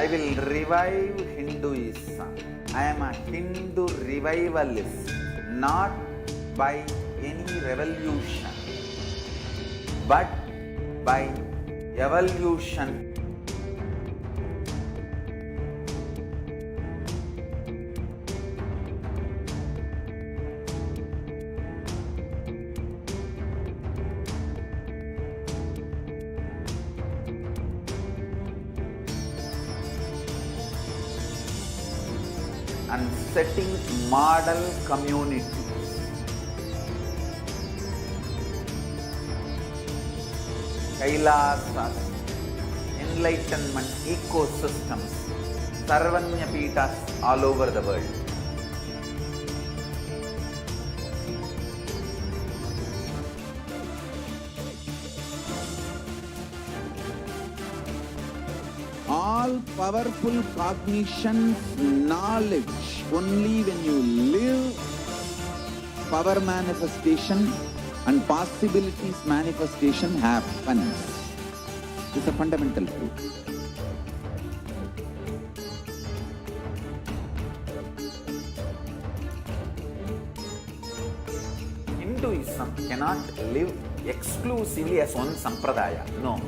I will revive Hinduism. I am a Hindu revivalist, not by any revolution, but by evolution. And setting model communities. Kailasas, enlightenment ecosystems, Sarvanya Pitas all over the world. All powerful cognition, knowledge, only when you live, power manifestation and possibilities manifestation happens. It's a fundamental truth. Hinduism cannot live exclusively as one sampradaya. No.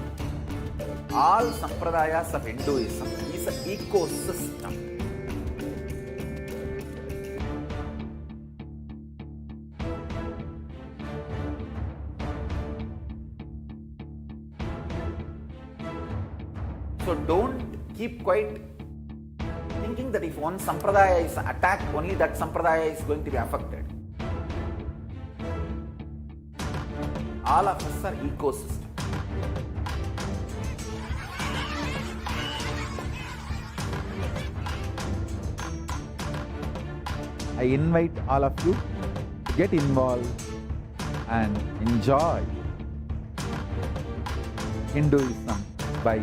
All sampradayas of Hinduism is an ecosystem. So don't keep quiet thinking that if one sampradaya is attacked, only that sampradaya is going to be affected. All of us are ecosystems. I invite all of you to get involved and enjoy Hinduism by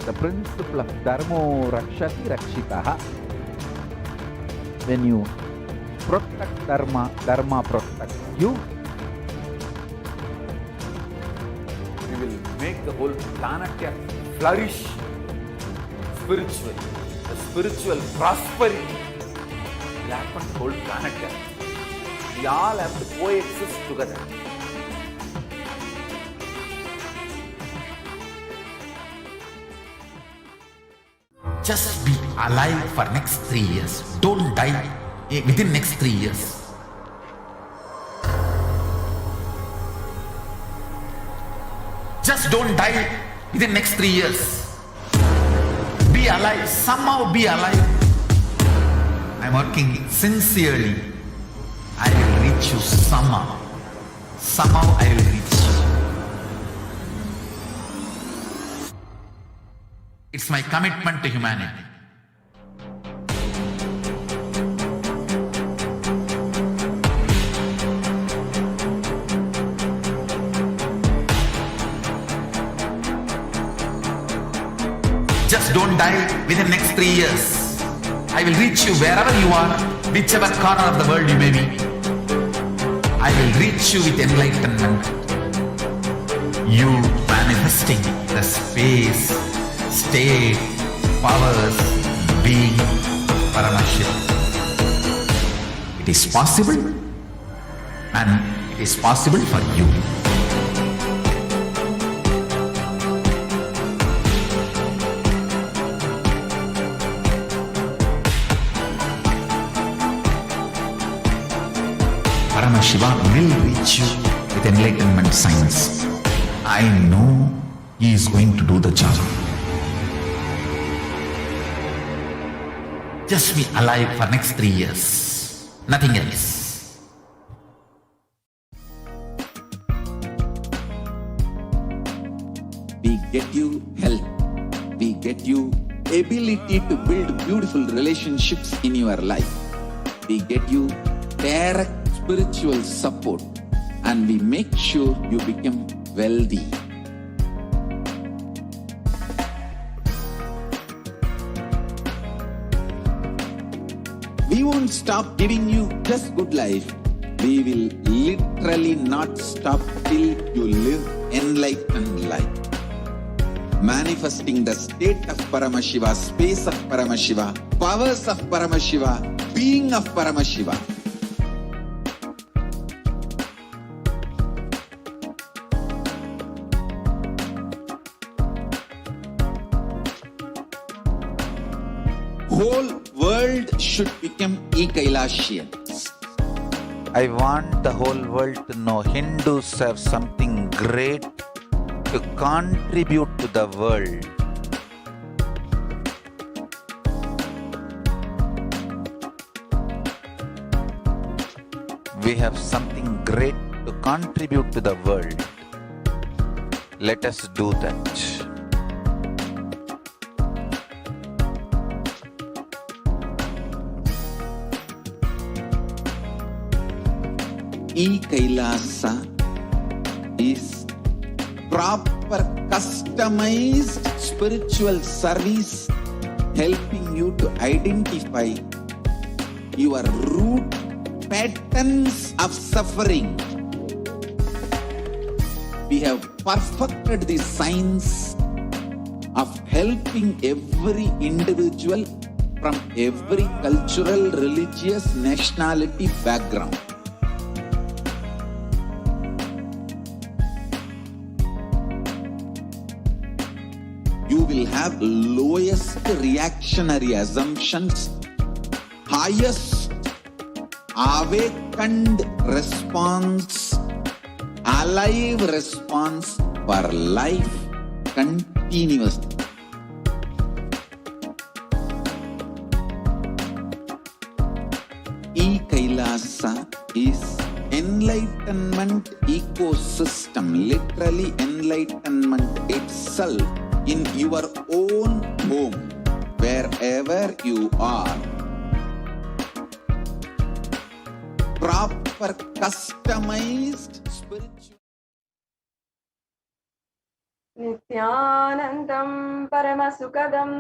the principle of Dharmo Rakshati Rakshitaha. When you protect Dharma, Dharma protects you. We will make the whole planet flourish spiritually. The spiritual prosperity will happen to the whole planet. We all have to coexist together. Just be alive for next 3 years. Don't die within next 3 years. Just don't die within next 3 years. Be alive. Somehow be alive. I'm working sincerely. I will reach you somehow. Somehow I will reach you. It's my commitment to humanity. Just don't die within next 3 years. I will reach you wherever you are, whichever corner of the world you may be. I will reach you with enlightenment. You manifesting the space, state, powers, being, Paramashivoham. It is possible, and it is possible for you. Paramashivoham will reach you with enlightenment science. I know he is going to do the job. Just be alive for next 3 years. Nothing else. We get you health. We get you ability to build beautiful relationships in your life. We get you direct spiritual support, and we make sure you become wealthy. We won't stop giving you just good life. We will literally not stop till you live enlightened life. manifesting the state of Paramashiva, space of Paramashiva, powers of Paramashiva, being of Paramashiva. Whole world should become Kailasians. I want the whole world to know Hindus have something great to contribute to the world. We have something great to contribute to the world. Let us do that. Kailasa is proper customized spiritual service helping you to identify your root patterns of suffering. We have perfected the science of helping every individual from every cultural, religious, nationality background. You will have lowest reactionary assumptions, highest awakened response, alive response for life continuously. Kailasa is enlightenment ecosystem, literally enlightenment itself in your own home, wherever you are. Proper customized spiritual. Nithyanandam Paramasukadam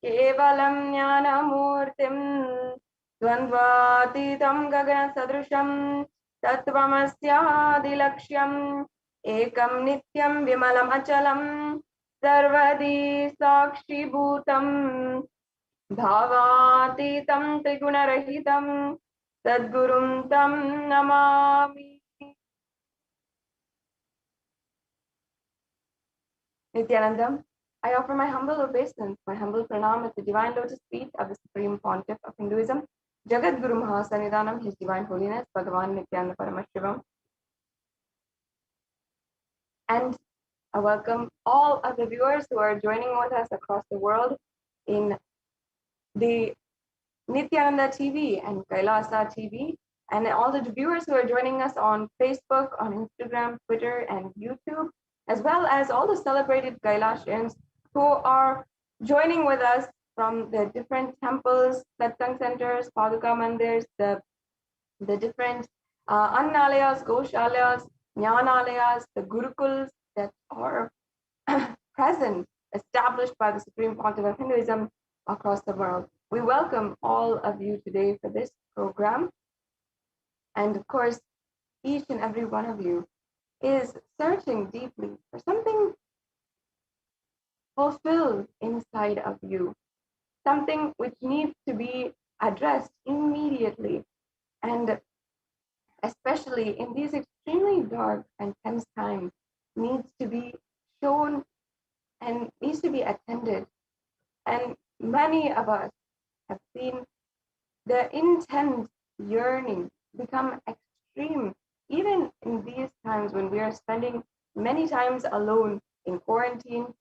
Kevalam Jnanamurtim Dvandvatitam Gagana Sadrusham Tattvamasyadilakshyam Ekam Nityam Vimalam Achalam Sarvadi Sakshi Bhutam Bhavatitam Trigunarahitam Sadgurum Tam Namami. Nithyanandam, I offer my humble obeisance, my humble pranam at the divine lotus feet of the Supreme Pontiff of Hinduism, Jagat Guru Mahasannidhanam, His Divine Holiness, Bhagavan Nithyananda Paramashivam. And I welcome all of the viewers who are joining with us across the world in the Nithyananda TV and Kailasa TV, and all the viewers who are joining us on Facebook, on Instagram, Twitter, and YouTube, as well as all the celebrated Kailasians who are joining with us from the different temples, satsang centers, paduka mandirs, the different annalayas, goshalayas, jnanalayas, the gurukuls that are present, established by the Supreme Pontiff of Hinduism across the world. We welcome all of you today for this program. And of course, each and every one of you is searching deeply for something fulfilled inside of you, something which needs to be addressed immediately, and especially in these extremely dark and tense times, needs to be shown and needs to be attended. And many of us have seen the intense yearning become extreme, even in these times when we are spending many times alone in quarantine,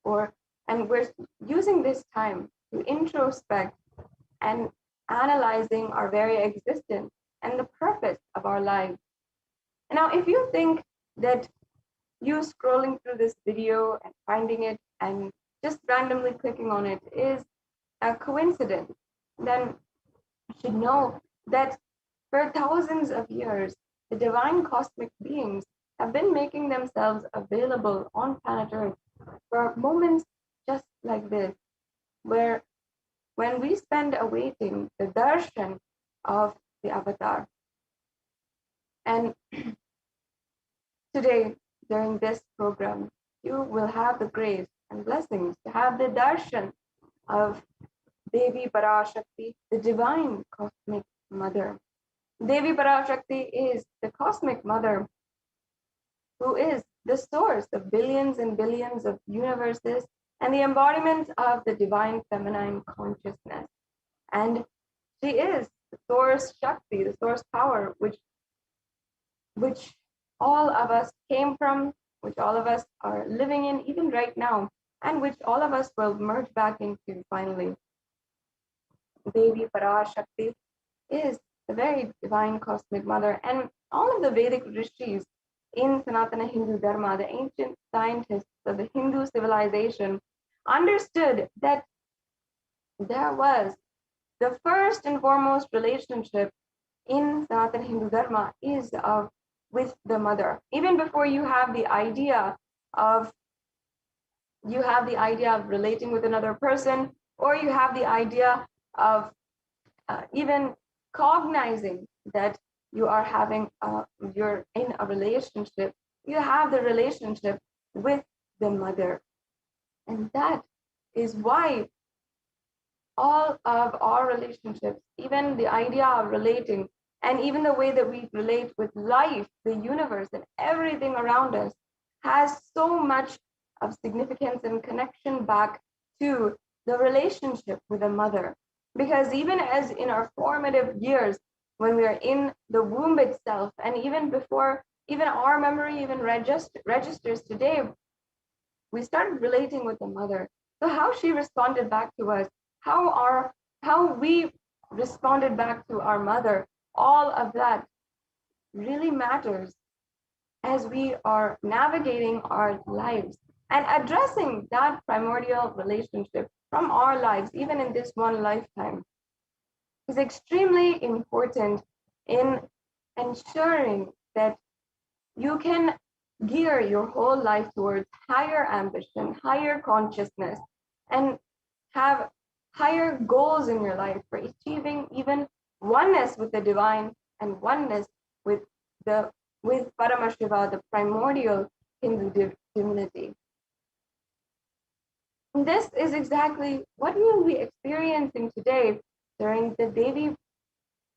and we're using this time to introspect and analyzing our very existence and the purpose of our lives. And now, if you think that you scrolling through this video and finding it and just randomly clicking on it is a coincidence, then you should know that for thousands of years, the divine cosmic beings have been making themselves available on planet Earth for moments just like this, where when we spend awaiting the darshan of the avatar. And today, during this program, you will have the grace and blessings to have the darshan of Devi Parashakti, the divine cosmic mother. Devi Parashakti is the cosmic mother who is the source of billions and billions of universes and the embodiment of the divine feminine consciousness. And she is the source Shakti, the source power, which all of us came from, which all of us are living in even right now, and which all of us will merge back into finally. Devi Parashakti is the very divine cosmic mother, and all of the Vedic rishis in Sanatana Hindu Dharma, the ancient scientists of the Hindu civilization, understood that there was the first and foremost relationship in Sanatana Hindu Dharma is with the mother. Even before you have the idea of relating with another person, or you have the idea of even cognizing that you are you're in a relationship, you have the relationship with the mother. And that is why all of our relationships, even the idea of relating, and even the way that we relate with life, the universe, and everything around us, has so much of significance and connection back to the relationship with the mother. Because even as in our formative years, when we are in the womb itself, and even before, even our memory even registers today, we started relating with the mother. So how she responded back to us, how we responded back to our mother, all of that really matters as we are navigating our lives and addressing that primordial relationship from our lives, even in this one lifetime, is extremely important in ensuring that you can gear your whole life towards higher ambition, higher consciousness, and have higher goals in your life for achieving even oneness with the divine and oneness with Paramashiva, the primordial Hindu divinity. And this is exactly what we will be experiencing today during the Devi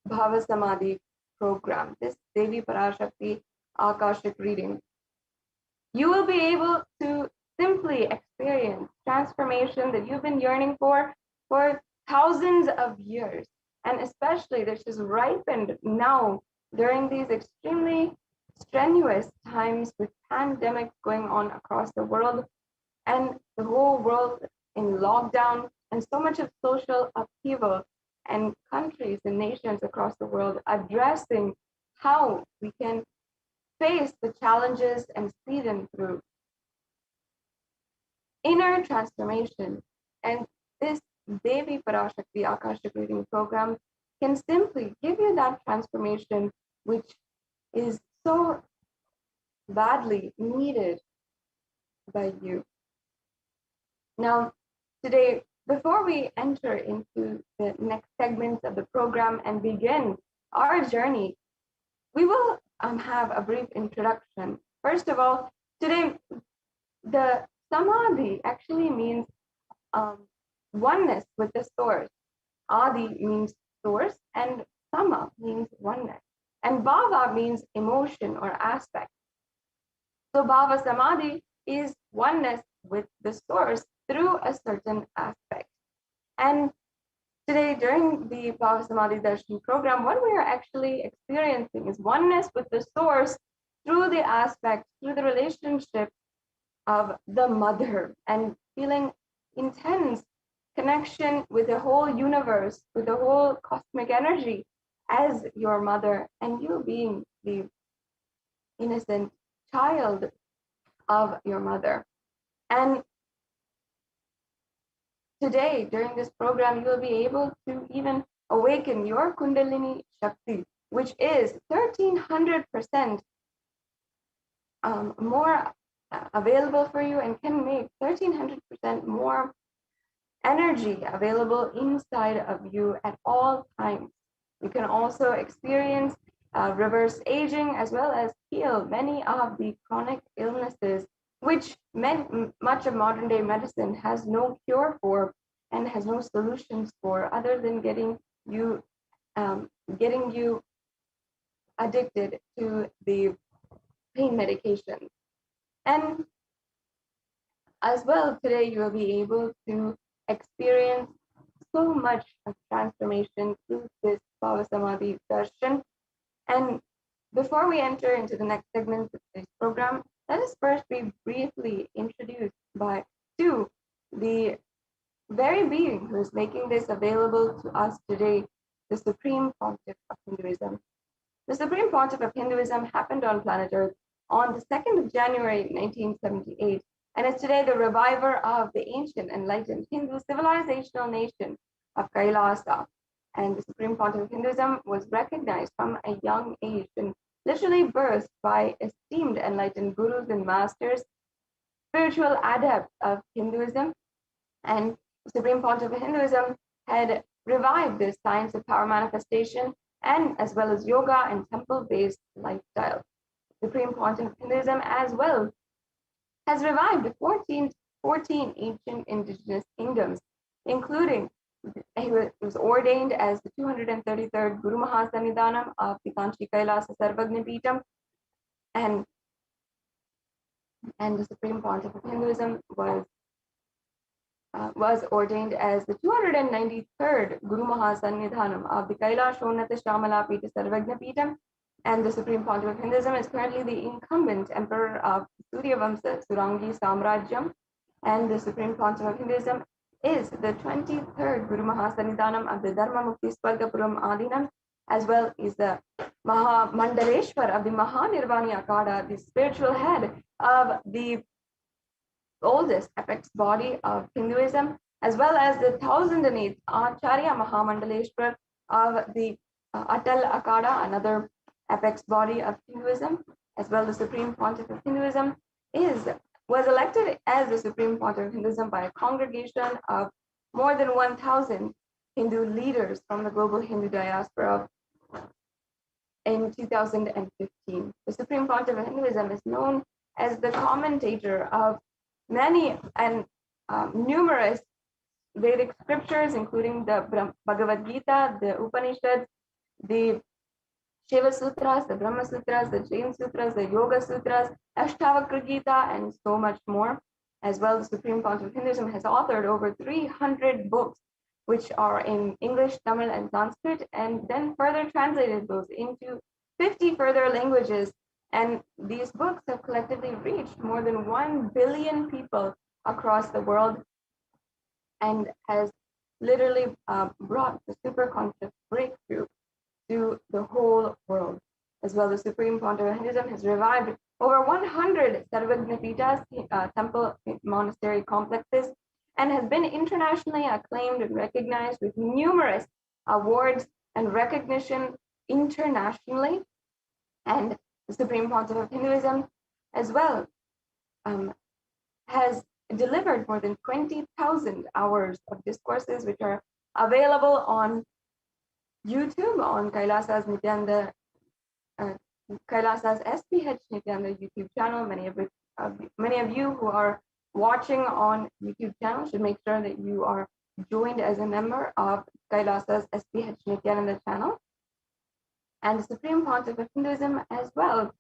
Bhava Samadhi program, this Devi Parashakti Akashic reading. You will be able to simply experience transformation that you've been yearning for thousands of years, and especially this is ripened now during these extremely strenuous times with pandemics going on across the world and the whole world in lockdown and so much of social upheaval, and countries and nations across the world addressing how we can face the challenges and see them through. Inner transformation, and this Devi Parashakti Akashic reading program can simply give you that transformation, which is so badly needed by you. Now, today, before we enter into the next segments of the program and begin our journey, we will have a brief introduction. First of all, today, the Samadhi actually means oneness with the source. Adi means source, and Sama means oneness. And Bhava means emotion or aspect. So Bhava Samadhi is oneness with the source through a certain aspect. And today, during the Bhava Samadhi Darshan program, what we are actually experiencing is oneness with the source through the aspect, through the relationship of the mother, and feeling intense connection with the whole universe, with the whole cosmic energy as your mother, and you being the innocent child of your mother. And today, during this program, you will be able to even awaken your Kundalini Shakti, which is 1300% more available for you, and can make 1300% more energy available inside of you at all times. You can also experience reverse aging, as well as heal many of the chronic illnesses which much of modern day medicine has no cure for and has no solutions for, other than getting you addicted to the pain medication. And as well, today you will be able to experience so much of transformation through this Bhava Samadhi darshan. And before we enter into the next segment of today's program, let us first be briefly introduced to the very being who is making this available to us today, the Supreme Pontiff of Hinduism. The Supreme Pontiff of Hinduism happened on planet Earth on the 2nd of January 1978, and is today the reviver of the ancient enlightened Hindu civilizational nation of Kailasa. And the Supreme Pontiff of Hinduism was recognized from a young age and literally birthed by esteemed enlightened gurus and masters, spiritual adepts of Hinduism. And the Supreme Pontiff of Hinduism had revived the science of power manifestation, and as well as yoga and temple-based lifestyle. The Supreme Pontiff of Hinduism as well has revived 14 ancient indigenous kingdoms, including he was ordained as the 233rd Guru Mahasannidhanam of the Kanchi Kailasa Sarvagna Peetham, and the Supreme Pontiff of Hinduism was ordained as the 293rd Guru Mahasannidhanam of the Kailasa Shonata Shamala Peetha Sarvagna Peetham, and the Supreme Pontiff of Hinduism is currently the incumbent emperor of Surya Vamsa Surangi Samrajyam, and the Supreme Pontiff of Hinduism is the 23rd Guru Mahasannidhanam of the Dharma Mukti Swargapuram Adinam, as well as the Maha Mandaleshwar of the Mahanirvani Akada, the spiritual head of the oldest apex body of Hinduism, as well as the 1008th Acharya Mahamandaleshwar of the Atal Akada, another apex body of Hinduism, as well as the Supreme Pontiff of Hinduism was elected as the Supreme Pontiff of Hinduism by a congregation of more than 1,000 Hindu leaders from the global Hindu diaspora in 2015. The Supreme Pontiff of Hinduism is known as the commentator of many and numerous Vedic scriptures, including the Bhagavad Gita, the Upanishads, the Shiva Sutras, the Brahma Sutras, the Jain Sutras, the Yoga Sutras, Ashtavakra Gita, and so much more. As well, the Supreme Pontiff of Hinduism has authored over 300 books, which are in English, Tamil, and Sanskrit, and then further translated those into 50 further languages. And these books have collectively reached more than 1 billion people across the world, and has literally brought the superconscious breakthrough to the whole world. As well, the Supreme Pontiff of Hinduism has revived over 100 Sarvagna Peethas, temple monastery complexes, and has been internationally acclaimed and recognized with numerous awards and recognition internationally. And the Supreme Pontiff of Hinduism as well has delivered more than 20,000 hours of discourses, which are available on YouTube, on Kailasa's HDH Nithyananda YouTube channel. Many of you who are watching on YouTube channel should make sure that you are joined as a member of Kailasa's HDH Nithyananda channel. And the Supreme Pontiff of Hinduism as well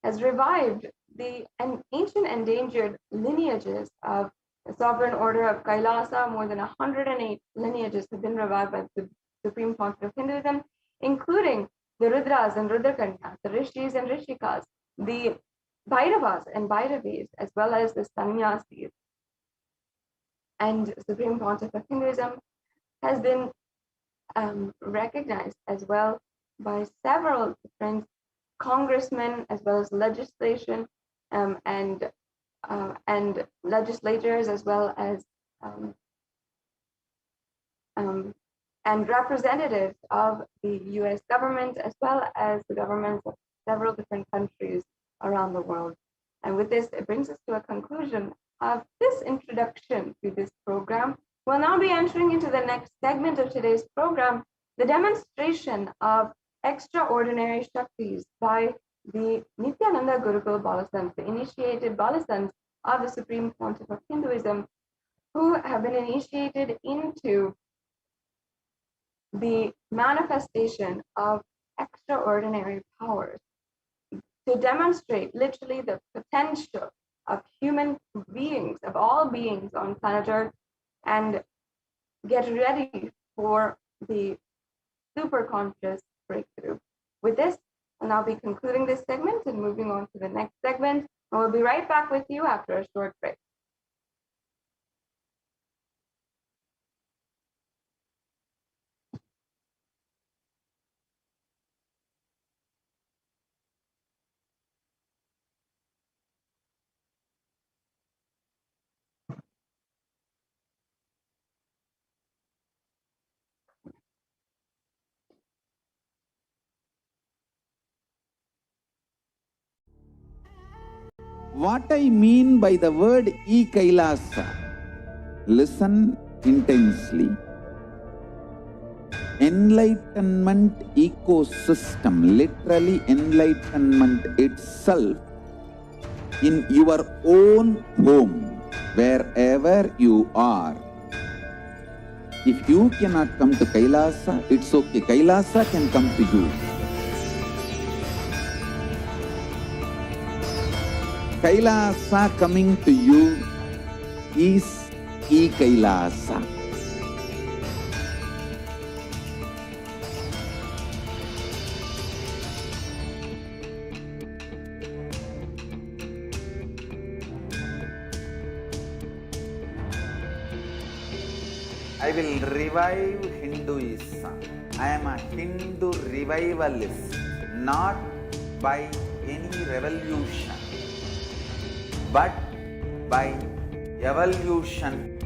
has revived the ancient endangered lineages of the Sovereign Order of Kailasa. More than 108 lineages have been revived by the Supreme Pontiff of Hinduism, including the Rudras and Rudrakanyas, the Rishis and Rishikas, the Bhairavas and Bhairavis, as well as the Sannyasis. And the Supreme Pontiff of Hinduism has been recognized as well by several different congressmen, as well as legislation and legislators, as well as and representatives of the US government, as well as the governments of several different countries around the world. And with this, it brings us to a conclusion of this introduction to this program. We'll now be entering into the next segment of today's program, the demonstration of extraordinary Shaktis by the Nithyananda Gurukul Balasants, the initiated Balasants of the Supreme Pontiff of Hinduism, who have been initiated into the manifestation of extraordinary powers to demonstrate literally the potential of human beings, of all beings on planet Earth, and get ready for the super conscious breakthrough. With this, I'll now be concluding this segment and moving on to the next segment. And we'll be right back with you after a short break. What I mean by the word Kailasa, listen intensely. Enlightenment ecosystem, literally enlightenment itself, in your own home, wherever you are. If you cannot come to Kailasa, it's okay. Kailasa can come to you. Kailasa coming to you is Kailasa. I will revive Hinduism. I am a Hindu revivalist, not by any revolution, but by evolution.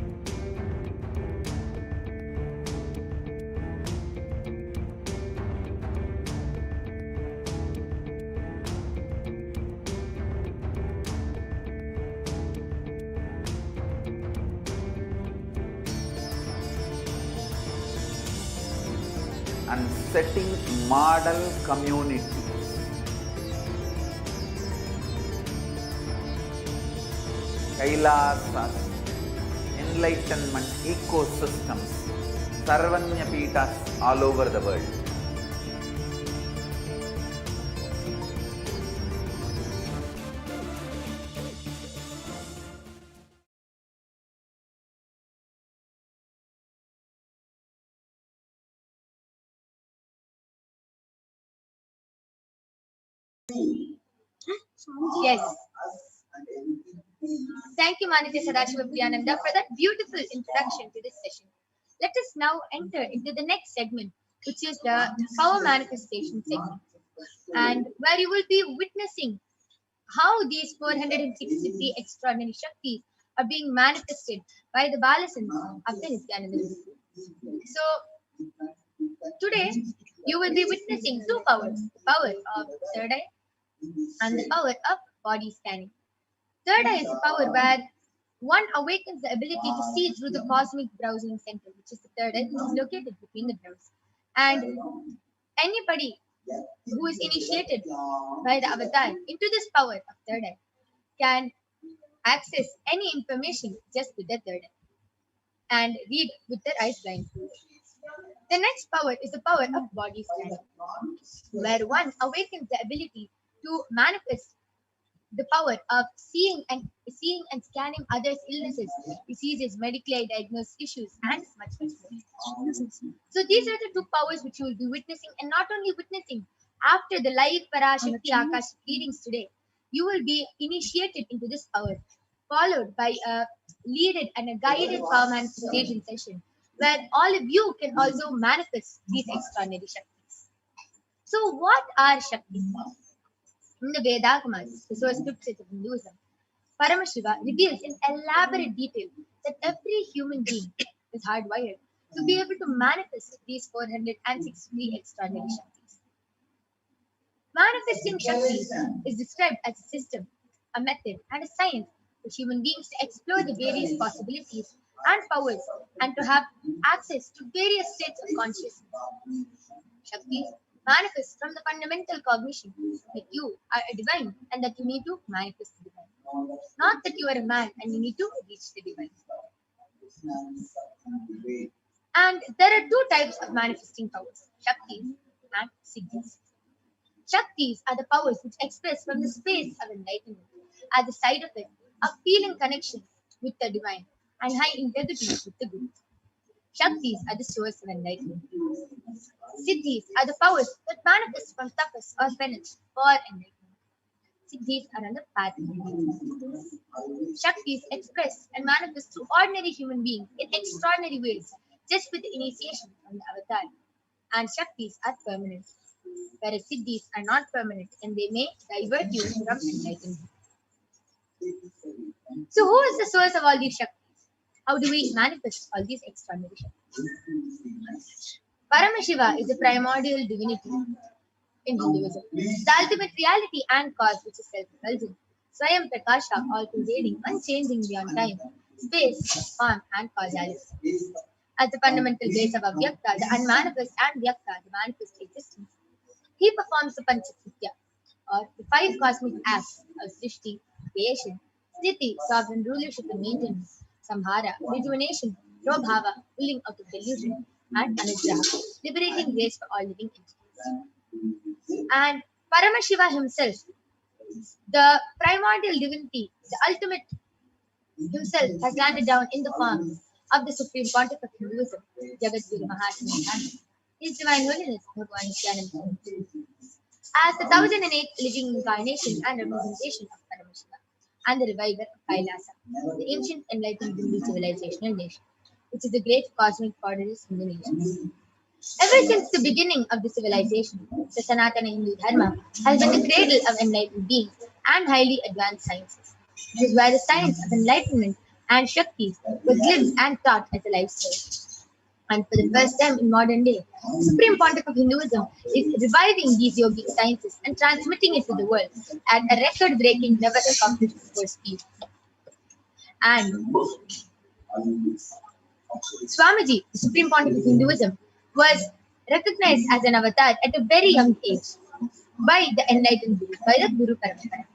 And setting model communities. Kailasas, enlightenment ecosystems, Sarvanya Pitas all over the world. Yes. Thank you, Manitya Sadashivapriyananda, for that beautiful introduction to this session. Let us now enter into the next segment, which is the power manifestation segment, and where you will be witnessing how these 463 extraordinary Shaktis are being manifested by the Balasans of the Nithyananda. So, today you will be witnessing two powers, the power of third eye and the power of body scanning. Third eye is a power where one awakens the ability to see through the cosmic browsing center, which is the third eye, which is located between the brows. And anybody who is initiated by the avatar into this power of third eye can access any information just with the third eye and read with their eyes blindfolded. The next power is the power of body scanning, where one awakens the ability to manifest the power of seeing and scanning others' illnesses, diseases, medically diagnosed issues, and much more. So these are the two powers which you will be witnessing, and not only witnessing, after the live Parashakti Akashic readings today, you will be initiated into this power, followed by a leaded and a guided power manifestation session, where all of you can also manifest these extraordinary Shaktis. So what are Shaktis? In the Vedagamas, the source scriptures of Hinduism, Paramashiva reveals in elaborate detail that every human being is hardwired to be able to manifest these 463 extraordinary Shaktis. Manifesting Shaktis is described as a system, a method, and a science for human beings to explore the various possibilities and powers and to have access to various states of consciousness. Shaktis manifest from the fundamental cognition that you are a divine and that you need to manifest the divine. Not that you are a man and you need to reach the divine. And there are two types of manifesting powers, Shaktis and Siddhis. Shaktis are the powers which express from the space of enlightenment. At the side of it, a feeling connection with the divine and high integrity with the Guru. Shaktis are the source of enlightenment. Siddhis are the powers that manifest from tapas or penance for enlightenment. Siddhis are on the path of enlightenment. Shaktis express and manifest through ordinary human beings in extraordinary ways, just with the initiation from the avatar. And Shaktis are permanent, whereas Siddhis are not permanent and they may divert you from enlightenment. So who is the source of all these Shaktis? How do we manifest all these extraordinary Shaktis? Paramashiva is the primordial divinity in Hinduism, the ultimate reality and cause which is self-effulgent, Swayam Prakasha, all-pervading, unchanging beyond time, space, form and causality. As the fundamental base of Avyakta, the unmanifest, and Vyakta, the manifest existence, he performs the Panchakritya, or the five cosmic acts of Srishti, creation, Sthiti, sovereign rulership and maintenance, Samhara, rejuvenation, Prabhava, pulling out of delusion, and Anugraha, liberating grace for all living entities. And Paramashiva himself, the primordial divinity, the ultimate himself, has landed down in the form of the Supreme Pontiff of Hinduism, Jagadguru Mahatma, His Divine Holiness, Bhagwan Nithyananda, as the 1008th living incarnation and representation of Paramashiva, and the reviver of Kailasa, the ancient enlightened Hindu civilizational nation, which is the great cosmic goddess in the nations. Ever since the beginning of the civilization, the Sanatana Hindu Dharma has been the cradle of enlightened beings and highly advanced sciences. This is where the science of enlightenment and Shaktis was lived and taught as a lifestyle. And for the first time in modern day, the Supreme Pontiff of Hinduism is reviving these yogic sciences and transmitting it to the world at a record-breaking, never accomplished before speed. And Swamiji, the Supreme Pontiff of Hinduism, was recognized as an avatar at a very young age by the enlightened Guru, by the Guru Parampara.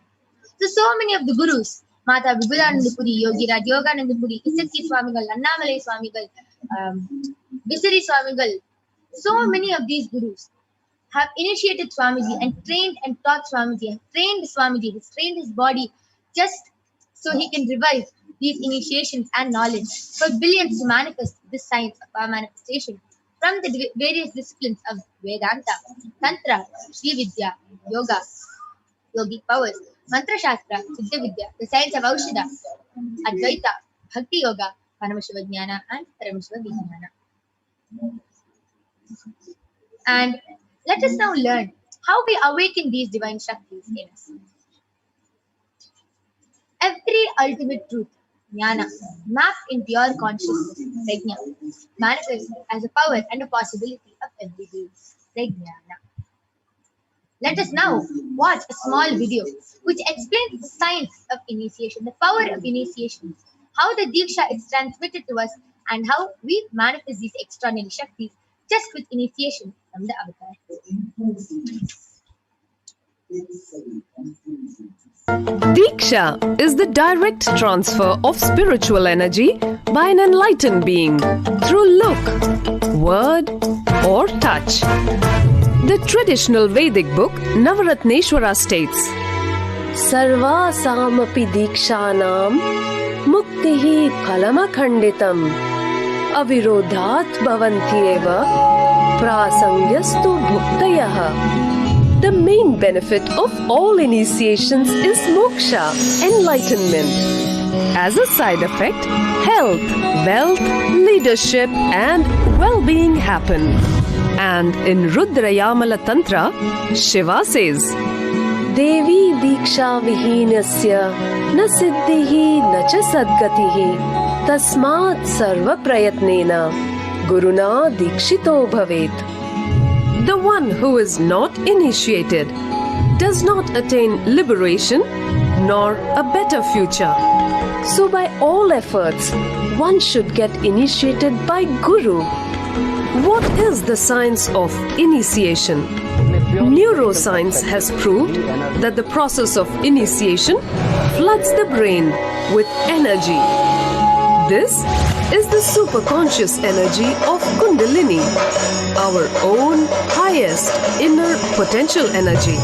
So many of the Gurus, Mata Vibhudananda Puri, Yogi Raj Yogananda Puri, Isakki Swamigal, Annamalai Swamigal, Visari Swamigal, so many of these Gurus have initiated Swamiji and trained and taught Swamiji, and trained Swamiji, has trained his body just so he can revive these initiations and knowledge for billions to manifest this science of our manifestation from the various disciplines of Vedanta, Tantra, Sri Vidya, Yoga, Yogic powers, Mantra Shastra, Siddha Vidya, the science of Aushadha, Advaita, Bhakti Yoga, Paramashivoham, and Paramashivoham. And let us now learn how we awaken these divine Shaktis in us. Every ultimate truth, Jnana, mapped in pure consciousness, Prajna, manifests as a power and a possibility of everyday Prajnana. Let us now watch a small video which explains the science of initiation, the power of initiation, how the Diksha is transmitted to us, and how we manifest these extraordinary Shaktis just with initiation from the avatar. Diksha is the direct transfer of spiritual energy by an enlightened being through look, word, or touch. The traditional Vedic book Navaratneshwara states, Sarvasamapi Dikshanam Muktihi Phalamakhanditam Avirodhat Bhavantyeva Prasangyastu Bhuktayaha. The main benefit of all initiations is moksha, enlightenment. As a side effect, health, wealth, leadership, and well-being happen. And in Rudrayamala Tantra, Shiva says, Devi Diksha Vihinasya na siddhihi na cha sadgatihi tasmat sarva prayatnena guruna dikshito bhavet. The one who is not initiated does not attain liberation nor a better future. So by all efforts, one should get initiated by Guru, What is the science of initiation? Neuroscience has proved that the process of initiation floods the brain with energy. This is the superconscious energy of Kundalini, our own highest inner potential energy.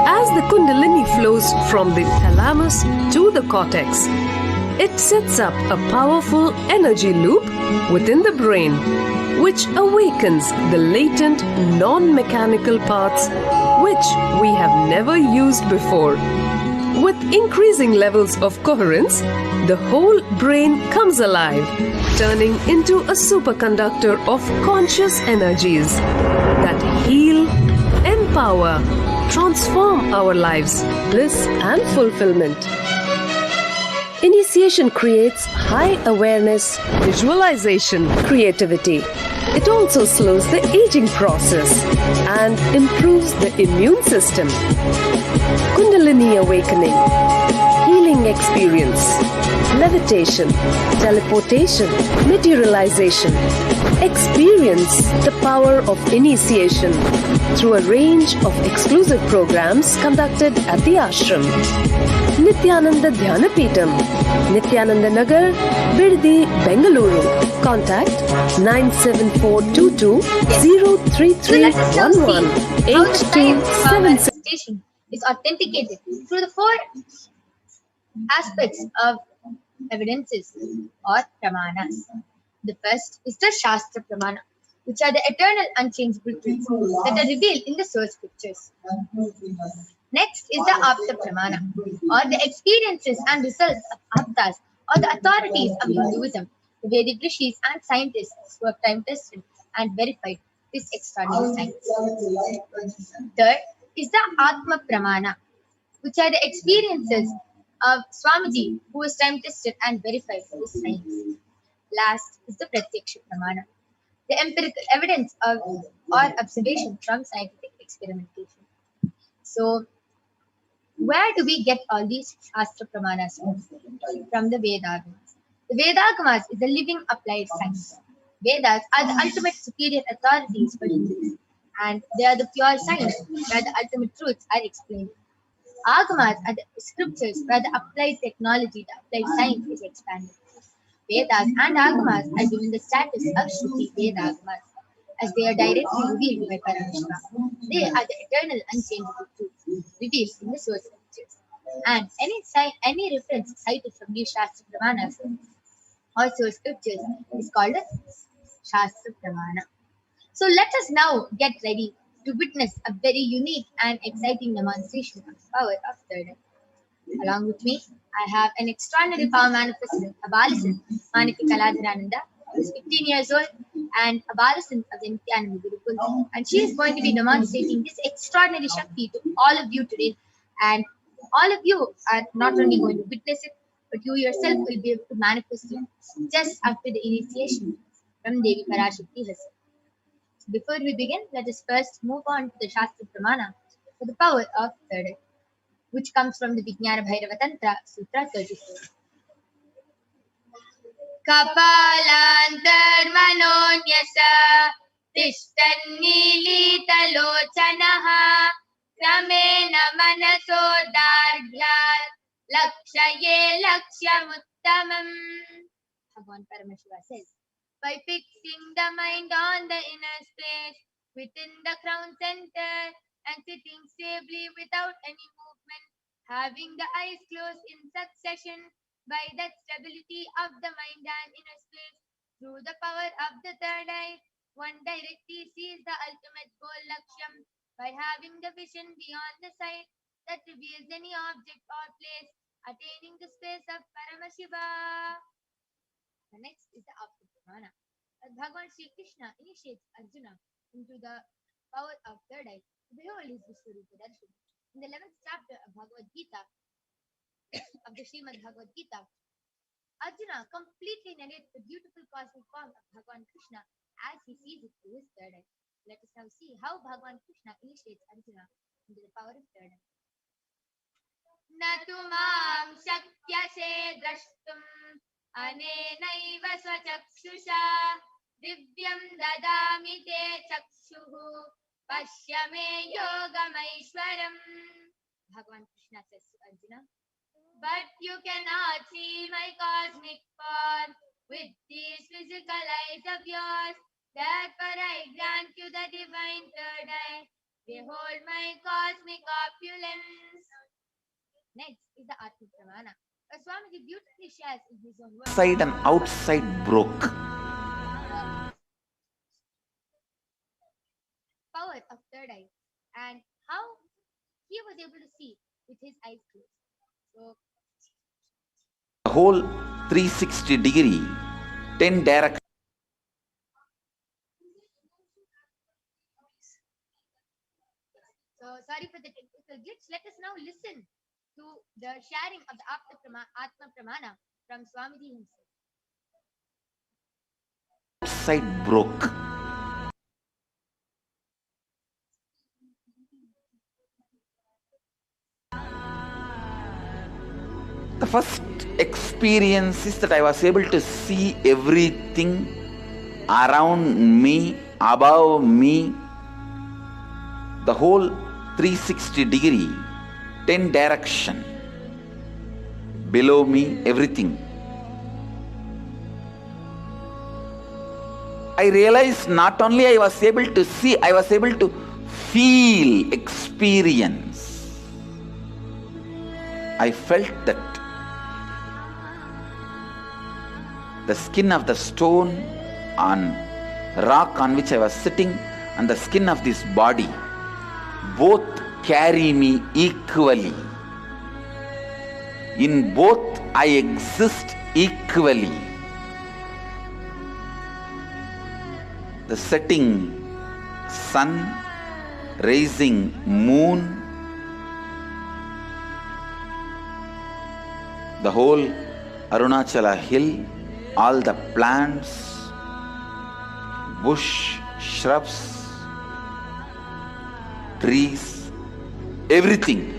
As the Kundalini flows from the thalamus to the cortex, it sets up a powerful energy loop within the brain, which awakens the latent non-mechanical parts which we have never used before. With increasing levels of coherence, the whole brain comes alive, turning into a superconductor of conscious energies that heal, empower, transform our lives, bliss and fulfillment. Initiation creates high awareness, visualization, creativity. It also slows the aging process and improves the immune system. Kundalini awakening, healing experience, levitation, teleportation, materialization. Experience the power of initiation through a range of exclusive programs conducted at the ashram. Nithyananda Dhyanapitham, Nithyananda Nagar, Birdi, Bengaluru. Contact 97422 03311 8276. Manifestation is authenticated through the four aspects of evidences or pramanas. The first is the Shastra Pramana, which are the eternal unchangeable truths that are revealed in the source scriptures. Next is the Apta Pramana, or the experiences and results of Aptas, or the authorities of Hinduism, the Vedic rishis and scientists who have time tested and verified this extraordinary science. Third is the Atma Pramana, which are the experiences of Swamiji, who was time tested and verified this science. Last is the Pratyaksha Pramana, the empirical evidence of or observation from scientific experimentation. So, where do we get all these Shastra Pramanas from? From the Vedagamas. The Vedagamas is a living applied science. Vedas are the ultimate superior authorities for Hindus, and they are the pure science where the ultimate truths are explained. Agamas are the scriptures where the applied technology, the applied science is expanded. Vedas and Agamas are given the status of Shruti Vedagamas, as they are directly revealed by Paramashivoham. They are the eternal unchangeable truths revealed in the source scriptures. And any reference cited from these Shastra Pramanas or source scriptures is called a Shastra Pramana. So let us now get ready to witness a very unique and exciting demonstration of the power of third eye. Along with me, I have an extraordinary power manifestant, a Balasan, Maniki Kaladharananda, who is 15 years old, and a Balasan of the Nithyananda Gurukul. And she is going to be demonstrating this extraordinary Shakti to all of you today. And all of you are not only going to witness it, but you yourself will be able to manifest it just after the initiation from Devi Parashakti herself. Before we begin, let us first move on to the Shastra Pramana for the power of third eye, which comes from the Vijnana Bhairava Tantra, Sutra 34. Kapalantarmanonyasa tishtannilitalochanaha kramena manaso dargyat lakshaye lakshamuttamam. Bhagavan Paramashiva says, by fixing the mind on the inner space within the crown center and sitting stably without any movement, having the eyes closed in succession, by that stability of the mind and inner space, through the power of the third eye, one directly sees the ultimate goal Laksham by having the vision beyond the sight that reveals any object or place, attaining the space of Paramashiva. The next is the Apta Pramana. As Bhagavan Sri Krishna initiates Arjuna into the power of third eye to behold his Vishwarupa Darshan. In the 11th chapter of Bhagavad Gita, of the Srimad Bhagavad Gita, Arjuna completely narrates the beautiful cosmic form of Bhagavan Krishna as he sees it through his third eye. Let us now see how Bhagavan Krishna initiates Arjuna into the power of third eye. Natu mam shakyase drashtum anenaiva swachakshusha Divyam dadami te chakshuhu pashya me yogamaishwaram. Bhagavan Krishna says to Arjuna, but you cannot see my cosmic form with these physical eyes of yours. Therefore I grant you the divine third eye. Behold my cosmic opulence. Next is the Atma Pramana. Swamiji beautifully shares in his own words. Inside and outside broke. Power of third eye and how he was able to see with his eyes closed. So The whole 360-degree, 10 directions. So sorry for the technical glitch. Let us now listen to the sharing of the Atma Pramana from Swamiji himself. Outside broke. The first experience is that I was able to see everything around me, above me, the whole 360-degree, 10 direction, below me, everything. I realized not only I was able to see, I was able to feel, experience. I felt that the skin of the stone on rock on which I was sitting and the skin of this body both carry me equally. In both I exist equally. The setting sun, rising moon, the whole Arunachala hill, all the plants, bush, shrubs, trees, everything.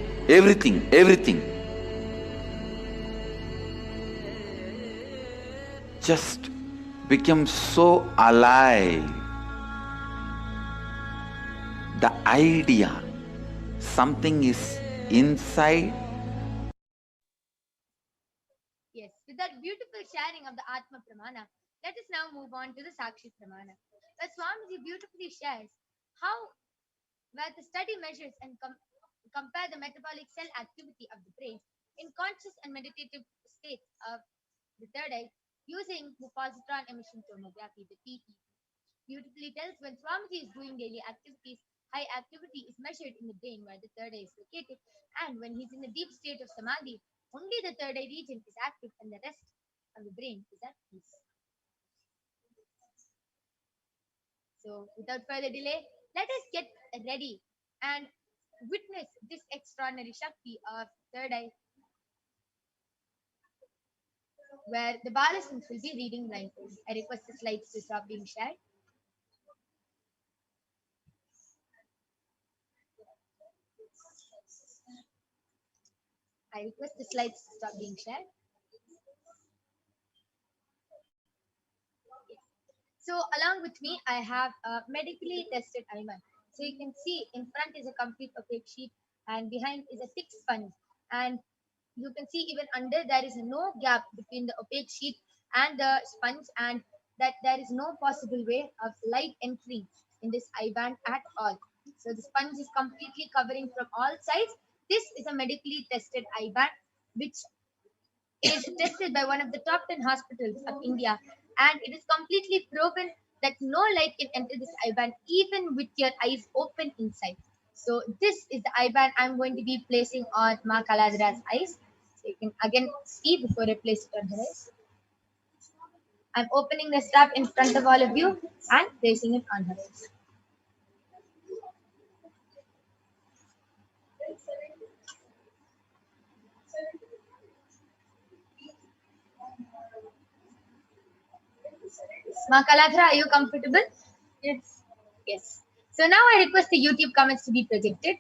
Just become so alive. The idea, something is inside. Yes, with that beautiful sharing of the Atma Pramana, let us now move on to the Sakshi Pramana. Where Swamiji beautifully shares how, where the study measures and compare the metabolic cell activity of the brain in conscious and meditative states of the third eye using the positron emission tomography, the PET. Beautifully tells when Swamiji is doing daily activities, high activity is measured in the brain where the third eye is located, and when he's in a deep state of samadhi, only the third eye region is active and the rest of the brain is at peace. So without further delay, let us get ready and witness this extraordinary Shakti of third eye, where the Balasins will be reading blindfolds. I request the slides to stop being shared. I request the slides to stop being shared. So along with me, I have a medically tested IMAN. So you can see in front is a complete opaque sheet and behind is a thick sponge. And you can see even under there is no gap between the opaque sheet and the sponge, and that there is no possible way of light entering in this eye band at all. So the sponge is completely covering from all sides. This is a medically tested eye band which is tested by one of the top 10 hospitals of India, and it is completely proven that no light can enter this eye band even with your eyes open inside. So this is the eye band I'm going to be placing on Ma Kaladra's eyes. So you can again see before I place it on her eyes. I'm opening the strap in front of all of you and placing it on her eyes. Ma Kaladra, are you comfortable? Yes. Yes. So now I request the YouTube comments to be projected.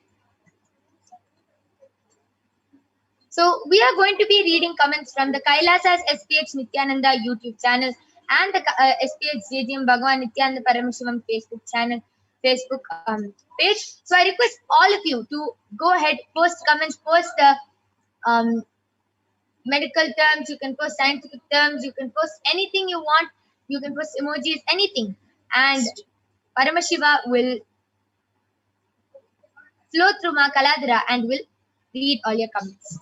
So we are going to be reading comments from the Kailasa's HDH Nithyananda YouTube channel, and the HDH JGM Bhagavan Nithyananda Paramashivam Facebook channel, Facebook page. So I request all of you to go ahead, post comments, post the medical terms, you can post scientific terms, you can post anything you want, you can post emojis, anything. And Paramashiva will flow through Ma Kaladara and will read all your comments.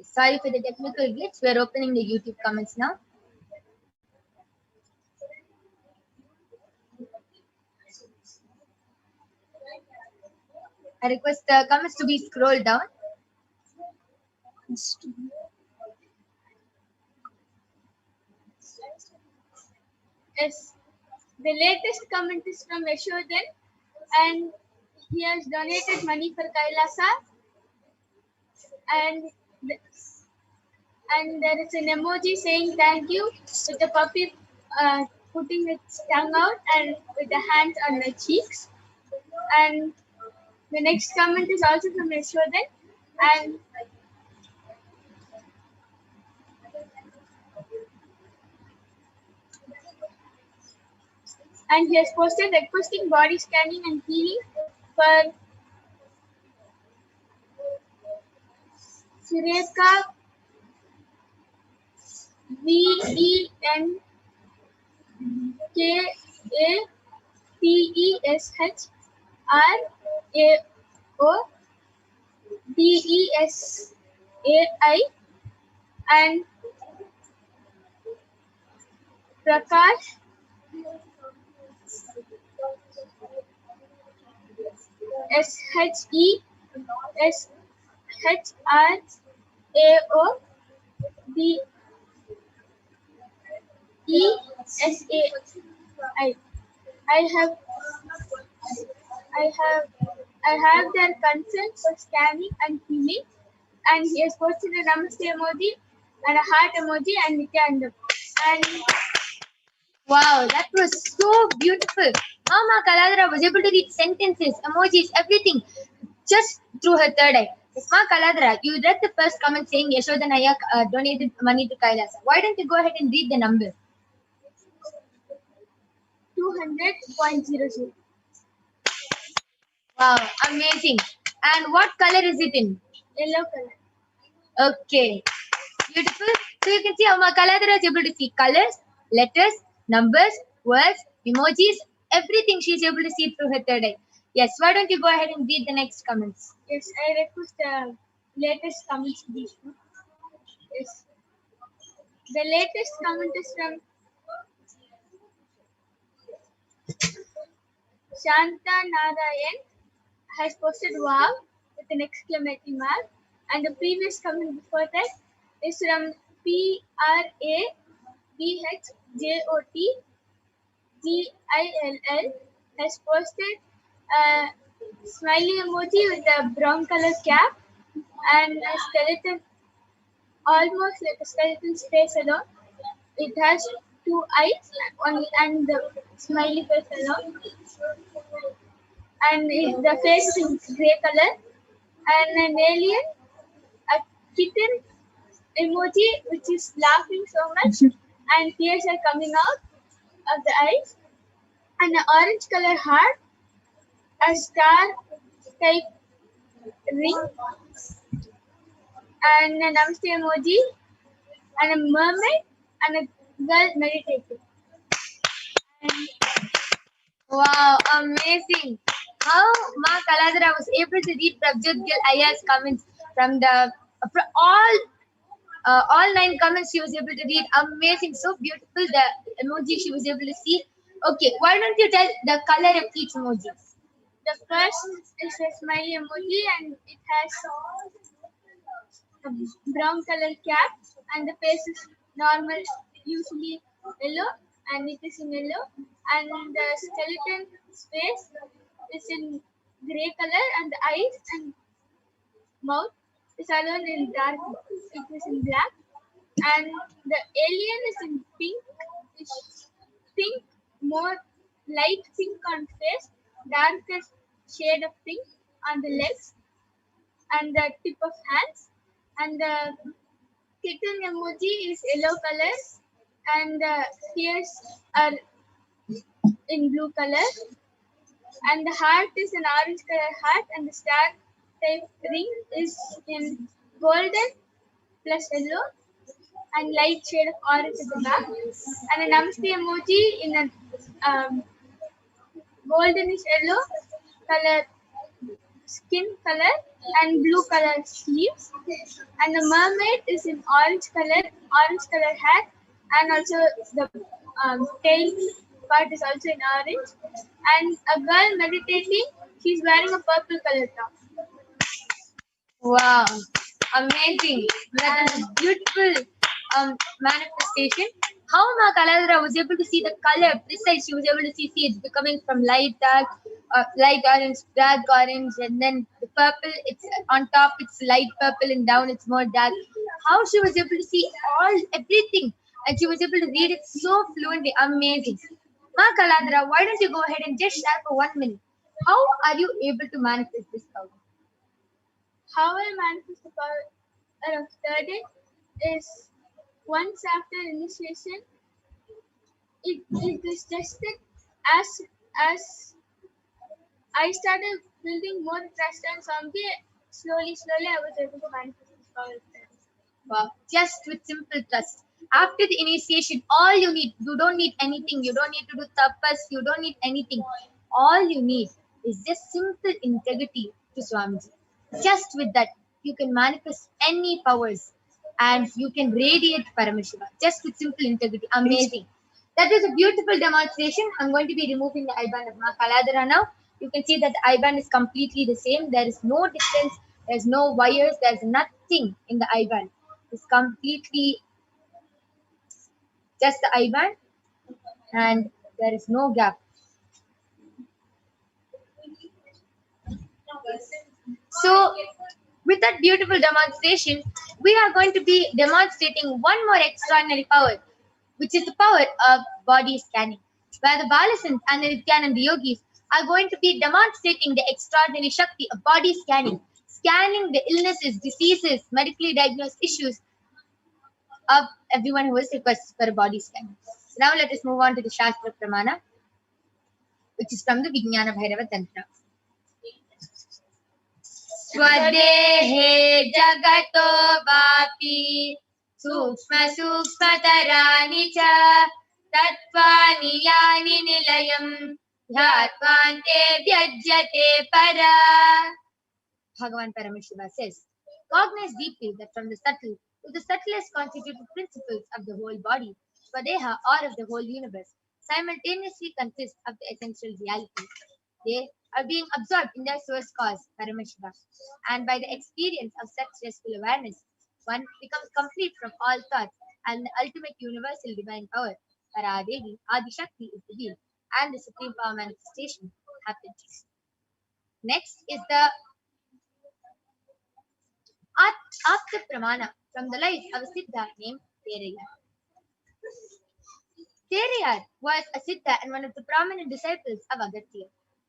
Sorry for the technical glitch. We're opening the YouTube comments now. I request the comments to be scrolled down. Yes, the latest comment is from Yashodhan, and he has donated money for Kailasa, and there is an emoji saying thank you with the puppy putting its tongue out and with the hands on the cheeks. And the next comment is also from Yashodhan, and he has posted requesting body scanning and healing for Sureka VENKATESHRAODESAI and Prakash SHESHRAODESAI. I have their consent for scanning and healing, and he has posted a namaste emoji and a heart emoji and Nithyananda. And wow, that was so beautiful. Mama Kaladara was able to read sentences, emojis, everything just through her third eye. Ma Kaladara, you read the first comment saying Yashoda Nayak donated money to Kailasa. Why don't you go ahead and read the number? 200.00. Wow, amazing. And what color is it in? Yellow color. Okay, beautiful. So you can see how Ma Kaladara is able to see colors, letters, numbers, words, emojis, everything she is able to see through her third eye. Yes, why don't you go ahead and read the next comments? Yes, I request the latest comments to be shown. Yes. The latest comment is from Shanta Narayan, has posted wow with an exclamation mark, and the previous comment before that is from PRABHJOTGILL, has posted a smiley emoji with a brown color cap and a skeleton, almost like a skeleton's face alone. It has two eyes and the smiley face alone, and the face is in grey color, and an alien, a kitten emoji which is laughing so much and tears are coming out of the eyes, and an orange color heart, a star type ring, and a namaste emoji, and a mermaid, and a girl meditating. Wow, amazing. How Ma Kaladara was able to read Prabjot Gill Aya's comments from all 9 comments she was able to read. Amazing, so beautiful, the emoji she was able to see. Okay, why don't you tell the color of each emoji? The first is a smiley emoji, and it has a brown color cap, and the face is normal, usually yellow, and it is in yellow, and the skeleton's face is in grey color, and the eyes and mouth is alone in dark. It is in black, and the alien is in pink, more light pink on face, darkest shade of pink on the legs and the tip of hands, and the kitten emoji is yellow color, and the ears are in blue color, and the heart is an orange color heart, and the star type ring is in golden plus yellow and light shade of orange at the back, and a namaste emoji in a goldenish yellow color skin color and blue color sleeves, and the mermaid is in orange color hat, and also the tail part is also in orange, and a girl meditating, she's wearing a purple color top. Wow, amazing. That is beautiful manifestation. How Ma Kaladra was able to see the color precise. She was able to see it's becoming from light dark, light orange, dark orange, and then the purple. It's on top. It's light purple, and down it's more dark. How she was able to see everything, and she was able to read it so fluently. Amazing. Ma Kaladra, why don't you go ahead and just share for 1 minute? How are you able to manifest this power? How I manifest the power of third eye is once after initiation, it is just that as I started building more trust and Swamiji, slowly I was able to manifest this power of third eye. Wow. Just with simple trust. After the initiation, all you need, you don't need anything, you don't need to do tapas, you don't need anything. All you need is just simple integrity to Swamiji. Just with that, you can manifest any powers and you can radiate Paramashiva. Just with simple integrity. Amazing. That was a beautiful demonstration. I'm going to be removing the eye band of Ma Kaladara now. You can see that the eye band is completely the same. There is no distance, there's no wires, there's nothing in the eye band. It's completely just the eye band and there is no gap. So with that beautiful demonstration, we are going to be demonstrating one more extraordinary power, which is the power of body scanning, where the Balasants and the Nithyananda yogis are going to be demonstrating the extraordinary Shakti of body scanning, scanning the illnesses, diseases, medically diagnosed issues of everyone who is requested for a body scan. So now let us move on to the Shastra Pramana, which is from the Vijnana Bhairava Tantra. Swadehe jagato vapi sukshma sukshmatarani cha tattvani yani nilayam dhyattvante vyajyate para. Bhagavan Paramashiva says, cognize deeply that from the subtle to the subtlest constitutive principles of the whole body, Swadeha, or of the whole universe, simultaneously consist of the essential reality. They are being absorbed in their source cause, Paramashiva, and by the experience of such restful awareness, one becomes complete from all thoughts, and the ultimate universal divine power, Paradevi, Adi Shakti, is revealed, and the supreme power manifestation happens. Next is the Apta Pramana from the life of a Siddha named Terayar. Terayar was a Siddha and one of the prominent disciples of Agatya.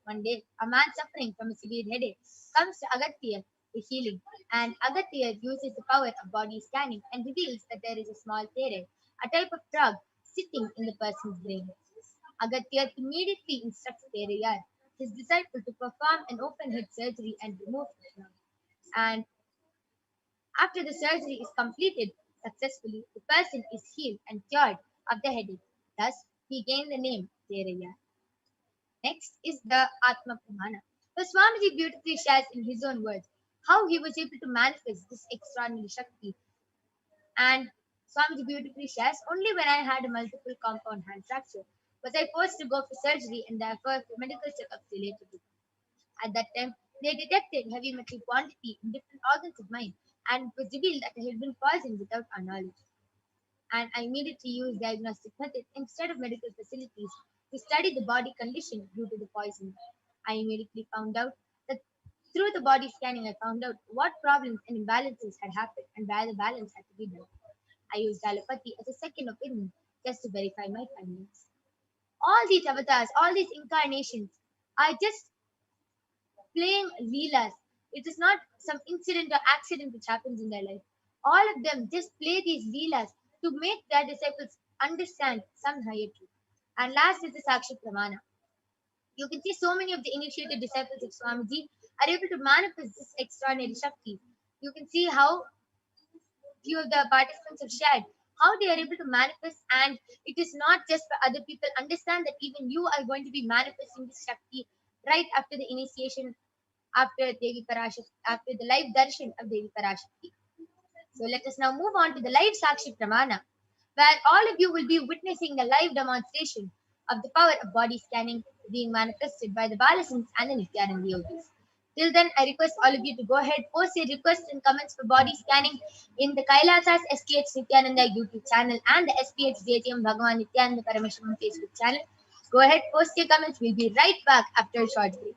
One day, a man suffering from a severe headache comes to Agatya for healing, and Agatya uses the power of body scanning and reveals that there is a small Terai, a type of frog, sitting in the person's brain. Agatya immediately instructs Terayar, his disciple, to perform an open head surgery and remove the frog. And after the surgery is completed successfully, the person is healed and cured of the headache. Thus, he gained the name Terayar. Next is the Atma Pramana. The Swamiji beautifully shares in his own words how he was able to manifest this extraordinary Shakti. And Swamiji beautifully shares, only when I had a multiple compound hand fracture was I forced to go for surgery and therefore for medical checkups related to it. At that time, they detected heavy metal quantity in different organs of mine, and it was revealed that I had been poisoned without our knowledge. And I immediately used diagnostic methods instead of medical facilities to study the body condition due to the poison. I immediately found out that through the body scanning, I found out what problems and imbalances had happened and where the balance had to be done. I used allopathy as a second opinion just to verify my findings. All these avatars, all these incarnations are just playing leelas. It is not some incident or accident which happens in their life. All of them just play these leelas to make their disciples understand some higher truth. And last is the Sakshi Pramana. You can see so many of the initiated disciples of Swamiji are able to manifest this extraordinary Shakti. You can see how few of the participants have shared how they are able to manifest, and it is not just for other people. Understand that even you are going to be manifesting this Shakti right after the initiation, after Devi Parashakti, after the live darshan of Devi Parashakti. So let us now move on to the live Sakshi Pramana, where all of you will be witnessing the live demonstration of the power of body scanning being manifested by the Balasins and the Nithyananda Yogis. Till then, I request all of you to go ahead, post your requests and comments for body scanning in the Kailasa's HDH Nithyananda YouTube channel and the SPH JTM Bhagavan Nithyananda Paramashivam Facebook channel. Go ahead, post your comments. We'll be right back after a short break.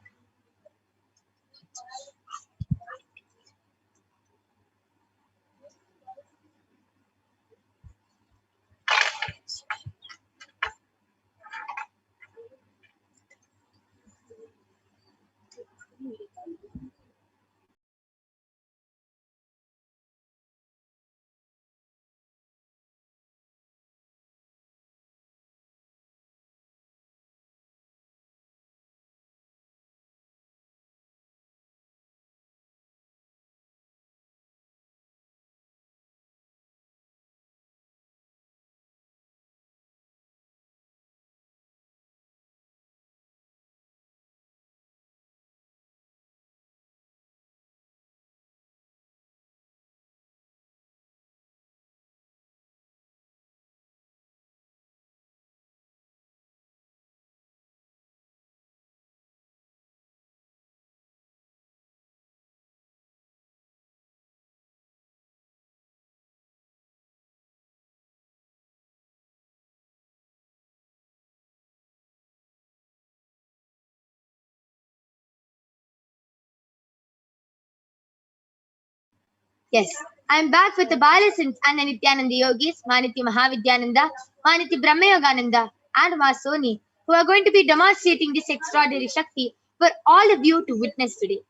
Yes, I am back with the Balasins and the Nithyananda Yogis, Maniti Mahavidyananda, Maniti Brahmayogananda, and Masoni, who are going to be demonstrating this extraordinary Shakti for all of you to witness today.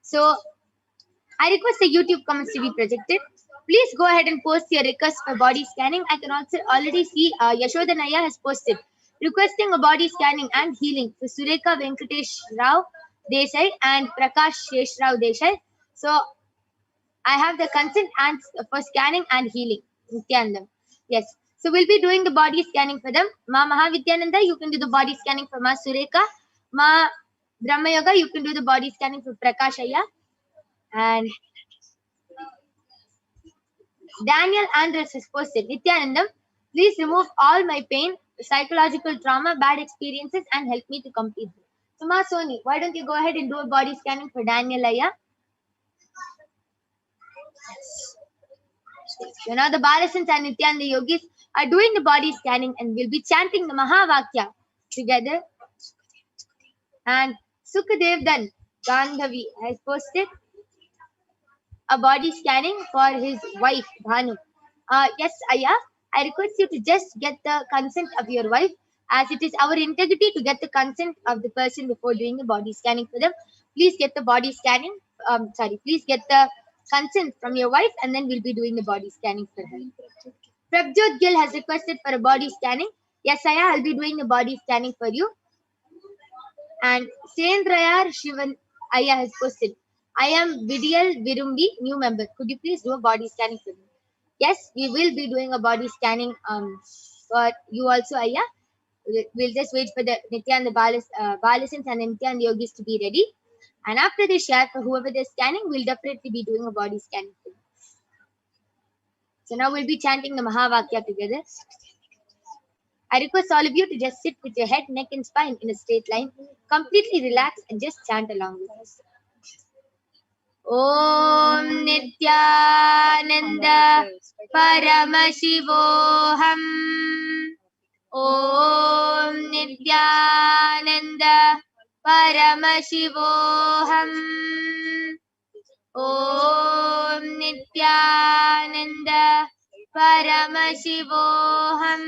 So, I request the YouTube comments to be projected. Please go ahead and post your request for body scanning. I can also already see Yashodanaya has posted requesting a body scanning and healing for Sureka Venkatesh Rao Desai and Prakash Shesh Rao Desai. So, I have the consent and for scanning and healing. Nithyananda. Yes. So we'll be doing the body scanning for them. Ma Mahavidyananda, you can do the body scanning for Ma Sureka. Ma Brahma Yoga, you can do the body scanning for Prakashaya. And Daniel Andres has posted, Nithyanandam, please remove all my pain, psychological trauma, bad experiences, and help me to complete them. So Ma Soni, why don't you go ahead and do a body scanning for Daniel Aya? So now the Balasins and Nithyananda Yogis are doing the body scanning and will be chanting the Mahavakya together. And Sukadev Dan Gandhavi has posted a body scanning for his wife Bhanu. Yes, Aya, I request you to just get the consent of your wife, as it is our integrity to get the consent of the person before doing the body scanning for them. Please get the body scanning. Please get the consent from your wife, and then we'll be doing the body scanning for her. Prabjot Gill has requested for a body scanning. Yes, Aya, I'll be doing the body scanning for you. And Sendrayar Shivan Aya has posted, I am Vidyal Virumbi, new member. Could you please do a body scanning for me? Yes, we will be doing a body scanning for you also, Aya. We'll just wait for the Nithyananda Balasins and Nithyananda Yogis to be ready. And after they share for whoever they're scanning, we'll definitely be doing a body scanning for you. So now we'll be chanting the Mahavakya together. I request all of you to just sit with your head, neck, and spine in a straight line. Completely relax and just chant along with us. Om Nithyananda Paramashivoham. Om Nithyananda Paramashivoham. Om Nithyananda Paramashivoham.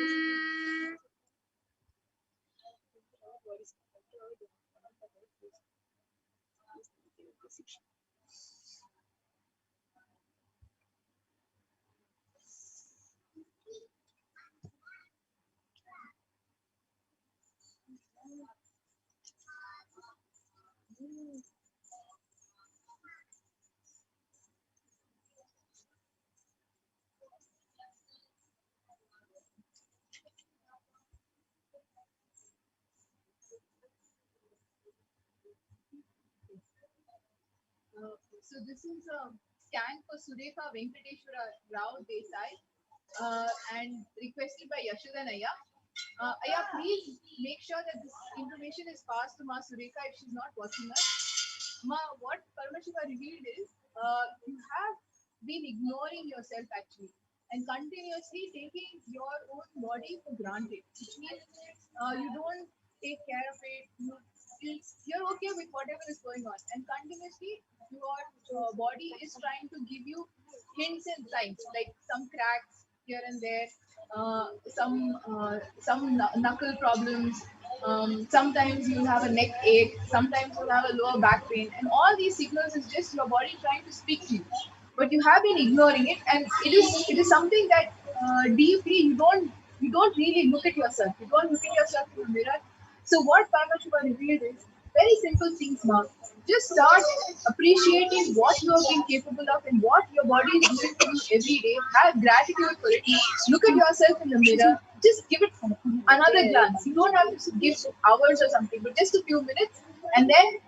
So this is a scan for Surekha Venkateshwara Rao Desai and requested by Yashodan Aya. Aya, please make sure that this information is passed to Ma Surekha if she's not watching us. Ma, what Paramashiva revealed is you have been ignoring yourself actually and continuously taking your own body for granted, which means you don't take care of it. You're okay with whatever is going on, and continuously your body is trying to give you hints and signs like some cracks here and there, some knuckle problems. Sometimes you'll have a neck ache, sometimes you'll have a lower back pain, and all these signals is just your body trying to speak to you. But you have been ignoring it, and it is something that deeply you don't really look at yourself. You don't look at yourself in the mirror. So what Paramashiva revealed is very simple things, Mark. Just start appreciating what you have been capable of and what your body is doing for you every day. Have gratitude for it. Look at yourself in the mirror. Just give it another glance. You don't have to give hours or something, but just a few minutes. And then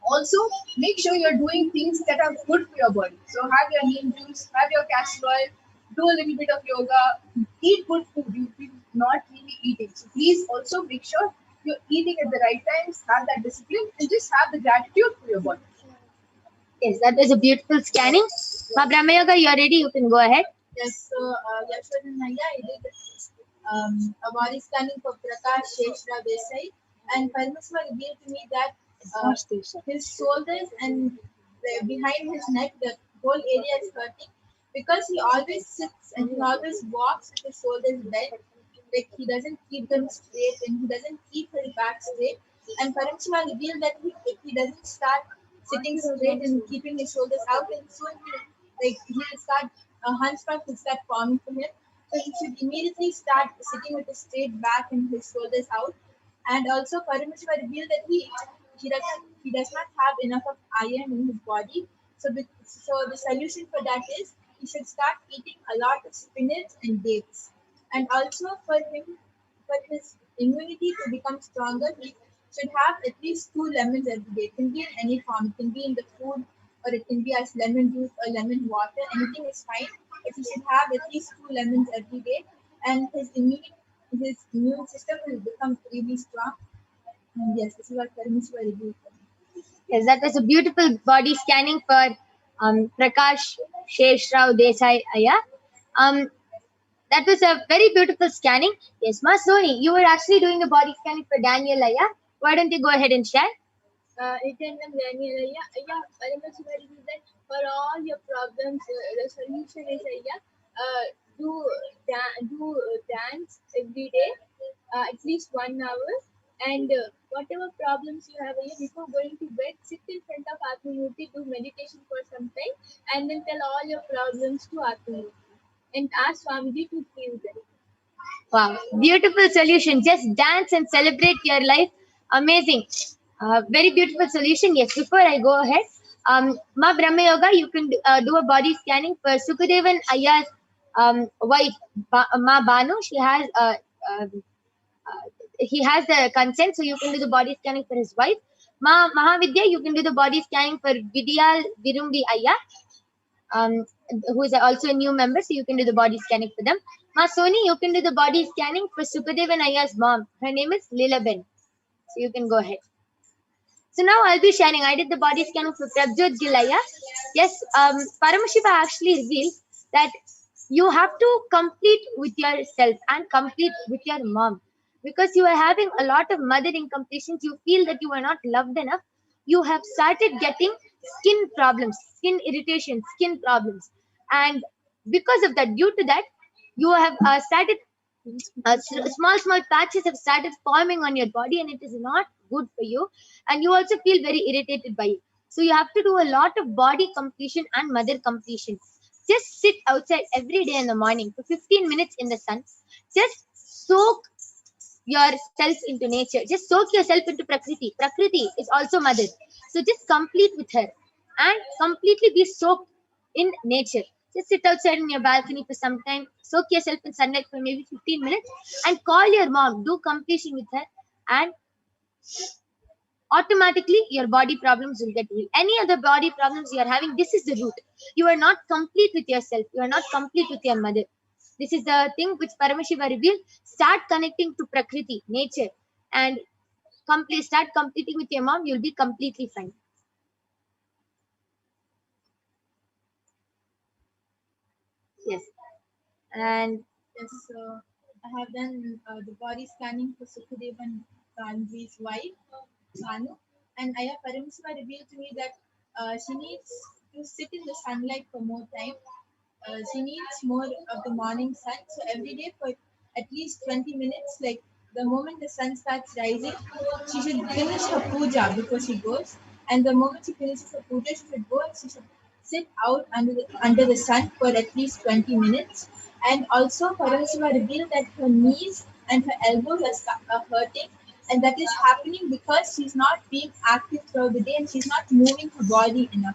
also make sure you're doing things that are good for your body. So have your neem juice, have your castor oil, do a little bit of yoga, eat good food. You're not really eating. So please also make sure you're eating at the right times, have that discipline, and just have the gratitude for your body. Yes, that was a beautiful scanning. Ma Brahmayoga, you're ready. You can go ahead. Yes, so Yashwardhan Naya, I did a body scanning for Prakash Sheshra Desai, and Paramashiva revealed to me that his shoulders and behind his neck, the whole area is hurting because he always sits and he always walks with his shoulders bent. Like he doesn't keep them straight and he doesn't keep his back straight. And Paramashiva revealed that if he doesn't start sitting straight and keeping his shoulders out, then soon he'll start a hunchback will start forming for him. So he should immediately start sitting with a straight back and his shoulders out. And also Paramashiva revealed that he does not have enough of iron in his body. So the solution for that is he should start eating a lot of spinach and dates. And also for his immunity to become stronger, he should have at least 2 lemons every day. It can be in any form. It can be in the food or it can be as lemon juice or lemon water. Anything is fine. But he should have at least 2 lemons every day. And his immune system will become really strong. And yes, this is what Paramashiva revealed for me. Yes, that was a beautiful body scanning for Prakash Sheshrao Desai Aya. That was a very beautiful scanning. Yes, Ma Soni, you were actually doing the body scanning for Daniel Aya. Why don't you go ahead and share? Eternal Daniel Aya, Paramashiva revealed that for all your problems, the solution is do dance every day, at least 1 hour, and whatever problems you have before going to bed, sit in front of Atmamurti, do meditation for some time, and then tell all your problems to Atmamurti and ask Swamiji to heal them. Wow, beautiful solution. Just dance and celebrate your life. Amazing. Very beautiful solution. Yes, before I go ahead, Ma Brahma Yoga, you can do a body scanning for Sukadevan Aya's wife, Ma Banu. He has the consent, so you can do the body scanning for his wife. Ma Mahavidya, you can do the body scanning for Vidyal Virumbi Aya, who is also a new member, so you can do the body scanning for them. Ma Soni, you can do the body scanning for Sukadevan Aya's mom. Her name is Lilaben. So you can go ahead. So now I'll be sharing. I did the body scanning for Prabjot Gilaya. Yes, Paramashiva actually revealed that you have to complete with yourself and complete with your mom. Because you are having a lot of mother incompletions, you feel that you are not loved enough. You have started getting skin problems, skin irritation, skin problems. And because of that, due to that, you have started small patches have started forming on your body, and it is not good for you, and you also feel very irritated by it. So you have to do a lot of body completion and mother completion. Just sit outside every day in the morning for 15 minutes in the sun. Just soak yourself into nature. Just soak yourself into Prakriti. Prakriti is also mother. So just complete with her and completely be soaked in nature. Just sit outside in your balcony for some time, soak yourself in sunlight for maybe 15 minutes, and call your mom. Do completion with her, and automatically your body problems will get healed. Any other body problems you are having, this is the root. You are not complete with yourself. You are not complete with your mother. This is the thing which Paramashiva revealed. Start connecting to Prakriti, nature, and start competing with your mom. You'll be completely fine. Yes. And Yes, I have done the body scanning for Sukadev and Gandhi's wife, Banu, and Aya Parameswara revealed to me that she needs to sit in the sunlight for more time. She needs more of the morning sun. So every day for at least 20 minutes, like the moment the sun starts rising, she should finish her puja before she goes. And the moment she finishes her puja, she should go and she should sit out under the sun for at least 20 minutes. And also, Parameswara revealed that her knees and her elbows are hurting, and that is happening because she's not being active throughout the day and she's not moving her body enough.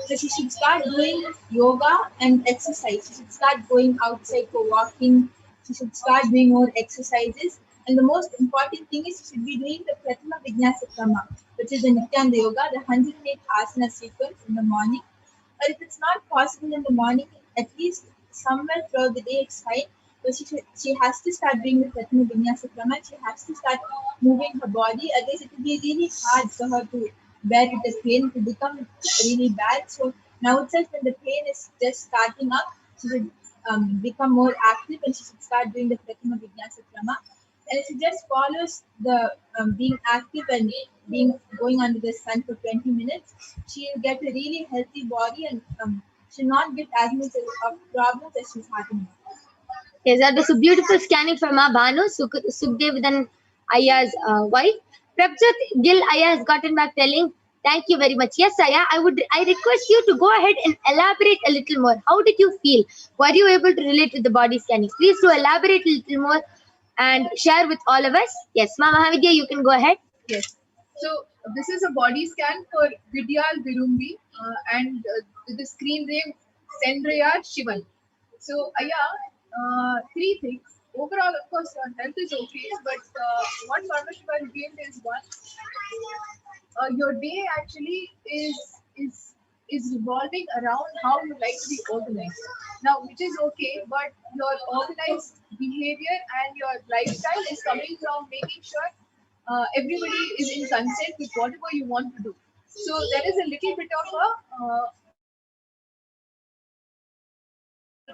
So she should start doing yoga and exercise. She should start going outside for walking. She should start doing more exercises. And the most important thing is she should be doing the Prathama Vijnasa Krama, which is the Nithyananda Yoga, the 108 asana sequence in the morning. Or if it's not possible in the morning, at least somewhere throughout the day it's fine. So she has to start doing the Prathama Vinyasa Krama. She has to start moving her body. Otherwise, it will be really hard for her to bear with the pain. It will become really bad. So now itself, when the pain is just starting up, she should become more active and she should start doing the Prathama Vinyasa Krama. And if she just follows the being active and going under the sun for 20 minutes, she'll get a really healthy body and she'll not get as much of problems as she's having. yes, that was a beautiful scanning from our Banu, Sukhdev and Aya's wife. Prabjot Gill Aya has gotten back telling, thank you very much. Yes, Aya, I request you to go ahead and elaborate a little more. How did you feel? Were you able to relate with the body scanning? Please do elaborate a little more and share with all of us. Yes, Mama Mahavidya, you can go ahead. Yes. So this is a body scan for Vidyal Virumbi and the screen name Sendraya Shivan. So three things. Overall, of course, your health is okay, but what Paramashiva revealed is one. Your day actually is revolving around how you like to be organized. Now, which is okay, but your organized behavior and your lifestyle is coming from making sure everybody is in consent with whatever you want to do. So there is a little bit of a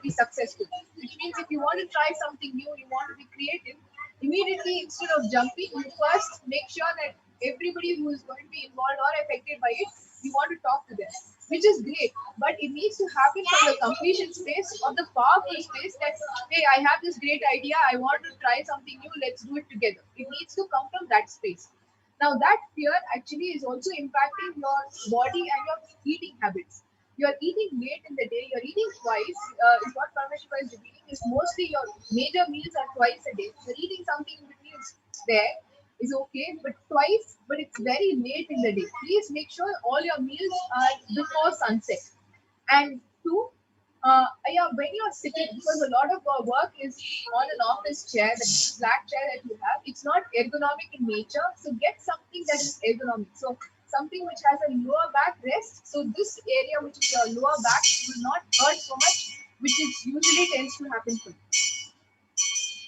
be successful. Which means if you want to try something new, you want to be creative, immediately instead of jumping, you first make sure that everybody who is going to be involved or affected by it, you want to talk to them, which is great. But it needs to happen from the completion space or the powerful space that, hey, I have this great idea, I want to try something new, let's do it together. It needs to come from that space. Now that fear actually is also impacting your body and your eating habits. You're eating late in the day, you're eating twice, is what Parashakti is revealing, is mostly your major meals are twice a day. You're eating something in between there is okay, but twice, but it's very late in the day. Please make sure all your meals are before sunset. And two, when you're sitting, because a lot of our work is on an office chair, that black chair that you have, it's not ergonomic in nature. So get something that is ergonomic. So something which has a lower back rest. So this area, which is your lower back, will not hurt so much, which is usually tends to happen for you.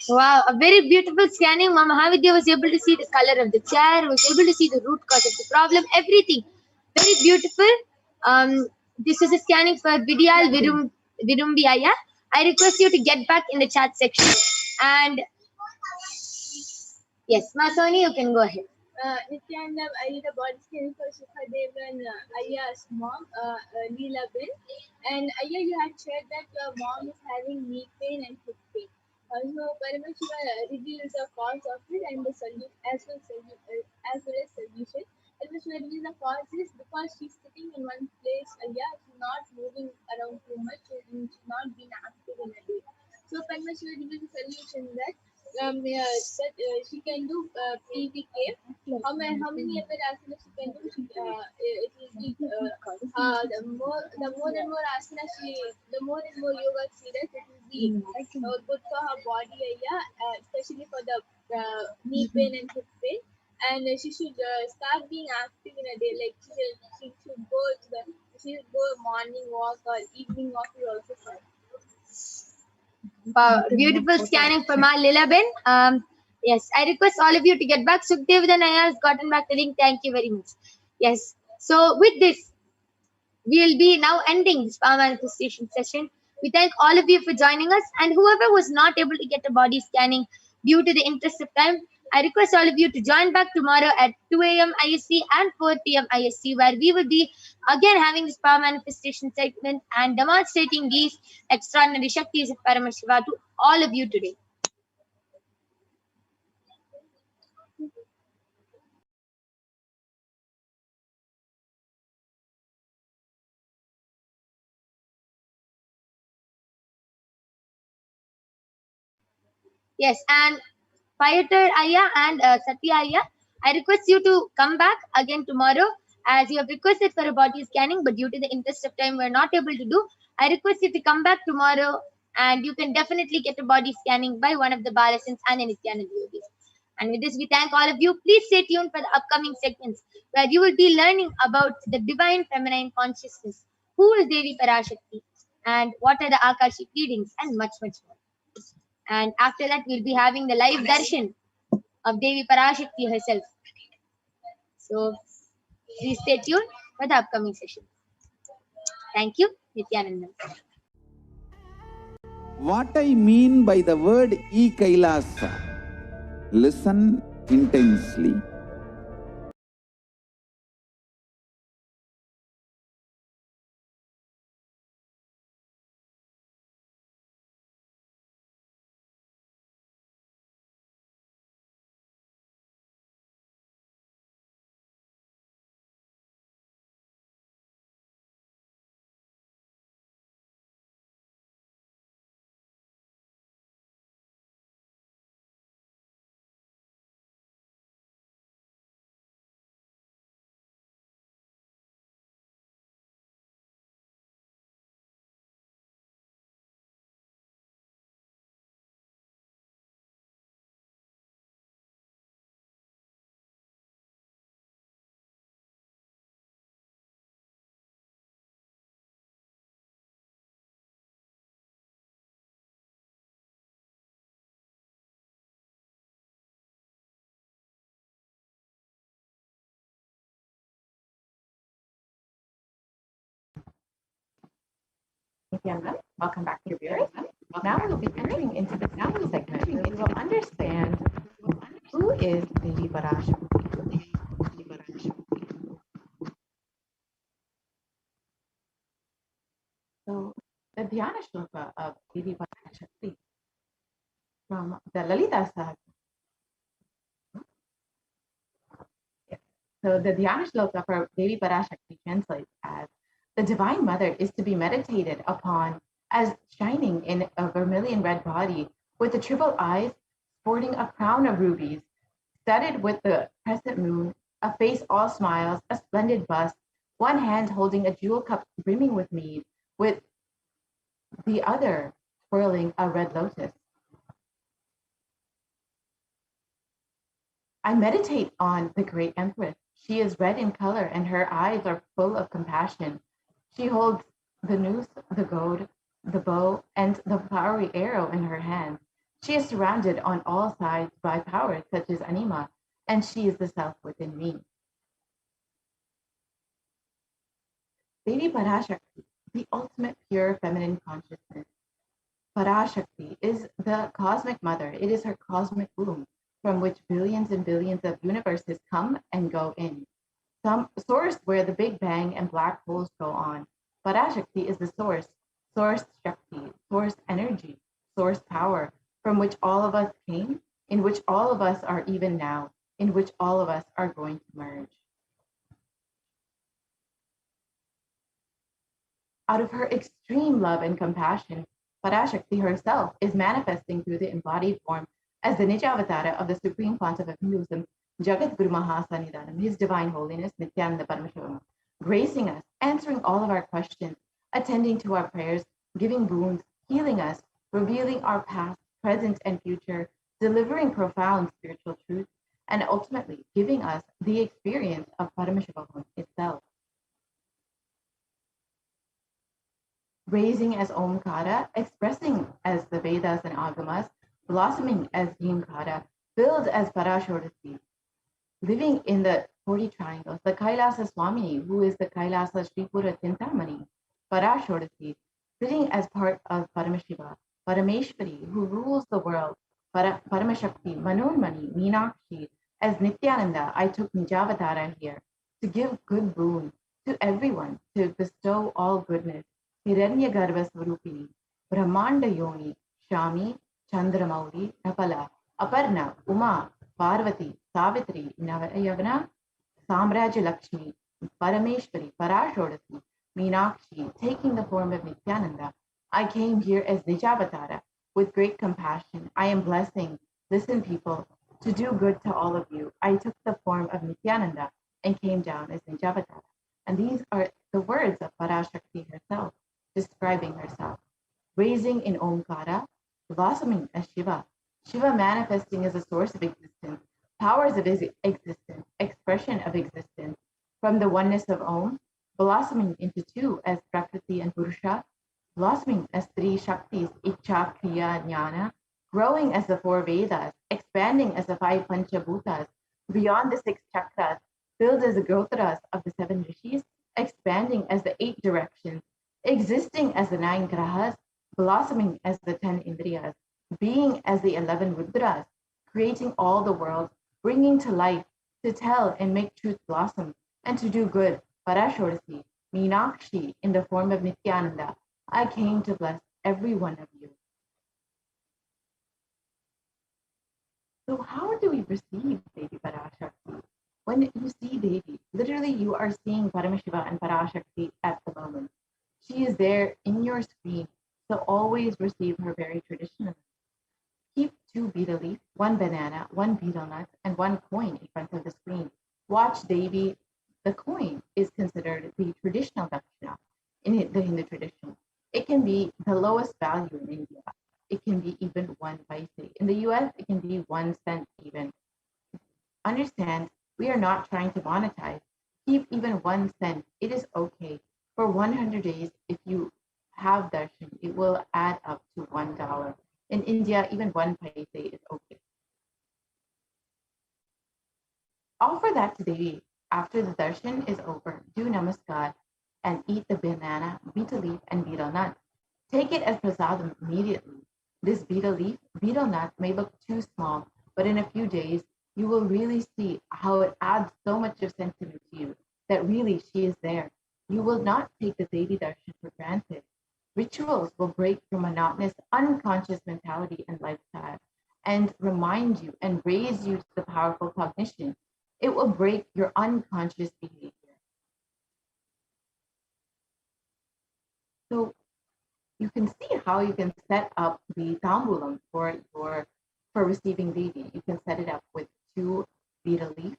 Wow, a very beautiful scanning. Mama Mahavidya was able to see the color of the chair, was able to see the root cause of the problem, everything. Very beautiful. This is a scanning for Vidyal Virumbi Aya. I request you to get back in the chat section. And yes, Masoni, you can go ahead. Nithyananda, I did a body scan for Sukhadev and Aya's mom, Leela Ben. And Aya, you had shared that your mom is having knee pain and hip pain. So Paramashiva reveals the cause of it and the solution as well as solution. Paramashiva reveals the cause is because she's sitting in one place. She's not moving around too much and she's not being active in a day. So Paramashiva reveals the solution that she can do PVK. How many other asanas she can do? It will be the more and more asanas the more and more yoga she does, it will be good for her body, especially for the knee pain and hip pain. and she should start being active in a day. Like she should go morning walk or evening walk is also fine. Beautiful scanning from our Lilabin. Yes, I request all of you to get back. Sukhdev Naya has gotten back the link. Thank you very much. Yes. So with this, we'll be now ending this power manifestation session. We thank all of you for joining us, and whoever was not able to get a body scanning due to the interest of time, I request all of you to join back tomorrow at 2 a.m. ISC and 4 p.m. ISC, where we will be again having this power manifestation segment and demonstrating these extraordinary Shaktis of Paramashiva to all of you today. Yes, and Fighter Aya and Satya Aya, I request you to come back again tomorrow as you have requested for a body scanning, but due to the interest of time, we're not able to do. I request you to come back tomorrow and you can definitely get a body scanning by one of the Balasins and the Nithyananda yogis. And with this, we thank all of you. Please stay tuned for the upcoming segments where you will be learning about the divine feminine consciousness, who is Devi Parashakti, and what are the Akashic readings, and much, much more. And after that, we'll be having the live darshan of Devi Parashakti herself. So please stay tuned for the upcoming session. Thank you, Nithyananda. What I mean by the word Kailasa, listen intensely. Nithyananda, welcome back to viewers. Now we'll be entering into the second segment where we will understand who is Devi Parashakti. So the Dhyana Shloka of Devi Parashakti from the Lalita Sahasra. So the Dhyana Shloka for Devi Parashakti translates as, the Divine Mother is to be meditated upon as shining in a vermilion red body with the triple eyes, sporting a crown of rubies, studded with the crescent moon, a face all smiles, a splendid bust, one hand holding a jewel cup brimming with mead, with the other twirling a red lotus. I meditate on the great Empress. She is red in color and her eyes are full of compassion. She holds the noose, the goad, the bow, and the fiery arrow in her hand. She is surrounded on all sides by powers such as Anima, and she is the self within me. Devi Parashakti, the ultimate pure feminine consciousness. Parashakti is the cosmic mother. It is her cosmic womb from which billions and billions of universes come and go in. Some source where the Big Bang and black holes go on. Parashakti is the source Shakti, source energy, source power, from which all of us came, in which all of us are even now, in which all of us are going to merge. Out of her extreme love and compassion, Parashakti herself is manifesting through the embodied form as the Nija Avatara of the Supreme Pontiff of Hinduism, Jagat Guru Mahasannidhanam, His Divine Holiness Nithyananda Paramashivam, gracing us, answering all of our questions, attending to our prayers, giving boons, healing us, revealing our past, present, and future, delivering profound spiritual truths, and ultimately giving us the experience of Paramashivoham itself. Raising as Omkara, expressing as the Vedas and Agamas, blossoming as Yimkara, filled as Parashakti, living in the 40 triangles, the Kailasa Swami, who is the Kailasa Sripura Chintamani, Parashakti, sitting as part of Paramashiva, Parameshwari, who rules the world, Paramashakti, Manurmani, Meenakshi, as Nithyananda, I took Nijavatara here to give good boon to everyone, to bestow all goodness. Hiranya Garbha Swarupini, Brahmanda Yoni, Shami, Chandramauri, Napala, Aparna, Uma, Parvati, Savitri, Navayavana, Samrajya Lakshmi, Parameshwari, Parashodasi, Meenakshi, taking the form of Nithyananda. I came here as Nijavatara with great compassion. I am blessing, listen people, to do good to all of you. I took the form of Nithyananda and came down as Nijavatara. And these are the words of Parashakti herself, describing herself. Raising in Omkara, blossoming as Shiva. Shiva manifesting as a source of existence, powers of existence, expression of existence. From the oneness of Om, blossoming into two as Prakriti and Purusha, blossoming as three Shaktis, Icha, Kriya, Jnana, growing as the four Vedas, expanding as the five Panchabhutas, beyond the six chakras, filled as the Gotras of the seven Rishis, expanding as the eight directions, existing as the nine Grahas, blossoming as the 10 Indriyas, being as the 11 Rudras, creating all the worlds, bringing to life, to tell and make truth blossom, and to do good, Parashodasi, Meenakshi, in the form of Nithyananda, I came to bless every one of you. So how do we perceive Devi Parashakti? When you see Devi, literally you are seeing Paramashiva and Parashakti at the moment. She is there in your screen, so always receive her very traditionally. Keep 2 betel leaf, 1 banana, 1 betel nut, and 1 coin in front of the screen. Watch Devi. The coin is considered the traditional dakshina in the Hindu tradition. It can be the lowest value in India. It can be even 1 paise. In the US, it can be 1 cent even. Understand, we are not trying to monetize. Keep even 1 cent. It is okay. For 100 days, if you have darshan, it will add up to $1. In India, even 1 paise is okay. Offer that to Devi. After the darshan is over, do namaskar and eat the banana, betel leaf, and betel nut. Take it as prasadam immediately. This betel leaf, betel nut may look too small, but in a few days, you will really see how it adds so much of sentiment to you that really she is there. You will not take the Devi darshan for granted. Rituals will break your monotonous, unconscious mentality and lifestyle and remind you and raise you to the powerful cognition. It will break your unconscious behavior. So you can see how you can set up the tambulam for receiving Devi. You can set it up with 2 betel leaf,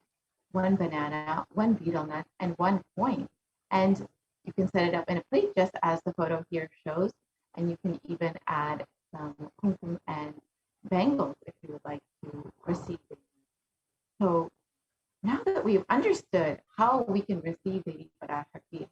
1 banana, 1 betel nut, and 1 coin. And you can set it up in a plate just as the photo here shows. And you can even add some kumkum and bangles if you would like to receive Devi. So now that we've understood how we can receive Devi Parashakti,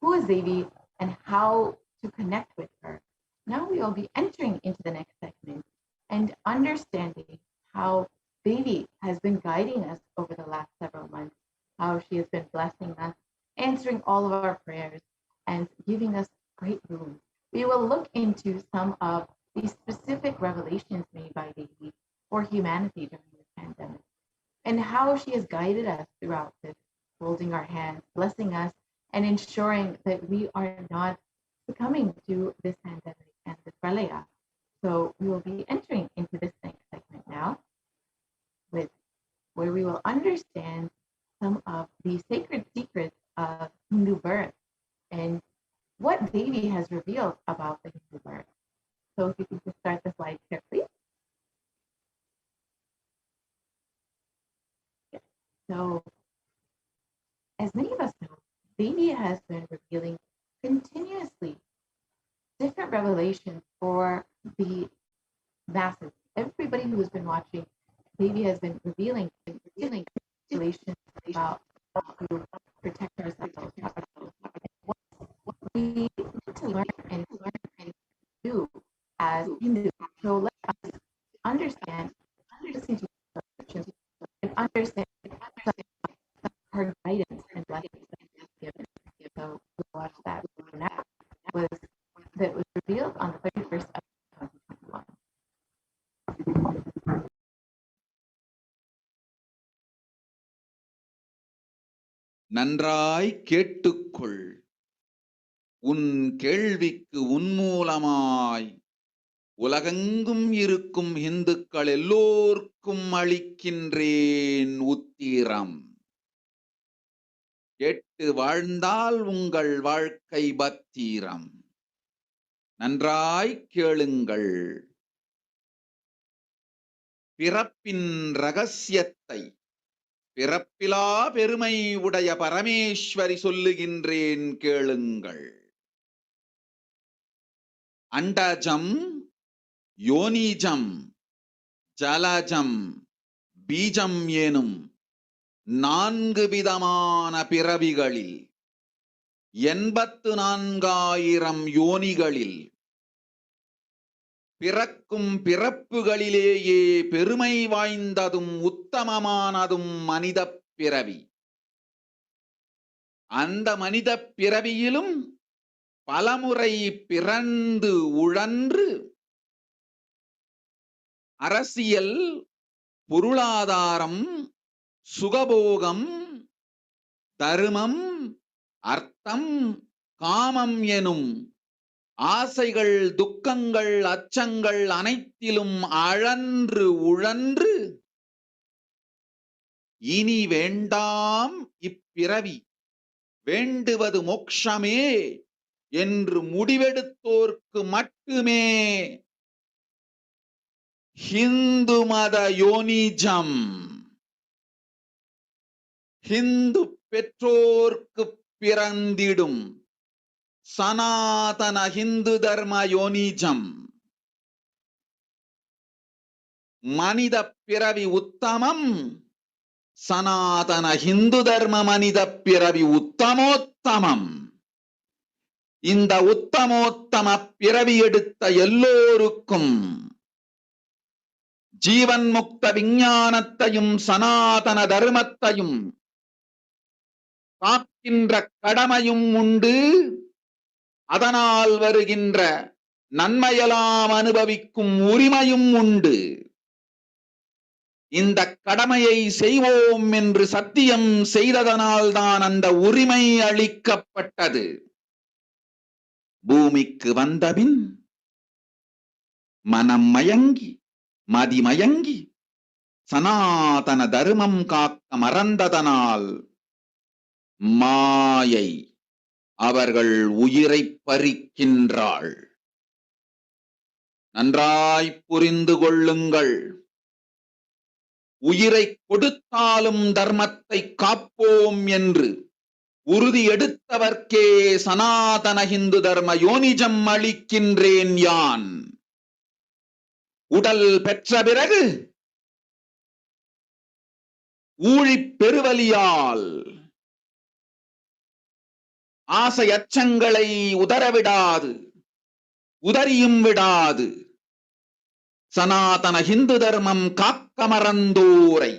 who is Devi and how to connect with her, now we will be entering into the next segment and understanding how Devi has been guiding us over the last several months, how she has been blessing us, answering all of our prayers, and giving us great boons. We will look into some of the specific revelations made by Devi for humanity during this pandemic, and how she has guided us throughout this, holding our hands, blessing us, and ensuring that we are not succumbing to this pandemic and this pralaya. So we will be entering into this next segment now, where we will understand some of the sacred secrets of Hindu birth and what Devi has revealed about the Hindu birth. So if you could just start the slide here, please. So, as many of us know, Devi has been revealing continuously different revelations for the masses. Everybody who has been watching Devi has been revealing relations about how to protect ourselves. What we need to learn and do as Hindus. So let us understand, listen to and understand her guidance and blessings given. So we watch that now that was revealed on the 31st of 2021. நன்றாய் கேட்டுக்கொள். உன் கேள்விக்கு உன்மூலமாய் உலகெங்கும் இருக்கும் இந்துக்கள் எல்லோர்க்கும் அளிக்கின்றேன் உத்திரம். கேட்டு வாழ்ந்தால் உங்கள் வாழ்க்கை பத்திரம். நன்றாய் கேளுங்கள். பிறப்பின் ரகசியத்தை பிறப்பிலா பெருமை உடைய பரமேஸ்வரி சொல்லுகின்றேன் கேளுங்கள். அண்டஜம், யோனிஜம், ஜலஜம், பீஜம் எனும் 4 விதமான பிறவிகளில் 84,000 யோனிகளில் பிறக்கும் பிறப்புகளிலேயே பெருமை வாய்ந்ததும் உத்தமமானதும் மனித பிறவி. அந்த மனித பிறவியிலும் பலமுறை பிறந்து உழன்று அரசியல், பொருளாதாரம், சுகபோகம், தர்மம், அர்த்தம், காமம் எனும் ஆசைகள், துக்கங்கள், அச்சங்கள் அனைத்திலும் அழன்று உழன்று இனி வேண்டாம் இப்பிறவி, வேண்டுவது மோட்சமே என்று முடிவெடுத்தோர்க்கு மட்டுமே ஹிந்து மத யோனிஜம், ஹிந்து பெற்றோர்க்கு பிறந்திடும் சனாதன ஹிந்து தர்ம யோனிஜம். மனித பிறவி உத்தமம், சனாதன ஹிந்து தர்ம மனித பிறவி உத்தமோத்தமம். இந்த உத்தமோத்தம பிறவி எடுத்த எல்லோருக்கும் ஜீவன் முக்த விஞ்ஞானத்தையும் சனாதன தர்மத்தையும் காக்கின்ற கடமையும் உண்டு. அதனால் வருகின்ற நன்மையெல்லாம் அனுபவிக்கும் உரிமையும் உண்டு. இந்த கடமையை செய்வோம் என்று சத்தியம் செய்ததனால்தான் அந்த உரிமை அளிக்கப்பட்டது. பூமிக்கு வந்தபின் மனம் மயங்கி மதிமயங்கி சனாதன தர்மம் காக்க மறந்ததனால் மாயை அவர்கள் உயிரை பறிக்கின்றாள். நன்றாய் புரிந்து கொள்ளுங்கள். உயிரை கொடுத்தாலும் தர்மத்தை காப்போம் என்று உறுதி எடுத்தவர்க்கே சனாதன ஹிந்து தர்ம யோனிஜம் அளிக்கின்றேன் யான். உடல் பெற்ற பிறகு ஊழிப் பெருவலியால் ஆசை அச்சங்களை உதறவிடாது, உதறியும் விடாது சனாதன ஹிந்து தர்மம் காக்க மறந்தோரை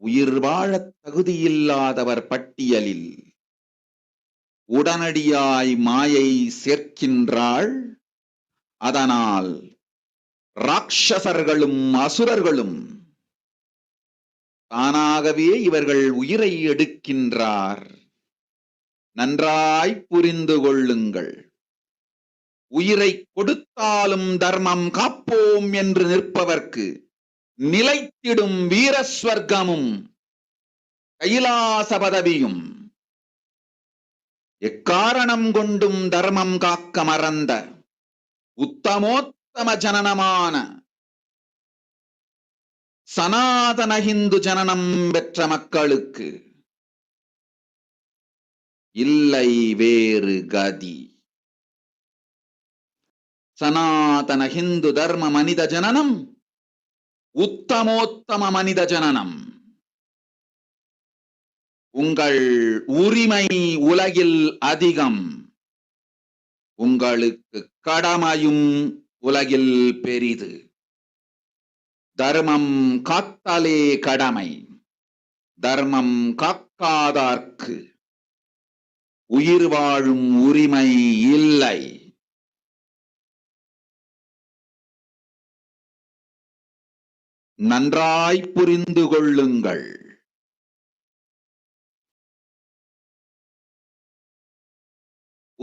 உயிர் வாழத் தகுதியில்லாதவர் பட்டியலில் உடனடியாய் மாயை சேர்க்கின்றாள். அதனால் ராட்சசர்களும் அசுரர்களும் தானாகவே இவர்கள் உயிரை எடுக்கின்றார். நன்றாய் புரிந்து கொள்ளுங்கள். உயிரை கொடுத்தாலும் தர்மம் காப்போம் என்று நிற்பவர்க்கு நிலைத்திடும் வீரஸ்வர்க்கமும் கைலாச பதவியும். எக்காரணம் கொண்டும் தர்மம் காக்க மறந்த உத்தமோத்தம ஜனனமான சனாதன ஹிந்து ஜனனம் பெற்ற மக்களுக்கு இல்லை வேறு கதி. சனாதன ஹிந்து தர்ம மனித ஜனனம் உத்தமோத்தம மனித ஜனனம். உங்கள் உரிமை உலகில் அதிகம், உங்களுக்கு கடமையும் உலகில் பெரிது. தர்மம் காத்தாலே கடமை, தர்மம் காக்காதார்க்கு உயிர் வாழும் உரிமை இல்லை. நன்றாய் புரிந்து கொள்ளுங்கள்.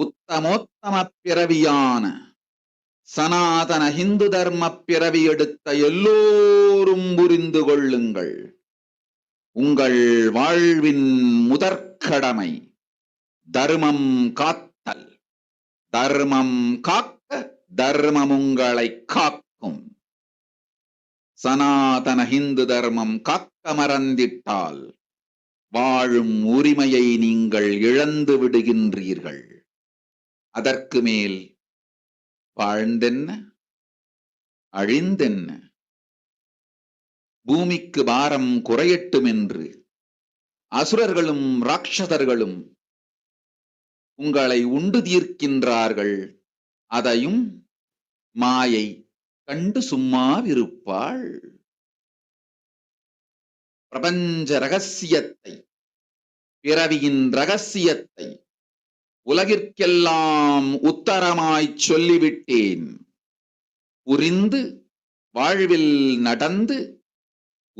உத்தமோத்தம பிறவியான சனாதன ஹிந்து தர்ம பிறவி எடுத்த எல்லோரும் புரிந்து கொள்ளுங்கள். உங்கள் வாழ்வின் முதற்கடமை தர்மம் காத்தல். தர்மம் காக்க தர்மம் உங்களை காக்கும். சனாதன ஹிந்து தர்மம் காக்க மறந்திட்டால் வாழும் உரிமையை நீங்கள் இழந்து விடுகின்றீர்கள். அதற்கு மேல் வாழ்ந்தென்ன அழிந்தென்ன? பூமிக்கு பாரம் குறையட்டும் என்று அசுரர்களும் ராட்சதர்களும் உங்களை உண்டு தீர்க்கின்றார்கள். அதையும் மாயை கண்டு சும்மாவிருப்பாள். பிரபஞ்ச ரகசியத்தை, பிறவியின் ரகசியத்தை உலகிற்கெல்லாம் உத்தரமாய் சொல்லிவிட்டேன். புரிந்து வாழ்வில் நடந்து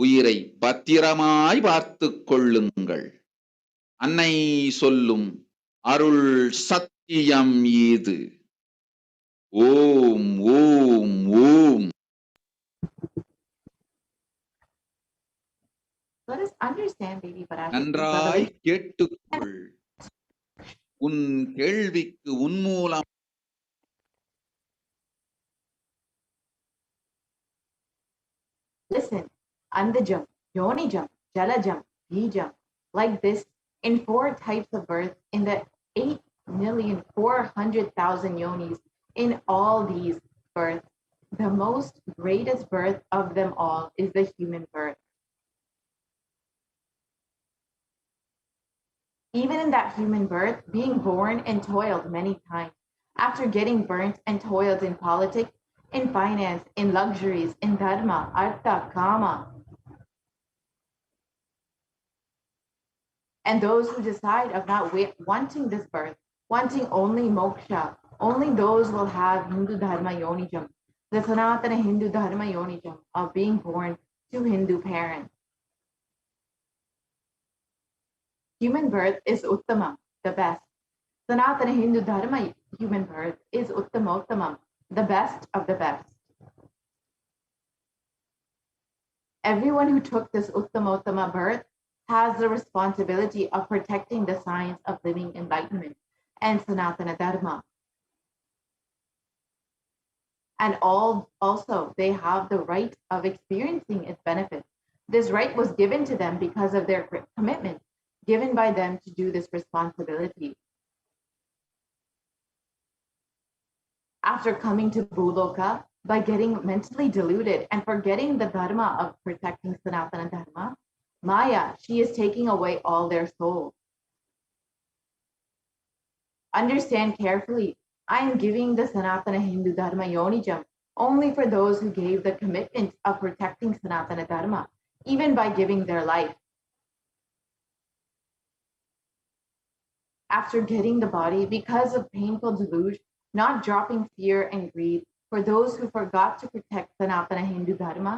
உயிரை பத்திரமாய் பார்த்துக் கொள்ளுங்கள். அன்னை சொல்லும் அருள் சத்தியம் இது. ஓம் ஓம் ஓம். Let us understand, baby Parashakti. நன்றாய் கேட்டுக்கொள். உன் கேள்விக்கு உன்மூலம் Listen, Andajam, Yonijam, Jalajam, Bijam, like this in 4 types of birth in the 8,400,000 yonis in all these births. The most greatest birth of them all is the human birth. Even in that human birth, being born and toiled many times, after getting burnt and toiled in politics, in finance, in luxuries, in dharma, artha, kama. And those who decide of not wanting this birth, wanting only moksha, only those will have Hindu dharma yonijam, the Sanatana Hindu dharma yonijam of being born to Hindu parents. Human birth is Uttama, the best. Sanatana Hindu Dharma human birth is Uttamottamam, the best of the best. Everyone who took this Uttamottama birth has the responsibility of protecting the science of living enlightenment and Sanatana Dharma. And also they have the right of experiencing its benefits. This right was given to them because of their commitment given by them to do this responsibility. After coming to Bhuloka, by getting mentally deluded and forgetting the dharma of protecting Sanatana Dharma, Maya, she is taking away all their souls. Understand carefully, I am giving the Sanatana Hindu Dharma Yonijam only for those who gave the commitment of protecting Sanatana Dharma, even by giving their life. After getting the body, because of painful delusion, not dropping fear and greed, for those who forgot to protect Sanatana Hindu Dharma,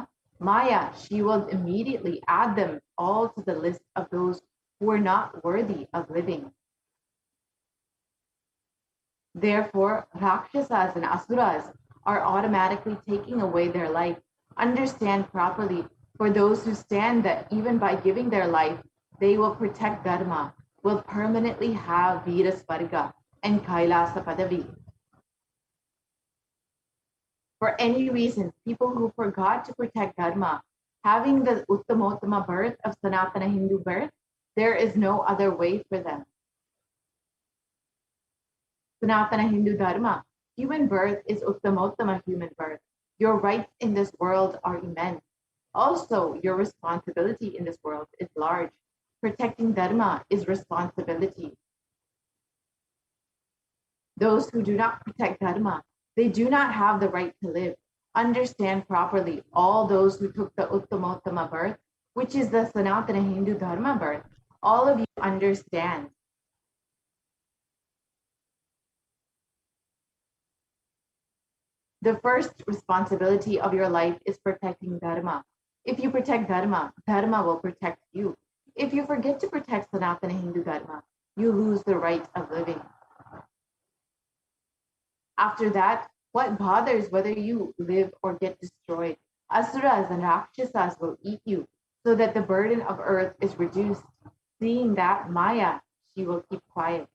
Maya, she will immediately add them all to the list of those who are not worthy of living. Therefore, Rakshasas and Asuras are automatically taking away their life. Understand properly, for those who stand that even by giving their life, they will protect Dharma, will permanently have Veera Svarga and Kailasa Padavi. For any reason, people who forgot to protect Dharma, having the Uttamottama birth of Sanatana Hindu birth, there is no other way for them. Sanatana Hindu Dharma, Human birth is Uttamottama human birth. Your rights in this world are immense. Also, your responsibility in this world is large. Protecting Dharma is responsibility. Those who do not protect Dharma, they do not have the right to live. Understand properly, all those who took the Uttamottama birth, which is the Sanatana Hindu Dharma birth, all of you understand. The first responsibility of your life is protecting Dharma. If you protect Dharma, Dharma will protect you. If you forget to protect Sanatana Hindu Dharma, you lose the right of living. After that, what bothers whether you live or get destroyed? Asuras and Rakshasas will eat you, so that the burden of earth is reduced. Seeing that Maya, she will keep quiet.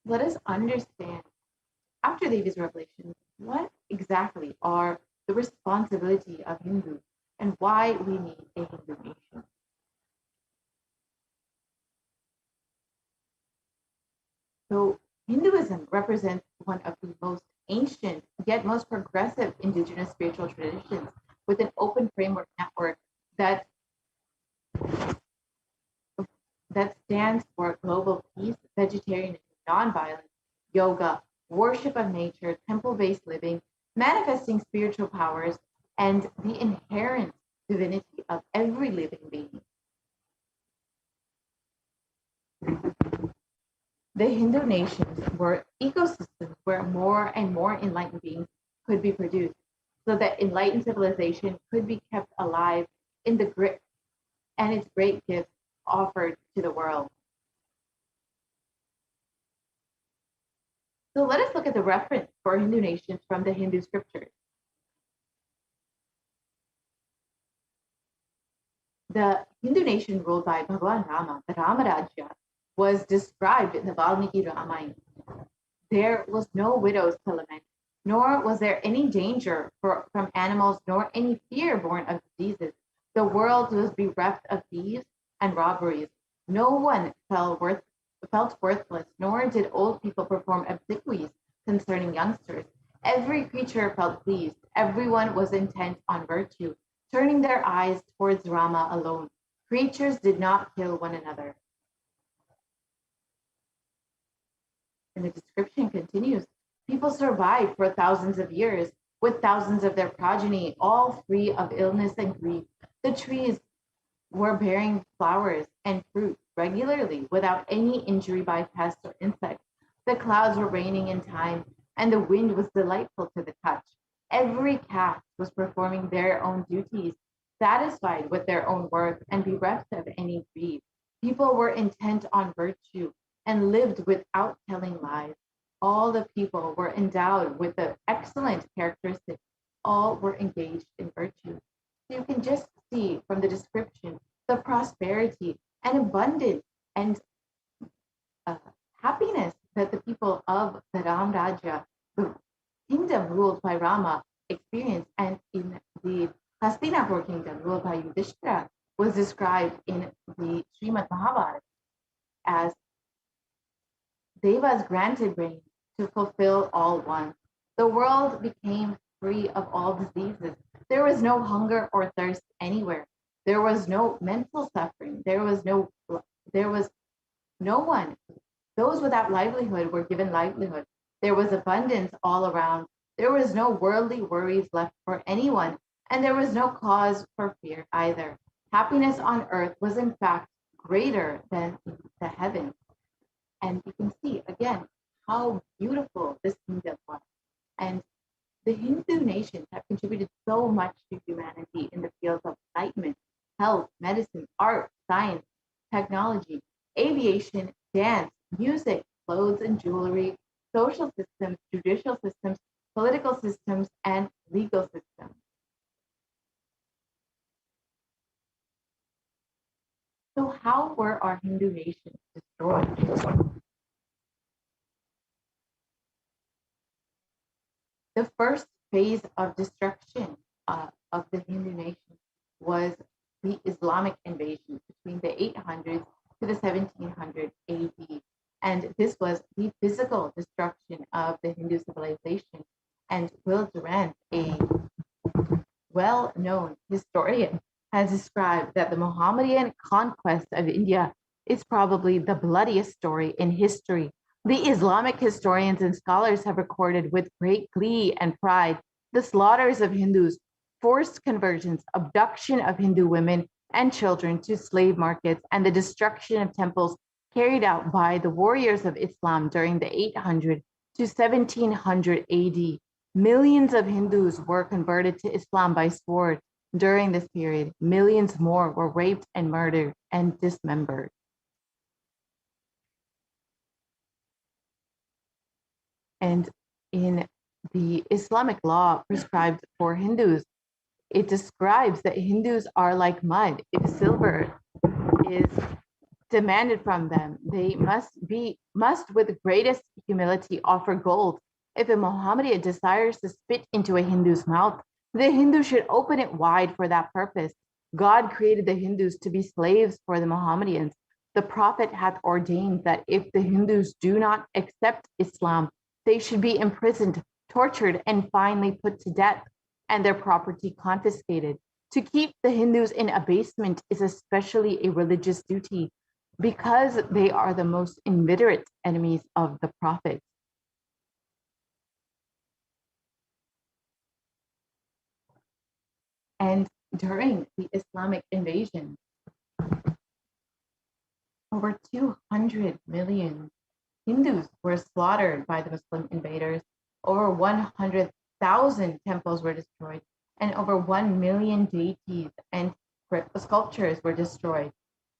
Let us understand, after Devi's revelations, what exactly are the responsibility of Hindus and why we need a Hindu nation. So Hinduism represents one of the most ancient yet most progressive indigenous spiritual traditions with an open framework network that stands for global peace, vegetarianism, nonviolence, yoga, worship of nature, temple-based living, manifesting spiritual powers, and the inherent divinity of every living being. The Hindu nations were ecosystems where more and more enlightened beings could be produced, so that enlightened civilization could be kept alive in the grit and its great gifts offered to the world. So let us look at the reference for Hindu nations from the Hindu scriptures. The Hindu nation ruled by Bhagavan Rama, the Rama Rajya, was described in the Valmiki Ramayana. There was no widows to lament, nor was there any danger from animals, nor any fear born of diseases. The world was bereft of thieves and robberies. No one felt worthless, nor did old people perform obsequies concerning youngsters. Every creature felt pleased. Everyone was intent on virtue, turning their eyes towards Rama alone. Creatures did not kill one another. And the description continues. People survived for thousands of years with thousands of their progeny, all free of illness and grief. The trees were bearing flowers and fruit regularly without any injury by pests or insects. The clouds were raining in time, and the wind was delightful to the touch. Every caste was performing their own duties, satisfied with their own work and bereft of any greed. People were intent on virtue and lived without telling lies. All the people were endowed with the excellent characteristics. All were engaged in virtue. So you can just see from the description the prosperity and abundance and happiness that the people of the Ram Rajya, the kingdom ruled by Rama, experienced, and in the Hastinapur kingdom ruled by Yudhishthira was described in the Srimad Mahabharata as Devas granted rain to fulfill all wants. The world became free of all diseases. There was no hunger or thirst anywhere. There was no mental suffering. There was no one. Those without livelihood were given livelihood. There was abundance all around. There was no worldly worries left for anyone, and there was no cause for fear either. Happiness on earth was in fact greater than in the heavens. And you can see again how beautiful this kingdom was. And the Hindu nations have contributed so much to humanity in the fields of enlightenment, health, medicine, art, science, technology, aviation, dance, music, clothes and jewelry, social systems, judicial systems, political systems, and legal systems. So how were our Hindu nations destroyed? The first phase of destruction of the Hindu nation was the Islamic invasion between the 800s to the 1700 AD. And this was the physical destruction of the Hindu civilization. And Will Durant, a well-known historian, has described that the Mohammedan conquest of India is probably the bloodiest story in history. The Islamic historians and scholars have recorded with great glee and pride the slaughters of Hindus, forced conversions, abduction of Hindu women and children to slave markets, and the destruction of temples carried out by the warriors of Islam during the 800 to 1700 AD. Millions of Hindus were converted to Islam by sword during this period. Millions more were raped and murdered and dismembered. And in the Islamic law prescribed for Hindus, it describes that Hindus are like mud. If silver is demanded from them, they must with the greatest humility offer gold. If a Mohammedan desires to spit into a Hindu's mouth, the Hindu should open it wide for that purpose. God created the Hindus to be slaves for the Mohammedans. The Prophet hath ordained that if the Hindus do not accept Islam, they should be imprisoned, tortured, and finally put to death, and their property confiscated. To keep the Hindus in abasement is especially a religious duty, because they are the most inveterate enemies of the Prophet. And during the Islamic invasion, over 200 million Hindus were slaughtered by the Muslim invaders. Over 100,000 temples were destroyed, and over 1 million deities and sculptures were destroyed.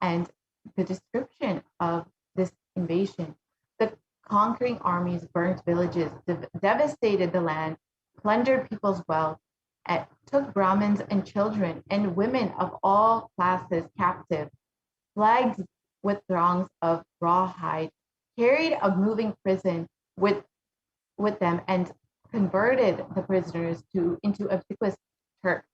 And the description of this invasion: the conquering armies burnt villages, devastated the land, plundered people's wealth, and took Brahmins and children and women of all classes captive, flagged with throngs of rawhide, carried a moving prison with them, and converted the prisoners into obsequious Turks.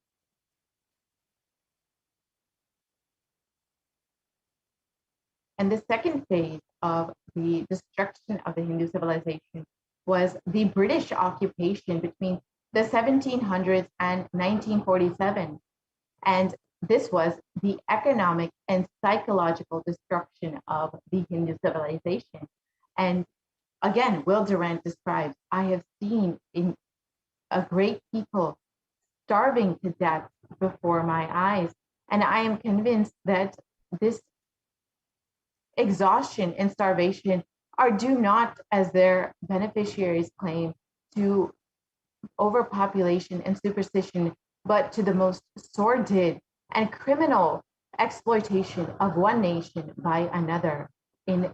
And the second phase of the destruction of the Hindu civilization was the British occupation between the 1700s and 1947. And this was the economic and psychological destruction of the Hindu civilization. And again, Will Durant describes, I have seen in a great people starving to death before my eyes. And I am convinced that this exhaustion and starvation are due not, as their beneficiaries claim, to overpopulation and superstition, but to the most sordid and criminal exploitation of one nation by another in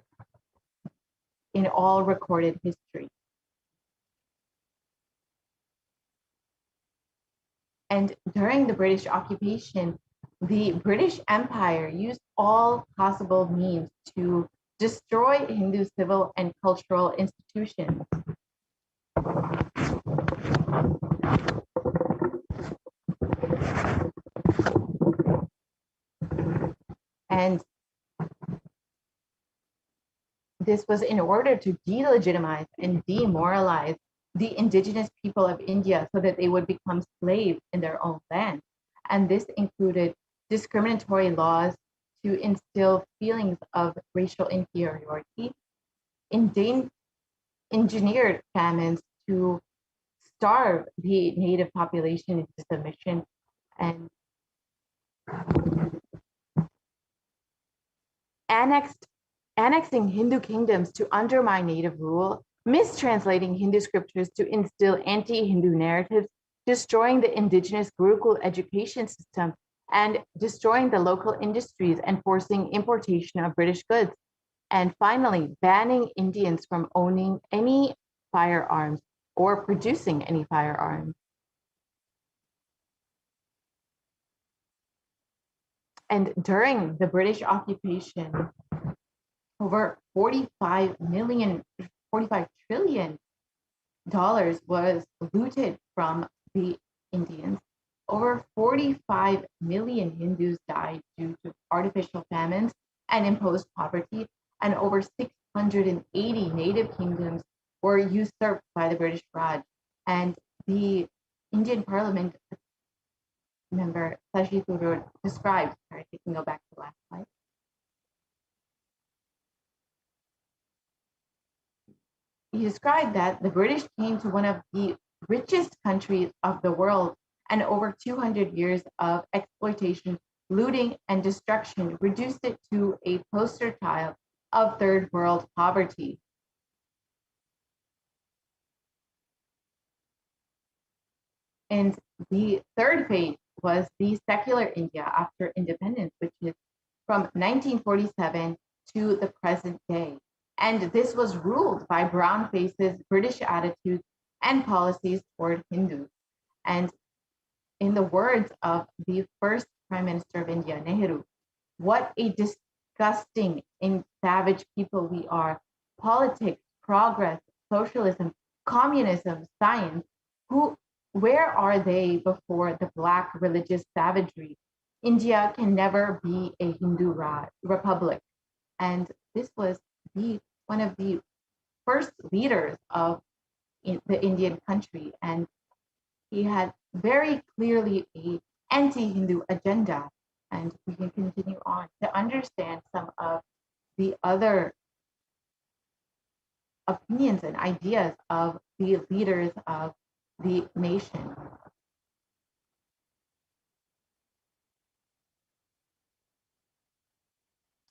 all recorded history. And during the British occupation, the British Empire used all possible means to destroy Hindu civil and cultural institutions. And this was in order to delegitimize and demoralize the indigenous people of India so that they would become slaves in their own land. And this included discriminatory laws to instill feelings of racial inferiority, engineered famines to starve the native population into submission, and annexing Hindu kingdoms to undermine native rule, mistranslating Hindu scriptures to instill anti-Hindu narratives, destroying the indigenous Gurukul education system, and destroying the local industries and forcing importation of British goods. And finally, banning Indians from owning any firearms or producing any firearms. And during the British occupation, over $45 trillion was looted from the Indians. Over 45 million Hindus died due to artificial famines and imposed poverty, and over 6 180 native kingdoms were usurped by the British Raj. And the Indian Parliament member Sashi Thurur describes, sorry, we can go back to the last slide. He described that the British came to one of the richest countries of the world, and over 200 years of exploitation, looting, and destruction reduced it to a poster child of third world poverty. And the third phase was the secular India after independence, which is from 1947 to the present day. And this was ruled by brown faces, British attitudes, and policies toward Hindus. And in the words of the first Prime Minister of India, Nehru, what a disgusting and savage people we are. Politics, progress, socialism, communism, science, where are they before the Black religious savagery? India can never be a Hindu republic. And this was one of the first leaders of the Indian country. And he had very clearly an anti-Hindu agenda. And we can continue on to understand some of the other opinions and ideas of the leaders of the nation.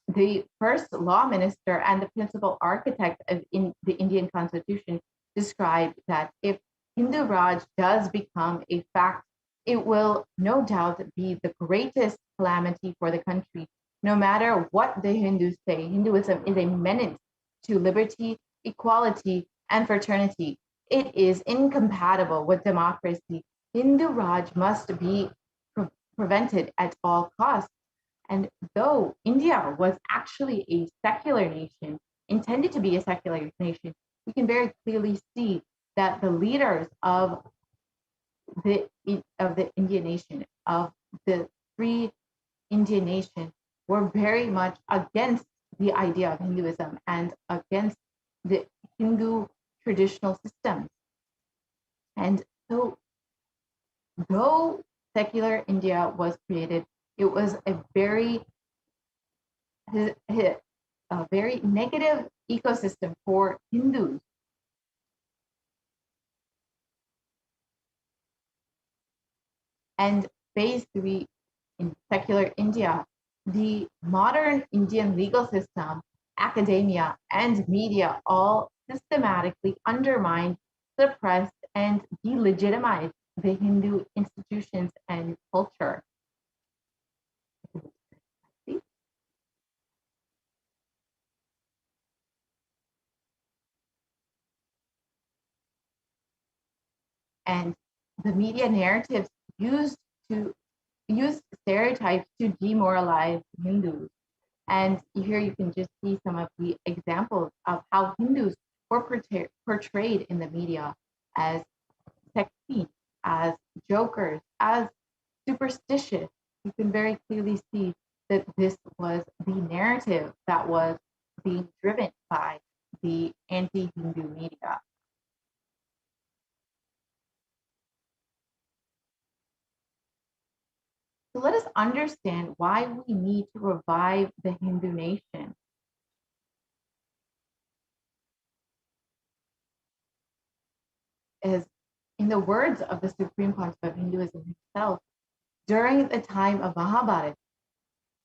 The first law minister and the principal architect of the Indian Constitution described that if Hindu Raj does become a fact, it will no doubt be the greatest calamity for the country. No matter what the Hindus say, Hinduism is a menace to liberty, equality, and fraternity. It is incompatible with democracy. Hindu Raj must be prevented at all costs. And though India was actually a secular nation, intended to be a secular nation, we can very clearly see that the leaders of the Indian nation, of the free Indian nation, were very much against the idea of Hinduism and against the Hindu traditional systems. And so, though secular India was created, it was a very negative ecosystem for Hindus. And phase 3 in secular India, the modern Indian legal system, academia, and media all systematically undermined, suppressed, and delegitimized the Hindu institutions and culture. And the media narratives used stereotypes to demoralize Hindus. And here you can just see some of the examples of how Hindus were portrayed in the media as sexy, as jokers, as superstitious. You can very clearly see that this was the narrative that was being driven by the anti-Hindu media. So let us understand why we need to revive the Hindu nation. As in the words of the Supreme Pontiff of Hinduism himself, during the time of Mahabharata,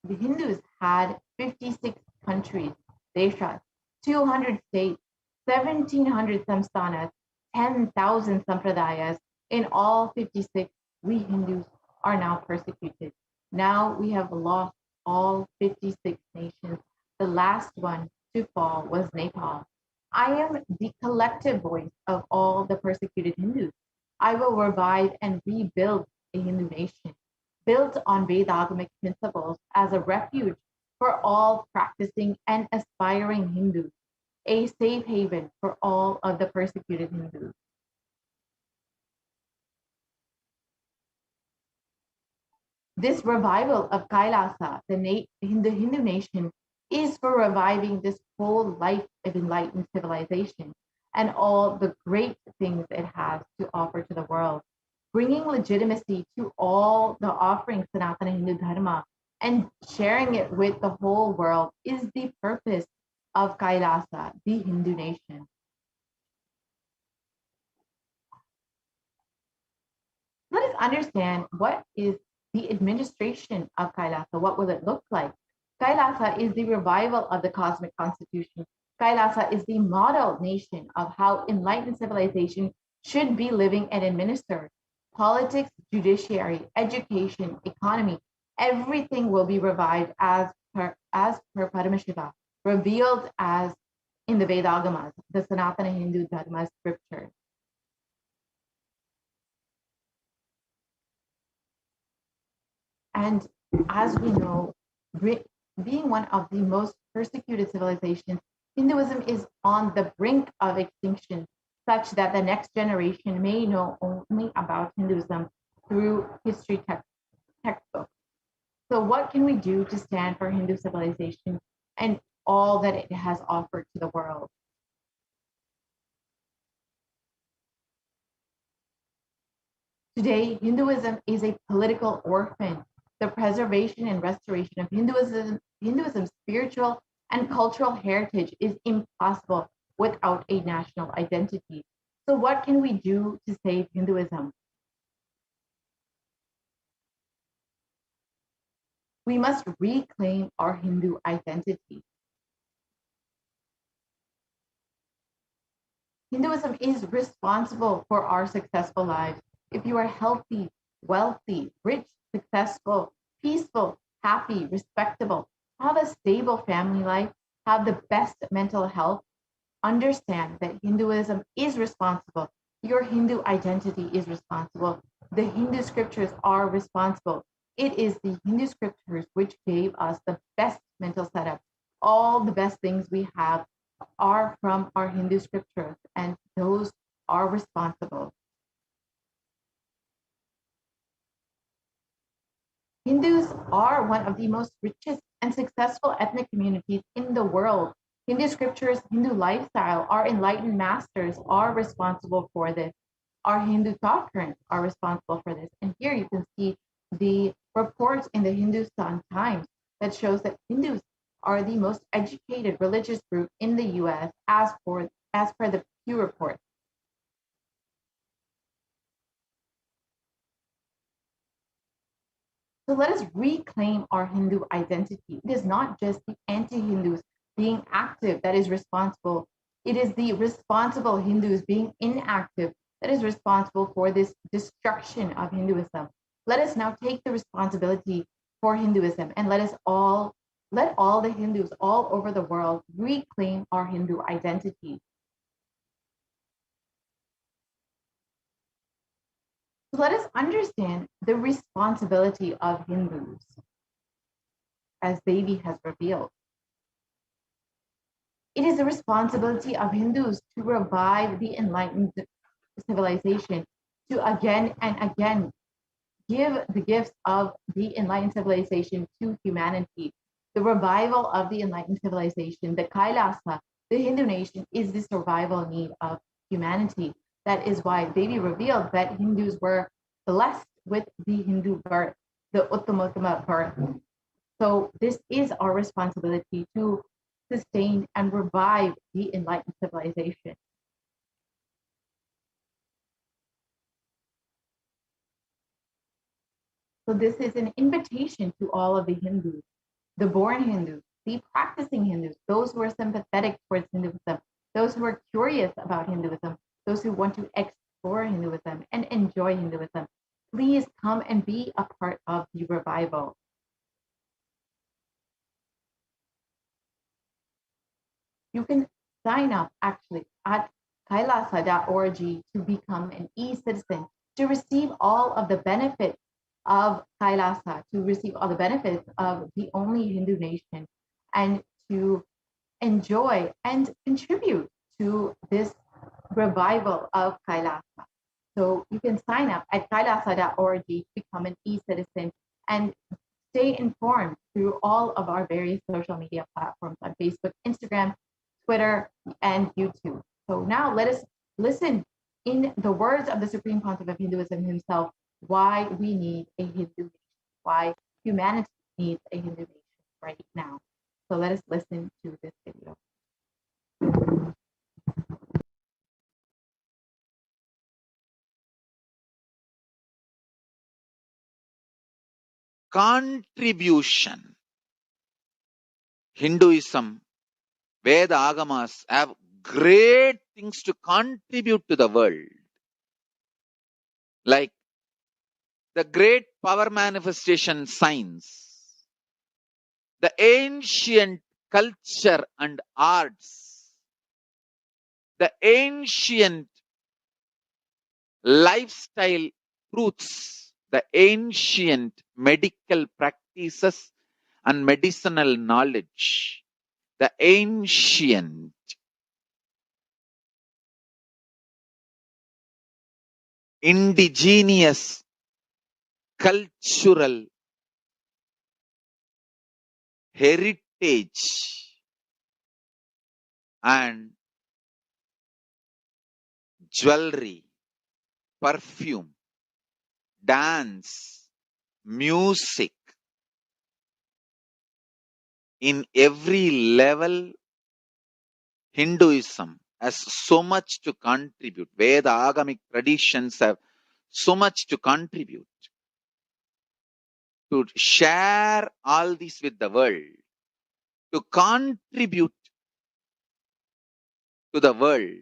the Hindus had 56 countries, deshas, 200 states, 1,700 samsthanas, 10,000 sampradayas. In all 56, we Hindus are now persecuted. Now we have lost all 56 nations. The last one to fall was Nepal. I am the collective voice of all the persecuted Hindus. I will revive and rebuild a Hindu nation, built on Vedagamic principles as a refuge for all practicing and aspiring Hindus, a safe haven for all of the persecuted Hindus. This revival of Kailasa, the Hindu nation, is for reviving this whole life of enlightened civilization and all the great things it has to offer to the world, bringing legitimacy to all the offerings Sanatana Hindu Dharma and sharing it with the whole world is the purpose of Kailasa, the Hindu nation. Let us understand what is the administration of Kailasa. What will it look like? Kailasa is the revival of the cosmic constitution. Kailasa is the model nation of how enlightened civilization should be living and administered. Politics, judiciary, education, economy, everything will be revived as per Paramashiva, revealed as in the Vedagamas, the Sanatana Hindu Dharma scripture. And as we know, being one of the most persecuted civilizations, Hinduism is on the brink of extinction, such that the next generation may know only about Hinduism through history textbooks. So what can we do to stand for Hindu civilization and all that it has offered to the world? Today, Hinduism is a political orphan. The preservation and restoration of Hinduism's spiritual and cultural heritage is impossible without a national identity. So what can we do to save Hinduism? We must reclaim our Hindu identity. Hinduism is responsible for our successful lives. If you are healthy, wealthy, rich, successful, peaceful, happy, respectable, have a stable family life, have the best mental health, understand that Hinduism is responsible. Your Hindu identity is responsible. The Hindu scriptures are responsible. It is the Hindu scriptures which gave us the best mental setup. All the best things we have are from our Hindu scriptures, and those are responsible. Hindus are one of the most richest and successful ethnic communities in the world. Hindu scriptures, Hindu lifestyle, our enlightened masters are responsible for this. Our Hindu thought currents are responsible for this. And here you can see the reports in the Hindustan Times that shows that Hindus are the most educated religious group in the US as per the Pew report. So let us reclaim our Hindu identity. It is not just the anti-Hindus being active that is responsible. It is the responsible Hindus being inactive that is responsible for this destruction of Hinduism. Let us now take the responsibility for Hinduism and let all the Hindus all over the world reclaim our Hindu identity. So let us understand the responsibility of Hindus, as Devi has revealed. It is the responsibility of Hindus to revive the enlightened civilization, to again and again give the gifts of the enlightened civilization to humanity. The revival of the enlightened civilization, the Kailasa, the Hindu nation, is the survival need of humanity. That is why Devi revealed that Hindus were blessed with the Hindu birth, the Uttama birth. So this is our responsibility to sustain and revive the enlightened civilization. So this is an invitation to all of the Hindus, the born Hindus, the practicing Hindus, those who are sympathetic towards Hinduism, those who are curious about Hinduism, those who want to explore Hinduism and enjoy Hinduism. Please come and be a part of the revival. You can sign up actually at kailasa.org to become an e-citizen, to receive all of the benefits of Kailasa, to receive all the benefits of the only Hindu nation, and to enjoy and contribute to this revival of Kailasa. So you can sign up at kailasa.org to become an e-citizen and stay informed through all of our various social media platforms on Facebook, Instagram, Twitter, and YouTube. So now let us listen in the words of the Supreme Pontiff of Hinduism himself, why we need a Hindu nation, why humanity needs a Hindu nation right now. So let us listen to this video. Contribution. Hinduism, Veda Agamas have great things to contribute to the world. Like the great power manifestation science, the ancient culture and arts, the ancient lifestyle truths, the ancient medical practices and medicinal knowledge, the ancient indigenous cultural heritage and jewelry, perfume, dance, music. In every level, Hinduism has so much to contribute. Veda Agamic traditions have so much to contribute. To share all this with the world, to contribute to the world.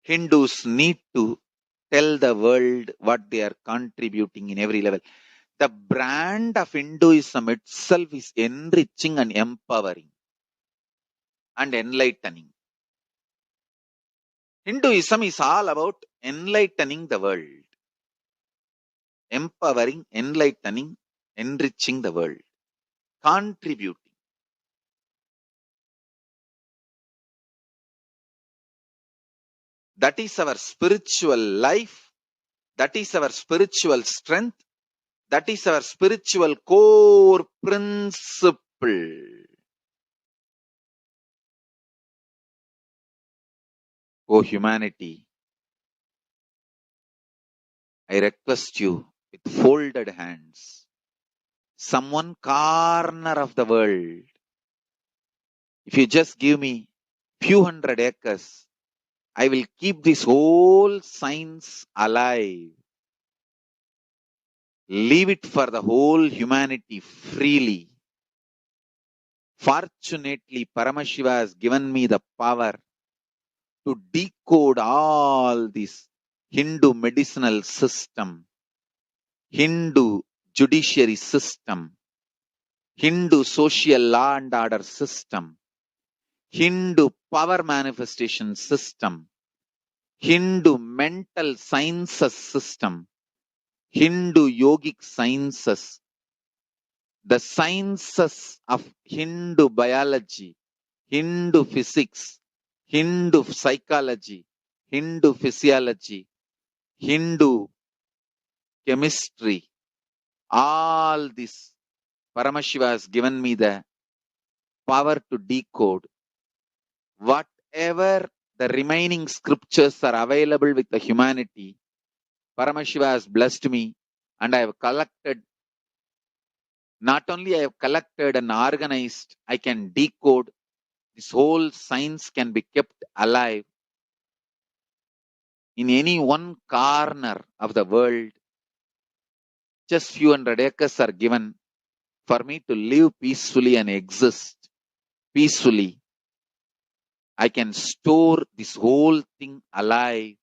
Hindus need to tell the world what they are contributing in every level. The brand of Hinduism itself is enriching and empowering and enlightening. Hinduism is all about enlightening the world, empowering, enlightening, enriching the world, contributing. That is our spiritual life. That is our spiritual strength. That is our spiritual core principle. O humanity, I request you with folded hands, some one corner of the world, if you just give me few hundred acres, I will keep this whole science alive. Leave it for the whole humanity freely. Fortunately, Paramashiva has given me the power to decode all this Hindu medicinal system, Hindu judiciary system, Hindu social law and order system, Hindu power manifestation system, Hindu mental sciences system, Hindu yogic sciences, the sciences of Hindu biology, Hindu physics, Hindu psychology, Hindu physiology, Hindu chemistry, all this Paramashiva has given me the power to decode. Whatever the remaining scriptures are available with the humanity, Paramashiva has blessed me, and I have collected, not only I have collected and organized, I can decode. This whole science can be kept alive in any one corner of the world. Just few hundred acres are given for me to live peacefully and exist peacefully. I can store this whole thing alive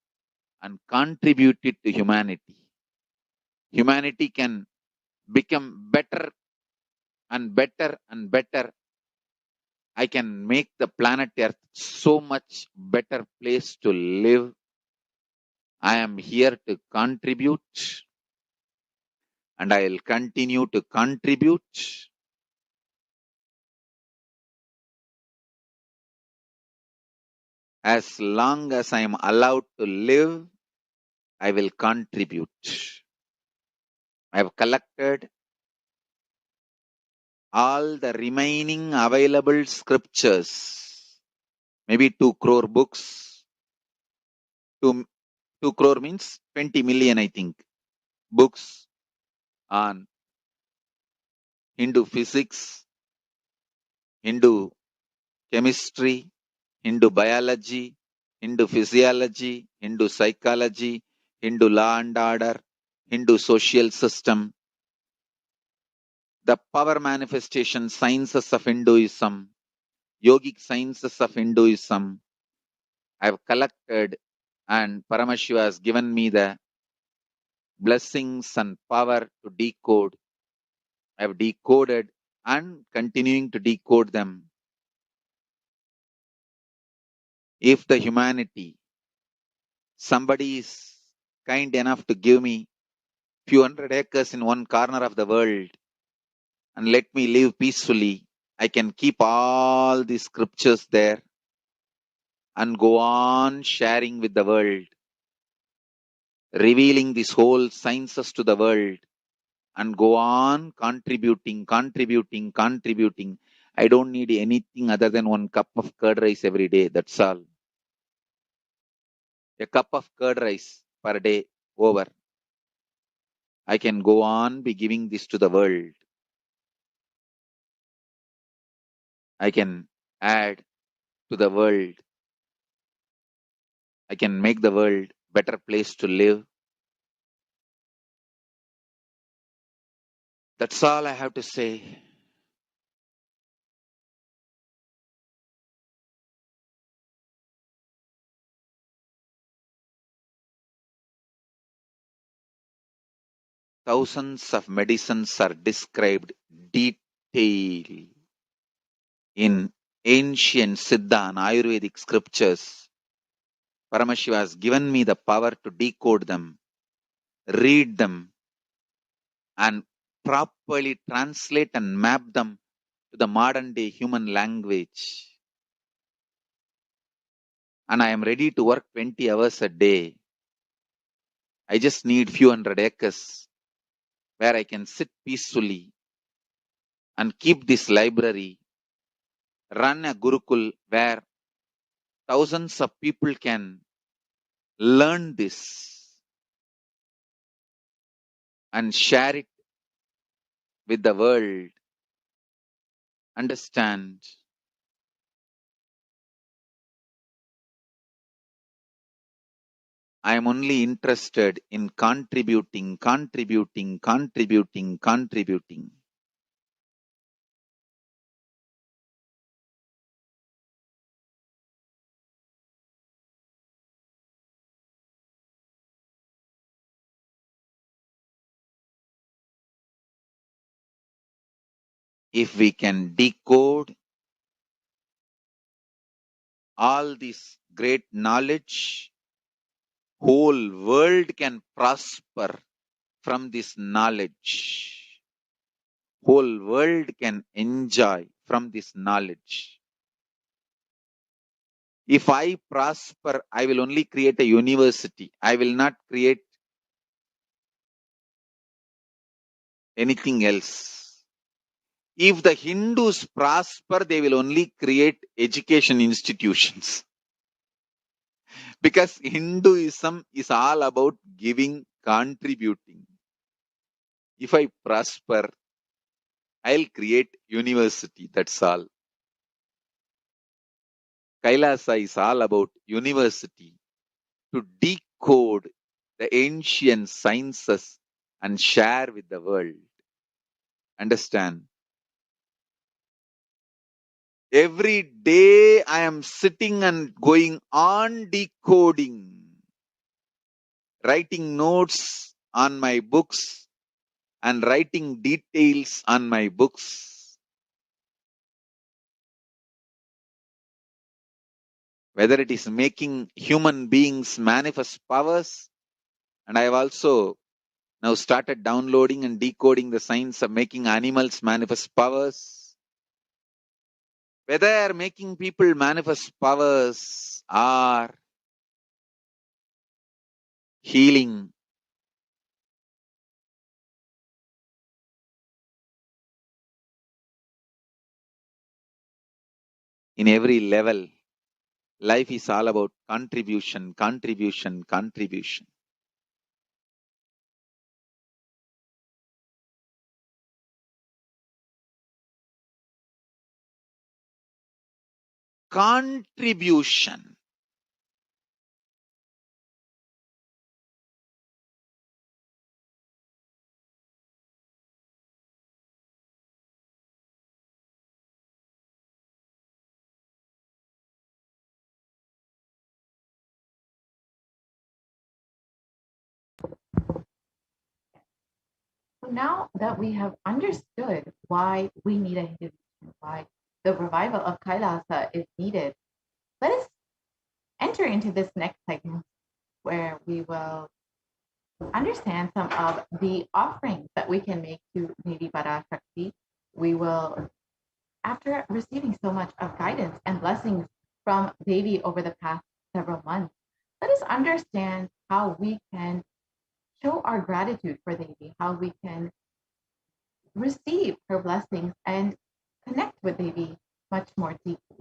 and contribute it to humanity. Humanity can become better and better and better. I can make the planet Earth so much better place to live. I am here to contribute, and I will continue to contribute. As long as I am allowed to live, I will contribute. I have collected all the remaining available scriptures, maybe 2 crore books. 2 crore means 20 million, I think, books on Hindu physics, Hindu chemistry, Hindu biology, Hindu physiology, Hindu psychology, Hindu law and order, Hindu social system, the power manifestation sciences of Hinduism, yogic sciences of Hinduism. I have collected, and Paramashiva has given me the blessings and power to decode. I have decoded and continuing to decode them. If the humanity, somebody is kind enough to give me few hundred acres in one corner of the world and let me live peacefully, I can keep all the scriptures there and go on sharing with the world, revealing these whole sciences to the world, and go on contributing. I don't need anything other than 1 cup of curd rice every day. That's all. A cup of curd rice per day over. I can go on be giving this to the world. I can add to the world. I can make the world better place to live. That's all I have to say. Thousands of medicines are described detail in ancient Siddha and Ayurvedic scriptures. Paramashiva has given me the power to decode them, read them, and properly translate and map them to the modern day human language. And I am ready to work 20 hours a day. I just need few hundred acres where I can sit peacefully and keep this library, run a Gurukul where thousands of people can learn this and share it with the world. Understand? I am only interested in contributing. If we can decode all this great knowledge, whole world can prosper from this knowledge. Whole world can enjoy from this knowledge. If I prosper, I will only create a university. I will not create anything else. If the Hindus prosper, they will only create education institutions. Because Hinduism is all about giving, contributing. If I prosper, I'll create university. That's all. Kailasa is all about university to decode the ancient sciences and share with the world. Understand? Every day I am sitting and going on decoding, writing notes on my books and writing details on my books. Whether it is making human beings manifest powers, and I have also now started downloading and decoding the science of making animals manifest powers. Whether making people manifest powers or healing, in every level. Life is all about contribution, contribution, contribution. Contribution. So now that we have understood why we need a hidden vision, why the revival of Kailasa is needed, let us enter into this next segment where we will understand some of the offerings that we can make to Devi Parashakti. We will, after receiving so much of guidance and blessings from Devi over the past several months, let us understand how we can show our gratitude for Devi, how we can receive her blessings and connect with Devi much more deeply.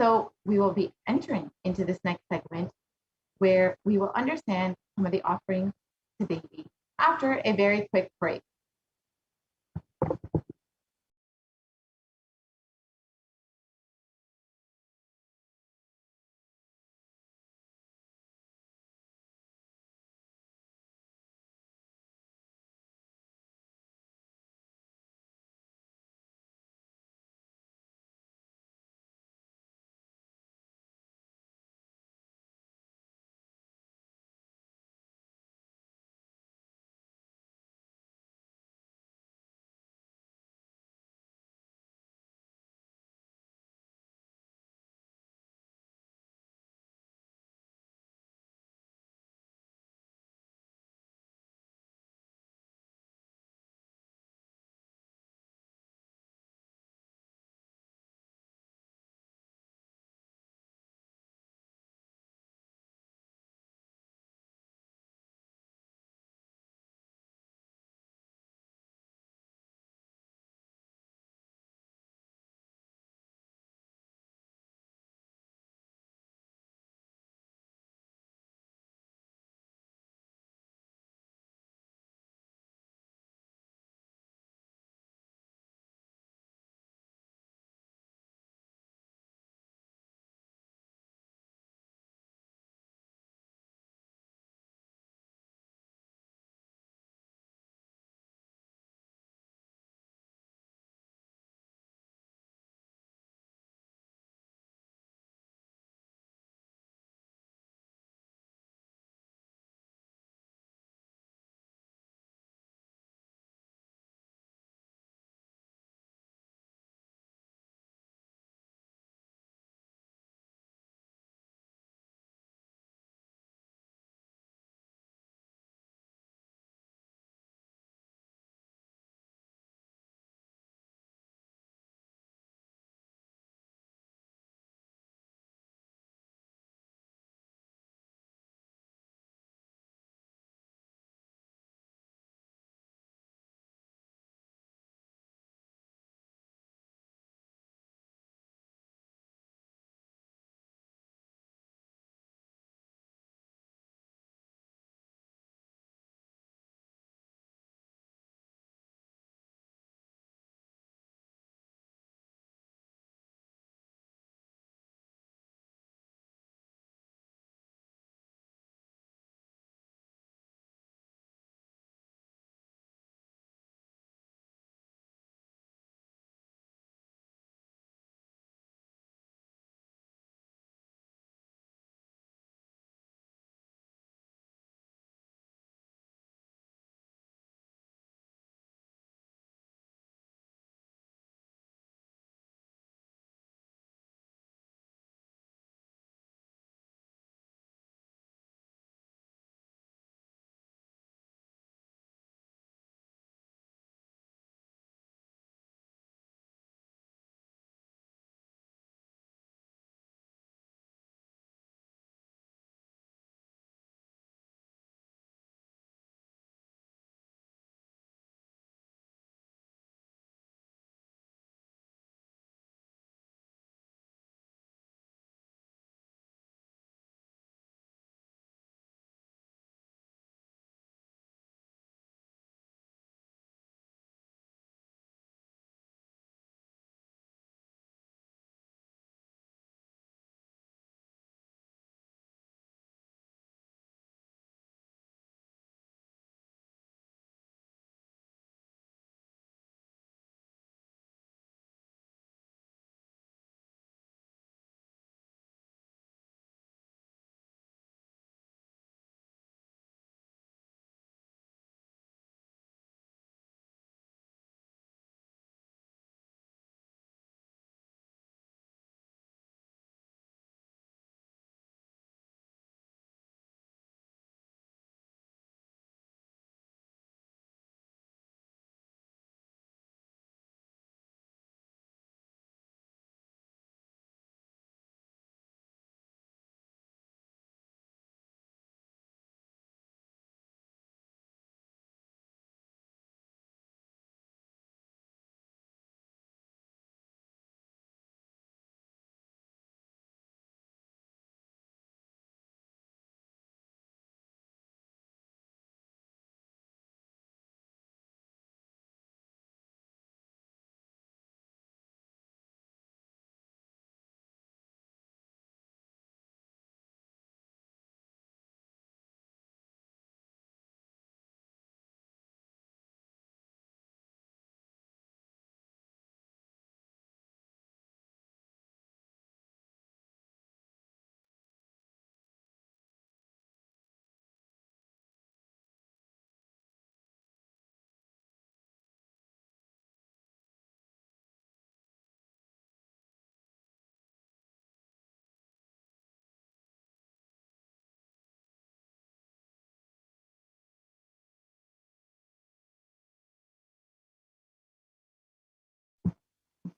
So we will be entering into this next segment where we will understand some of the offerings to Devi after a very quick break.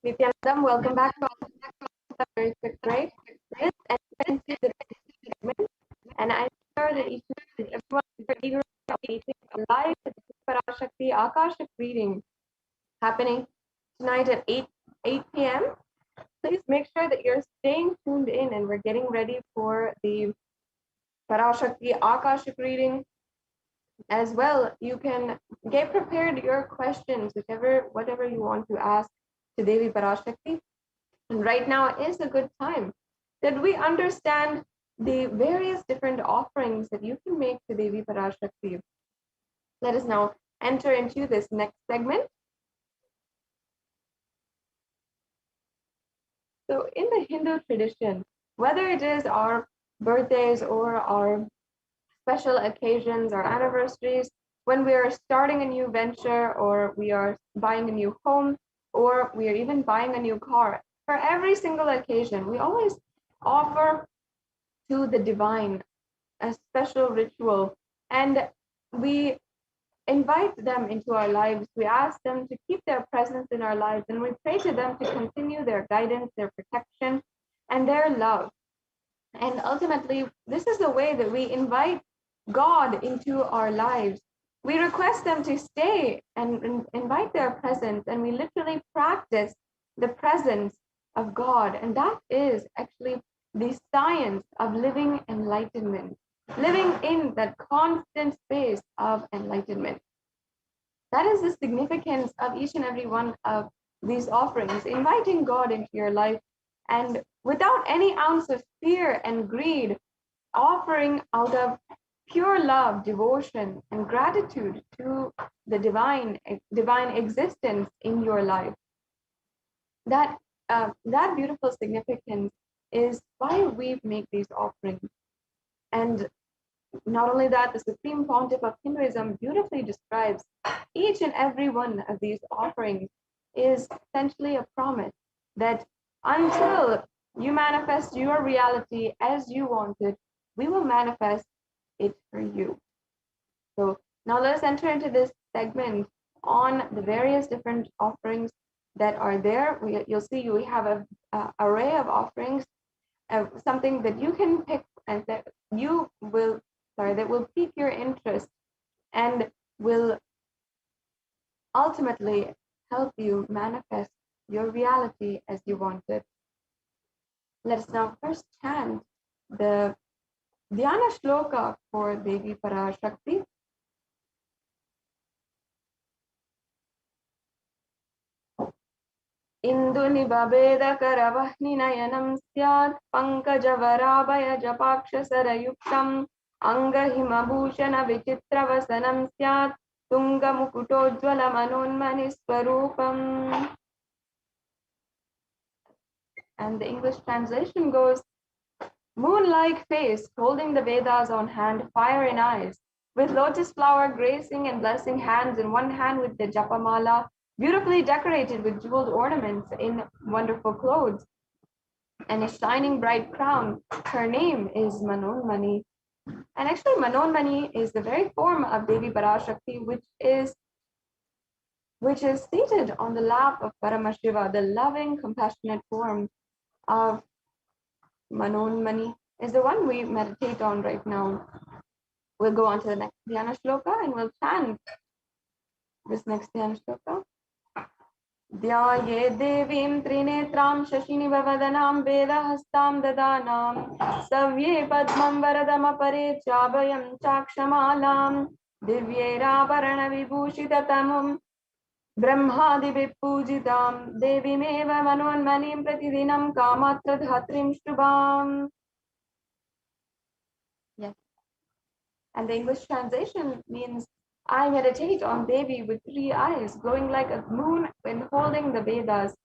Nithyanandam, welcome back to our very quick break. This ends the segment, and I'm sure that each and everyone is eagerly awaiting a live Parashakti Akashic reading happening tonight at 8 p.m. Please make sure that you're staying tuned in, and we're getting ready for the Parashakti Akashic reading as well. You can get prepared your questions, whatever you want to ask to Devi Parashakti. And right now is a good time that we understand the various different offerings that you can make to Devi Parashakti. Let us now enter into this next segment. So in the Hindu tradition, whether it is our birthdays or our special occasions or anniversaries, when we are starting a new venture or we are buying a new home or we are even buying a new car, for every single occasion, we always offer to the divine a special ritual, and we invite them into our lives. We ask them to keep their presence in our lives, and we pray to them to continue their guidance, their protection, and their love. And ultimately, this is the way that we invite God into our lives. We request them to stay and invite their presence, and we literally practice the presence of God. And that is actually the science of living enlightenment, living in that constant space of enlightenment. That is the significance of each and every one of these offerings, inviting God into your life, and without any ounce of fear and greed, offering out of pure love, devotion, and gratitude to the divine existence in your life. That beautiful significance is why we make these offerings. And not only that, the Supreme Pontiff of Hinduism beautifully describes each and every one of these offerings is essentially a promise that until you manifest your reality as you want it, we will manifest it for you. So now let's enter into this segment on the various different offerings that are there. You'll see we have an array of offerings, something that you can pick and that will pique your interest and will ultimately help you manifest your reality as you want it. Let us now first chant the Dhyana Shloka for Devi Parashakti. Indunibabedakaravahninayanam syat pankajavaraabhaya japakshasarayuktam angahimabhushana vichitravasanam syat tungamukutojjvala manonmaniswarupam. And the English translation goes, moon-like face, holding the Vedas on hand, fire in eyes, with lotus flower gracing and blessing hands, in one hand with the japamala, beautifully decorated with jeweled ornaments in wonderful clothes, and a shining bright crown. Her name is Manonmani. And actually, Manonmani is the very form of Devi Parashakti, which is seated on the lap of Paramashiva, the loving, compassionate form of Manonmani is the one we meditate on right now. We'll go on to the next Dhyana Shloka and we'll chant this next Dhyana Shloka. Dhyaye devim trinetram shashinivavadanam vedahastam dadanam savye padmam varadamapare chabhayam chakshamalam divyeravarana vibhushitatamam Brahmadi Pujitam Devimeva Manonmanim Pratidinam Kamatra Dhatrim Shubham. Yes. And the English translation means, I meditate on Devi with 3 eyes, glowing like a moon when holding the Vedas,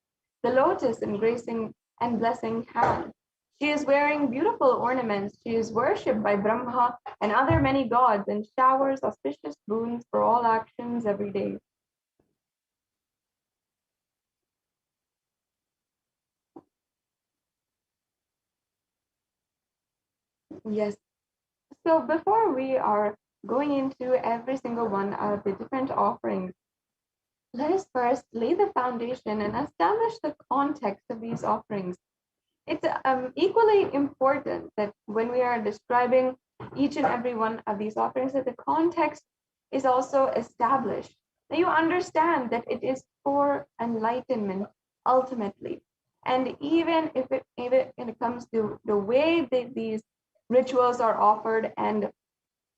the lotus embracing and blessing hand. She is wearing beautiful ornaments. She is worshipped by Brahma and other many gods and showers auspicious boons for all actions every day. Yes. So before we are going into every single one of the different offerings, let us first lay the foundation and establish the context of these offerings. It's equally important that when we are describing each and every one of these offerings, that the context is also established, that you understand that it is for enlightenment ultimately. And even if it comes to the way that these rituals are offered and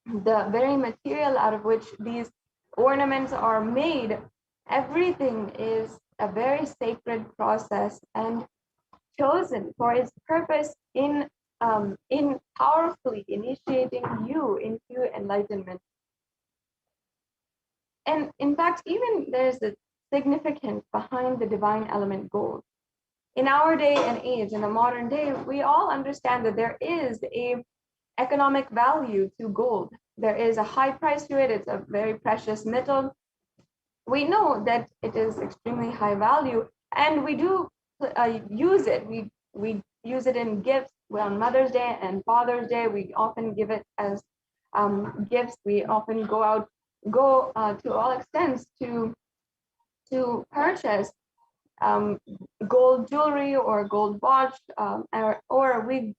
the very material out of which these ornaments are made, everything is a very sacred process and chosen for its purpose in powerfully initiating you into enlightenment. And in fact, even there's a significance behind the divine element gold. In our day and age, in the modern day, we all understand that there is a economic value to gold. There is a high price to it. It's a very precious metal. We know that it is extremely high value, and we do use it. We use it in gifts. On Mother's Day and Father's Day, we often give it as gifts. We often go to all extents to purchase gold jewelry or gold watch, or we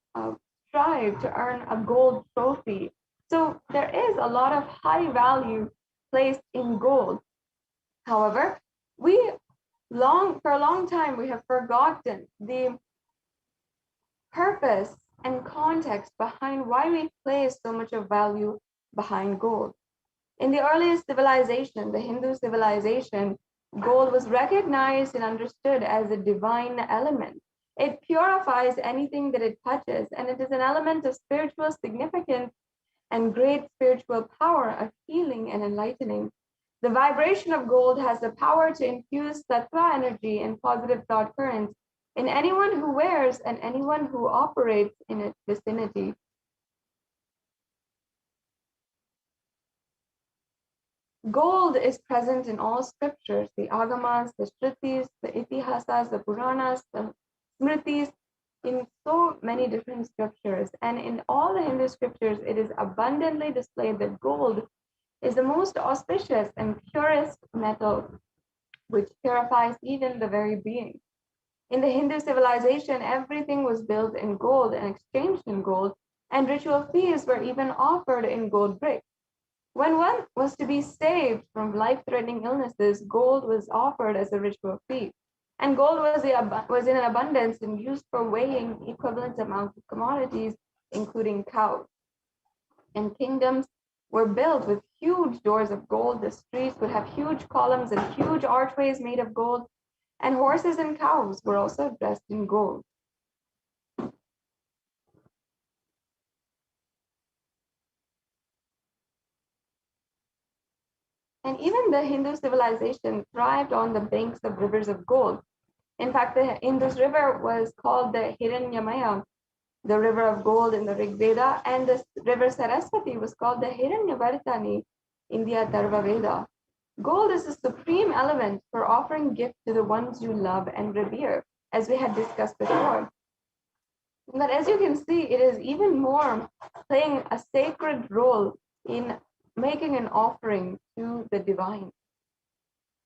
strive to earn a gold trophy. So there is a lot of high value placed in gold. However, for a long time, we have forgotten the purpose and context behind why we place so much of value behind gold. In the earliest civilization, the Hindu civilization, gold was recognized and understood as a divine element. It purifies anything that it touches, and it is an element of spiritual significance and great spiritual power of healing and enlightening. The vibration of gold has the power to infuse sattva energy and positive thought currents in anyone who wears and anyone who operates in its vicinity. Gold is present in all scriptures, the agamas, the shrutis, the itihasas, the puranas, the smritis, in so many different scriptures. And in all the Hindu scriptures, it is abundantly displayed that gold is the most auspicious and purest metal, which purifies even the very being. In the Hindu civilization, everything was built in gold and exchanged in gold, and ritual feasts were even offered in gold bricks. When one was to be saved from life-threatening illnesses, gold was offered as a ritual fee. And gold was in abundance and used for weighing equivalent amounts of commodities, including cows. And kingdoms were built with huge doors of gold. The streets would have huge columns and huge archways made of gold. And horses and cows were also dressed in gold. And even the Hindu civilization thrived on the banks of rivers of gold. In fact, the Indus River was called the Hiranyamaya, the river of gold in the Rig Veda, and the river Saraswati was called the Hiranyavartani in the Atharva Veda. Gold is the supreme element for offering gifts to the ones you love and revere, as we had discussed before. But as you can see, it is even more playing a sacred role in making an offering to the divine.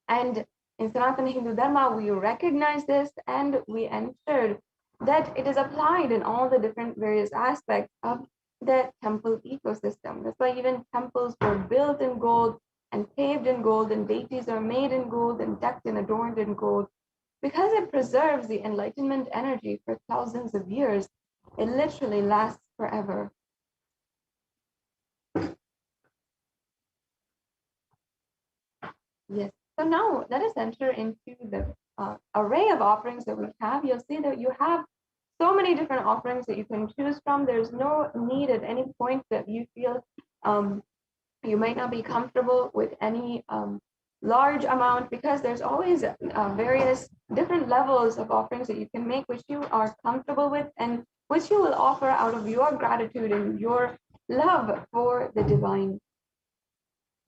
And in Sanatana Hindu Dharma, we recognize this and we ensured that it is applied in all the different various aspects of the temple ecosystem. That's why even temples were built in gold and paved in gold, and deities are made in gold and decked and adorned in gold, because it preserves the enlightenment energy for thousands of years. It literally lasts forever. Yes. So now let us enter into the array of offerings that we have. You'll see that you have so many different offerings that you can choose from. There's no need at any point that you feel you might not be comfortable with any large amount, because there's always various different levels of offerings that you can make, which you are comfortable with and which you will offer out of your gratitude and your love for the divine.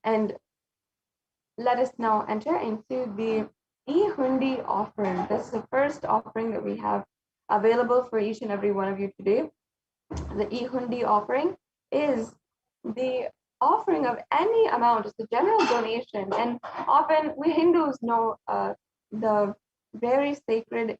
And let us now enter into the E-Hundi offering. This is the first offering that we have available for each and every one of you today. The E-Hundi offering is the offering of any amount, it's a general donation. And often we Hindus know the very sacred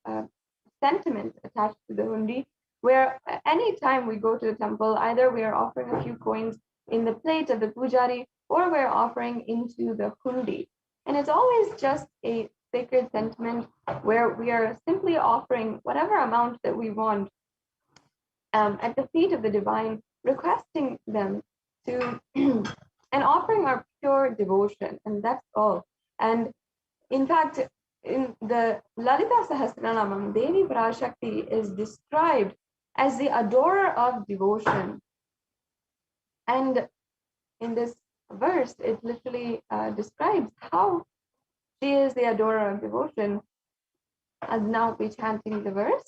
sentiment attached to the hundi, where any time we go to the temple, either we are offering a few coins in the plate of the pujari, or we're offering into the hundi. And it's always just a sacred sentiment where we are simply offering whatever amount that we want at the feet of the divine, requesting them to and offering our pure devotion, and that's all. And in fact, in the Lalita Sahasranamam, Devi Parashakti is described as the adorer of devotion. And in this verse, it literally describes how she is the adorer of devotion. And now we're chanting the verse.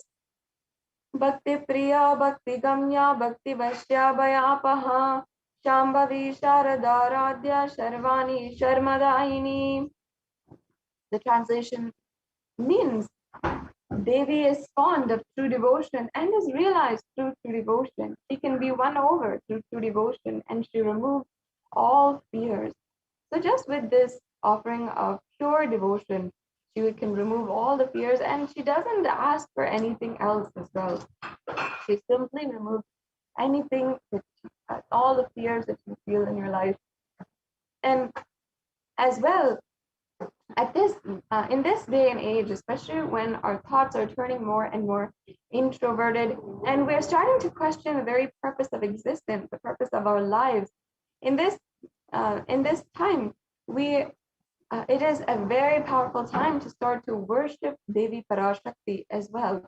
Bhakti Priya, Bhakti Gamya, Bhakti Vashya Bhayapaha, Shambhavi Sharadaradhya Sharvani Sharmadaini. The translation means Devi is fond of true devotion and is realized through true devotion. She can be won over through true devotion, and she removes all fears. So just with this offering of pure devotion, she can remove all the fears, and she doesn't ask for anything else as well. She simply removes anything, all the fears that you feel in your life. And as well, at this in this day and age, especially when our thoughts are turning more and more introverted, and we're starting to question the very purpose of existence, the purpose of our lives, in this time, it is a very powerful time to start to worship Devi Parashakti as well.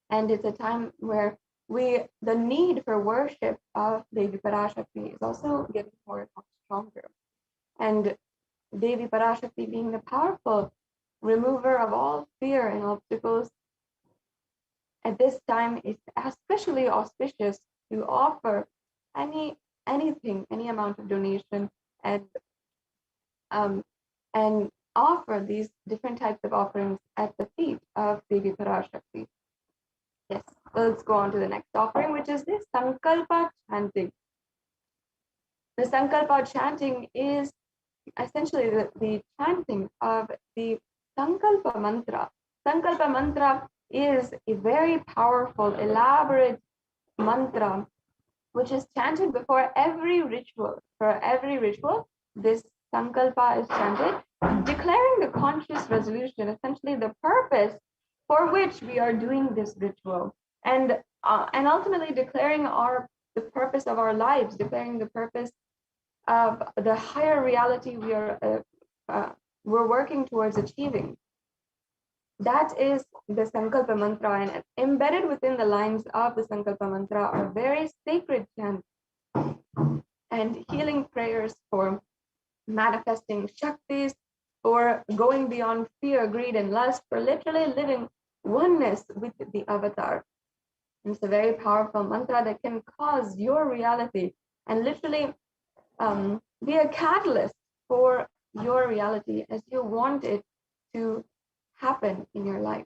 And it's a time where the need for worship of Devi Parashakti is also getting more and more stronger. And Devi Parashakti, being the powerful remover of all fear and obstacles, at this time is especially auspicious to offer anything, any amount of donation, and offer these different types of offerings at the feet of Devi Parashakti. Yes, let's go on to the next offering, which is this Sankalpa chanting. The Sankalpa chanting is essentially the chanting of the Sankalpa mantra. Sankalpa mantra is a very powerful, elaborate mantra which is chanted before every ritual. For every ritual, this Sankalpa is chanted, declaring the conscious resolution, essentially the purpose for which we are doing this ritual, and ultimately declaring the purpose of our lives, declaring the purpose of the higher reality we're working towards achieving. That is the Sankalpa mantra, and embedded within the lines of the Sankalpa mantra are very sacred chants and healing prayers for manifesting Shaktis, for going beyond fear, greed, and lust, for literally living oneness with the avatar. And it's a very powerful mantra that can cause your reality and literally be a catalyst for your reality as you want it to happen in your life.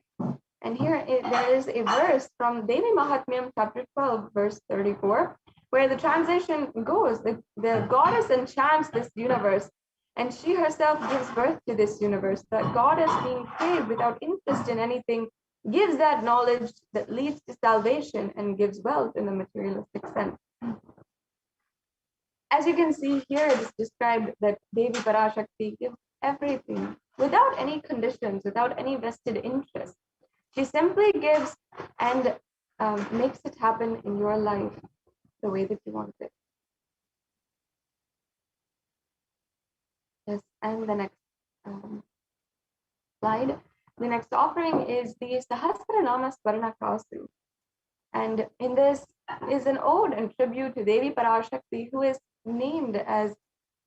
And here there is a verse from Devi Mahatmyam chapter 12 verse 34, where the translation goes, the goddess enchants this universe, and she herself gives birth to this universe. The goddess, being prayed without interest in anything, gives that knowledge that leads to salvation and gives wealth in the materialistic sense. As you can see here, it is described that Devi Parashakti gives everything without any conditions, without any vested interest. She simply gives and makes it happen in your life the way that you want it. Yes, and the next slide. The next offering is the Sahasranama Swarnakasu. And in this is an ode and tribute to Devi Parashakti, who is named as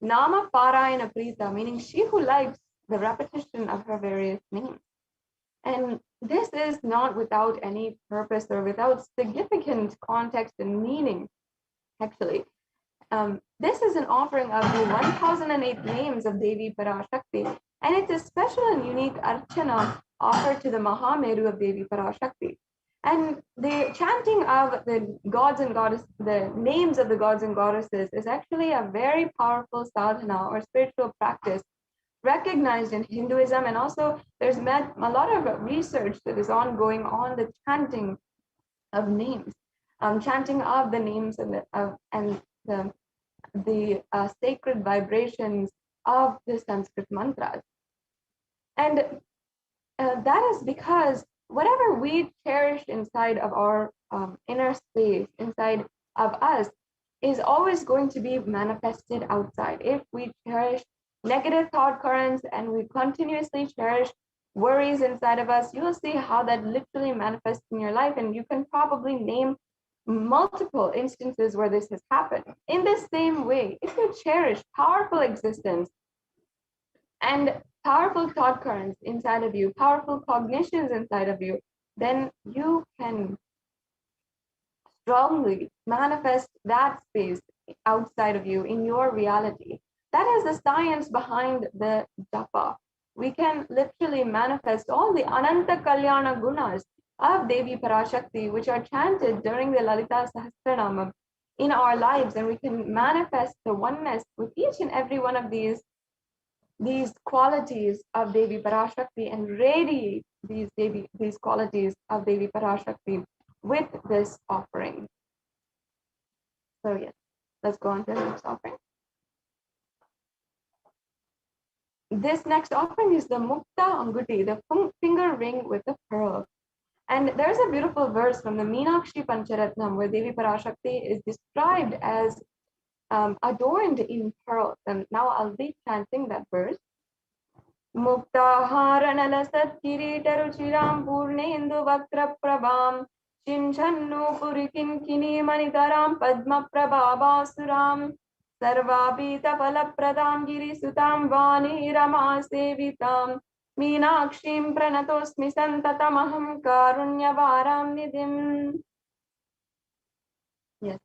Nama Parayana Prita, meaning she who likes the repetition of her various names. And this is not without any purpose or without significant context and meaning, actually. This is an offering of the 1008 names of Devi Parashakti, and it's a special and unique archana offered to the Mahameru of Devi Parashakti. And the chanting of the gods and goddesses, the names of the gods and goddesses, is actually a very powerful sadhana or spiritual practice recognized in Hinduism. And also there's a lot of research that is ongoing on the chanting of names, chanting of the names and the sacred vibrations of the Sanskrit mantras. And that is because whatever we cherish inside of our inner space, inside of us, is always going to be manifested outside. If we cherish negative thought currents and we continuously cherish worries inside of us, you will see how that literally manifests in your life. And you can probably name multiple instances where this has happened. In the same way, if you cherish powerful existence and powerful thought currents inside of you, powerful cognitions inside of you, then you can strongly manifest that space outside of you in your reality. That is the science behind the japa. We can literally manifest all the Ananta Kalyana gunas of Devi Parashakti, which are chanted during the Lalita Sahasranamam in our lives, and we can manifest the oneness with each and every one of these qualities of Devi Parashakti and radiate these qualities of Devi Parashakti with this offering. So yes, let's go on to the next offering. This next offering is the Mukta Anguti, the finger ring with the pearl. And there's a beautiful verse from the Meenakshi Pancharatnam where Devi Parashakti is described as adorned in pearls. And now I'll be chanting that verse. Mukta Haranala Kiritaruchiram Purnendu Vaktra Prabham Chinchannu Purikin Kini Manitaram Padma Prabhavasuram Sarvabhita Palapradam Giri Sutam Vani Rama Sevitam Meenakshim Pranatosmi Santatamaham Karunyavaram Nidhim. Yes.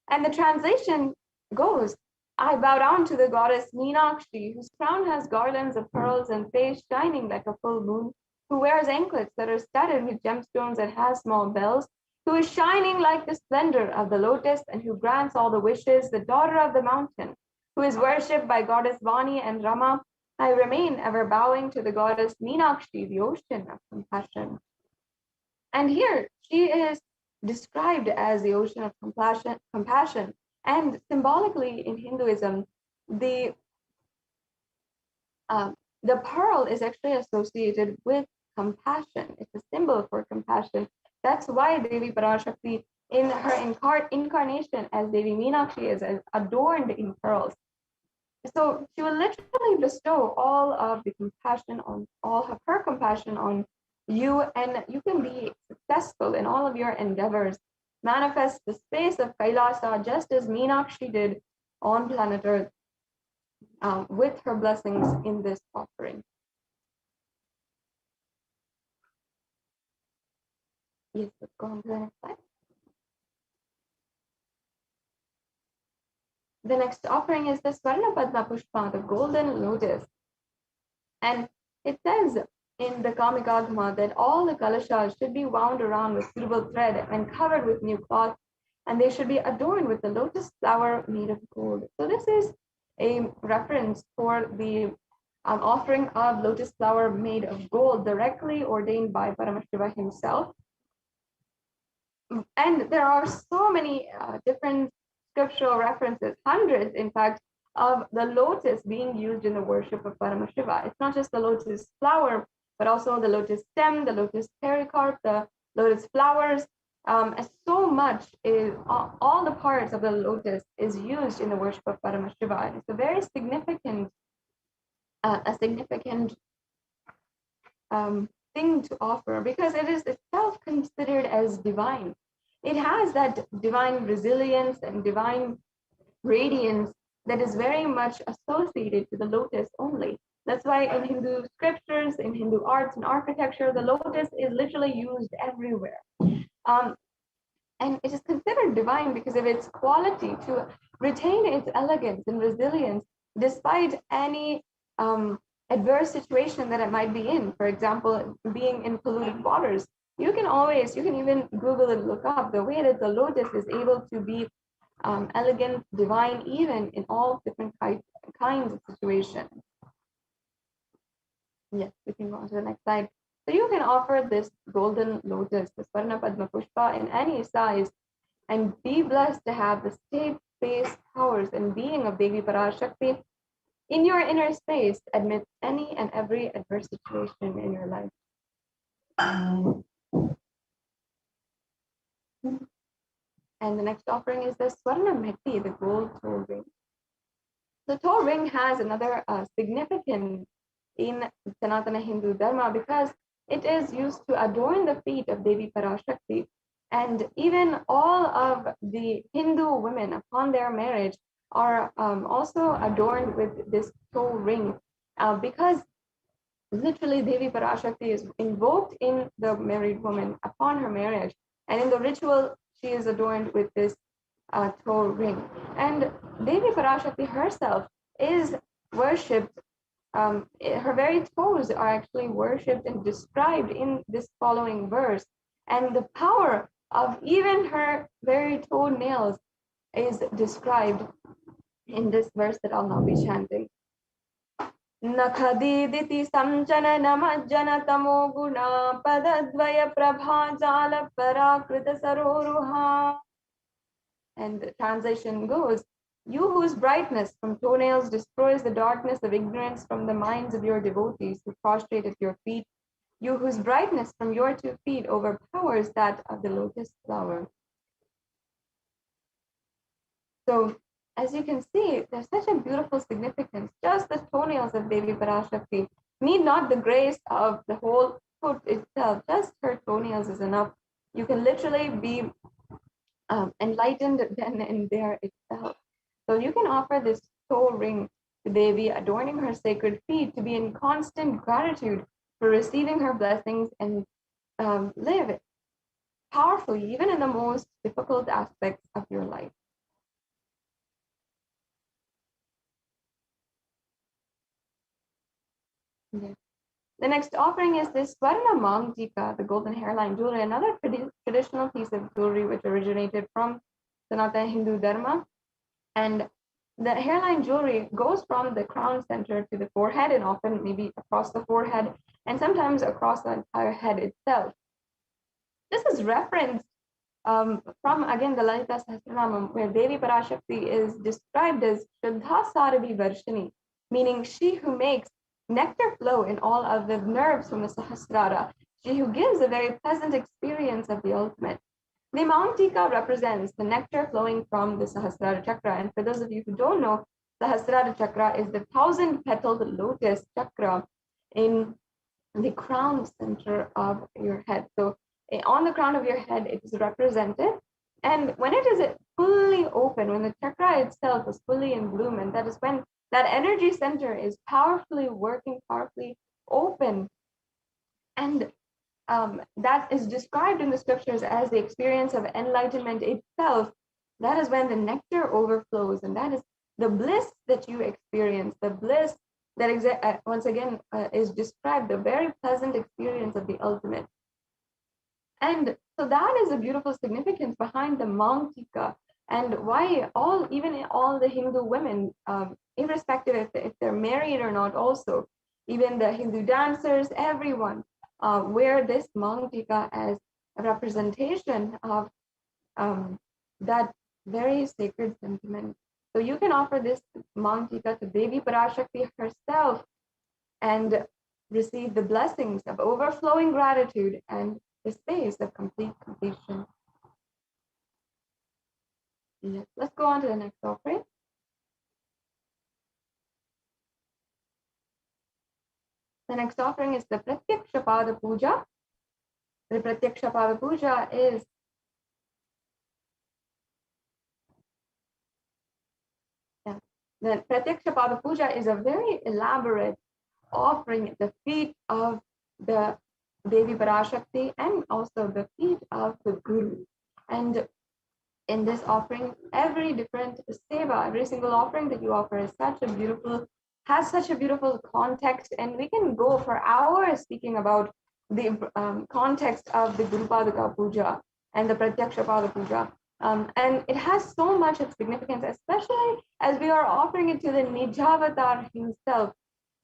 And the translation goes, I bow down to the goddess Meenakshi, whose crown has garlands of pearls and face shining like a full moon, who wears anklets that are studded with gemstones and has small bells, who is shining like the splendor of the lotus and who grants all the wishes, the daughter of the mountain, who is worshipped by goddess Vani and Rama. I remain ever bowing to the goddess Meenakshi, the ocean of compassion. And here she is described as the ocean of compassion. And symbolically in Hinduism, the pearl is actually associated with compassion. It's a symbol for compassion. That's why Devi Parashakti, in her incarnation as Devi Meenakshi, is adorned in pearls. So she will literally bestow all of the compassion on all of her compassion on you, and you can be successful in all of your endeavors. Manifest the space of Kailasa just as Meenakshi did on planet Earth with her blessings in this offering. Yes, let's go on to the next slide. The next offering is the Swarna Padma Pushpa, the golden lotus. And it says in the Kamikagma that all the kalashas should be wound around with suitable thread and covered with new cloth, and they should be adorned with the lotus flower made of gold. So this is a reference for the offering of lotus flower made of gold, directly ordained by Paramashiva himself. And there are so many different scriptural references, hundreds, in fact, of the lotus being used in the worship of Paramashiva. It's not just the lotus flower, but also the lotus stem, the lotus pericarp, the lotus flowers. So much is all the parts of the lotus is used in the worship of Paramashiva. And it's a very significant, thing to offer because it is itself considered as divine. It has that divine resilience and divine radiance that is very much associated to the lotus only. That's why in Hindu scriptures, in Hindu arts and architecture, the lotus is literally used everywhere. And it is considered divine because of its quality to retain its elegance and resilience despite any adverse situation that it might be in. For example, being in polluted waters, You can even Google and look up the way that the lotus is able to be elegant, divine, even in all different kinds of situations. Yes, we can go on to the next slide. So you can offer this golden lotus, the Swarna Padma Pushpa, in any size and be blessed to have the state-based powers and being of Devi Parashakti in your inner space amidst any and every adverse situation in your life. And the next offering is the Swarna Mehti, the gold toe ring. The toe ring has another significance in Sanatana Hindu Dharma because it is used to adorn the feet of Devi Parashakti. And even all of the Hindu women upon their marriage are also adorned with this toe ring because literally Devi Parashakti is invoked in the married woman upon her marriage. And in the ritual, she is adorned with this toe ring. And Devi Parashakti herself is worshipped. Her very toes are actually worshipped and described in this following verse. And the power of even her very toenails is described in this verse that I'll now be chanting. Nakhadiditi samjana namajjana tamo guna padadvaya prabha jala parakrita saroruha. And the translation goes, you whose brightness from toenails destroys the darkness of ignorance from the minds of your devotees who prostrate at your feet, you whose brightness from your 2 feet overpowers that of the lotus flower. So, as you can see, there's such a beautiful significance. Just the toenails of Devi Parashakti need not the grace of the whole foot itself. Just her toenails is enough. You can literally be enlightened then and there itself. So you can offer this toe ring to Devi, adorning her sacred feet, to be in constant gratitude for receiving her blessings and live powerfully, even in the most difficult aspects of your life. Yeah. The next offering is this Swarna Mangtika, the golden hairline jewelry, another traditional piece of jewelry which originated from Sanatana Hindu Dharma. And the hairline jewelry goes from the crown center to the forehead, and often maybe across the forehead, and sometimes across the entire head itself. This is referenced from, again, the Lalita Sahasranamam, where Devi Parashakti is described as Shuddha Saravi Varshini, meaning she who makes nectar flow in all of the nerves from the Sahasrara, she who gives a very pleasant experience of the ultimate. The Mangtika represents the nectar flowing from the Sahasrara Chakra. And for those of you who don't know, Sahasrara Chakra is the 1,000-petaled lotus chakra in the crown center of your head. So on the crown of your head, it is represented. And when it is fully open, when the chakra itself is fully in bloom, and that is when that energy center is powerfully working, powerfully open, and that is described in the scriptures as the experience of enlightenment itself. That is when the nectar overflows, and that is the bliss that you experience, the bliss that once again is described, the very pleasant experience of the ultimate. And so that is a beautiful significance behind the Mangtika, and why even all the Hindu women, irrespective if they're married or not, also even the Hindu dancers, everyone wear this Mangtika as a representation of that very sacred sentiment. So you can offer this Mangtika to Devi Parashakti herself and receive the blessings of overflowing gratitude and the space of complete completion. Yes. Let's go on to the next offering. The next offering is the Pratyaksha Pada Puja. The Pratyaksha Pada Puja is the Pratyaksha Pada Puja is a very elaborate offering at the feet of the Devi Parashakti and also the feet of the Guru. And in this offering, every different seva, every single offering that you offer is has such a beautiful context, and we can go for hours speaking about the context of the Guru Paduka Puja and the Pratyaksha Pada Puja. And it has so much of significance, especially as we are offering it to the Nijavatar himself,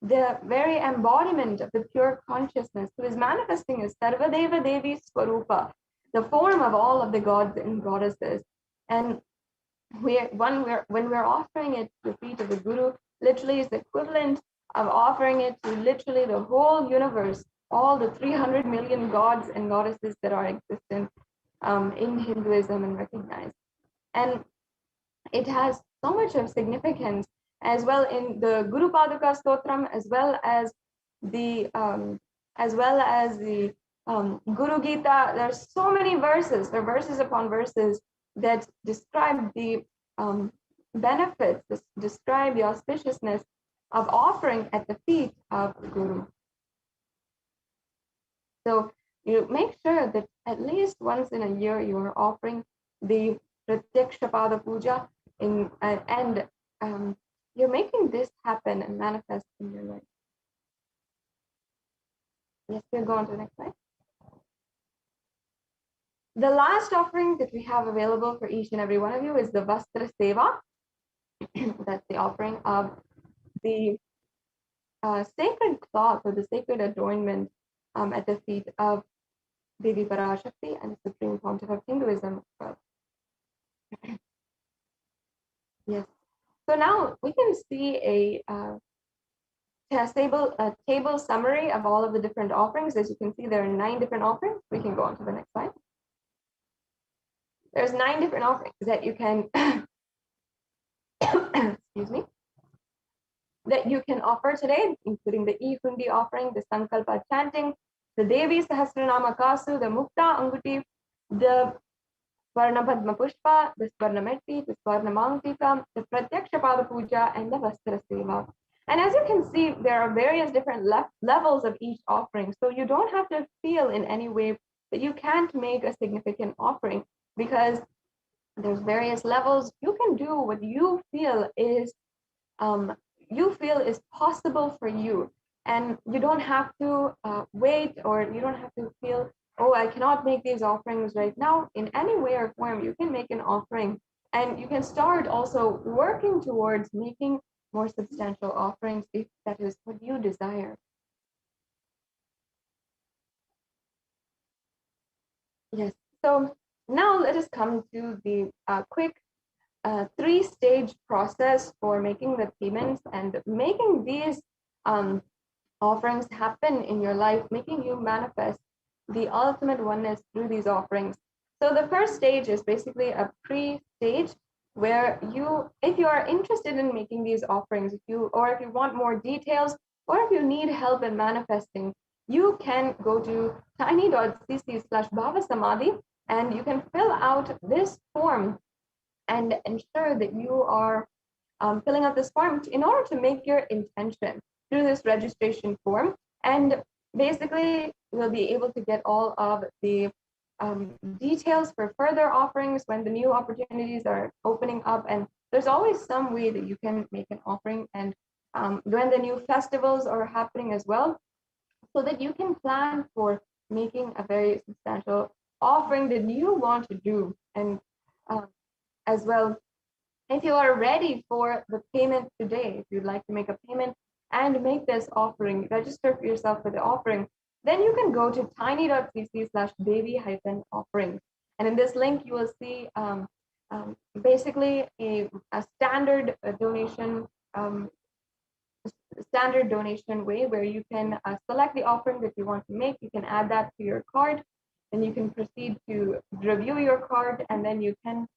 the very embodiment of the pure consciousness who is manifesting as Sarvadeva Devi Swarupa, the form of all of the gods and goddesses. And when we're offering it to the feet of the Guru, literally is the equivalent of offering it to literally the whole universe, all the 300 million gods and goddesses that are existent in Hinduism and recognized. And it has so much of significance as well in the Guru Paduka Stotram, as well as the Guru Gita. There's so many verses, there are verses upon verses that describe the benefits, describe the auspiciousness of offering at the feet of the Guru. So you make sure that at least once in a year you are offering the Pratyaksha Pada Puja and you're making this happen and manifest in your life. Yes, we'll go on to the next slide. The last offering that we have available for each and every one of you is the Vastra Seva. That's the offering of the sacred cloth or the sacred adornment at the feet of Devi Parashakti and the Supreme Pontiff of Hinduism. Yes. So now we can see a table summary of all of the different offerings. As you can see, there are 9 different offerings. We can go on to the next slide. There's 9 different offerings that you can, excuse me, that you can offer today, including the E-Hundi offering, the Sankalpa chanting, the Devi Sahasranama Kasu, the Mukta Anguti, the Swarna Padma Pushpa, the Swarna Metti, the Swarna Mangtika, the Pratyaksha Pada Puja, and the Vastra Seva. And as you can see, there are various different levels of each offering. So you don't have to feel in any way that you can't make a significant offering, because there's various levels. You can do what you feel is possible for you, and you don't have to wait, or you don't have to feel, oh, I cannot make these offerings right now. In any way or form, you can make an offering, and you can start also working towards making more substantial offerings if that is what you desire. Yes, so now let us come to the quick 3-stage process for making the payments and making these offerings happen in your life, making you manifest the ultimate oneness through these offerings. So the first stage is basically a pre-stage where if you are interested in making these offerings, if you want more details, or if you need help in manifesting, you can go to tiny.cc/bhavasamadhi and you can fill out this form and ensure that you are filling out this form in order to make your intention through this registration form. And basically, you'll be able to get all of the details for further offerings when the new opportunities are opening up. And there's always some way that you can make an offering, and when the new festivals are happening as well, so that you can plan for making a very substantial offering that you want to do. And as well, if you are ready for the payment today, if you'd like to make a payment and make this offering, register for yourself for the offering, then you can go to tiny.cc/Devi-offering. And in this link, you will see basically a standard donation way where you can select the offering that you want to make. You can add that to your card, and you can proceed to review your card, and then you can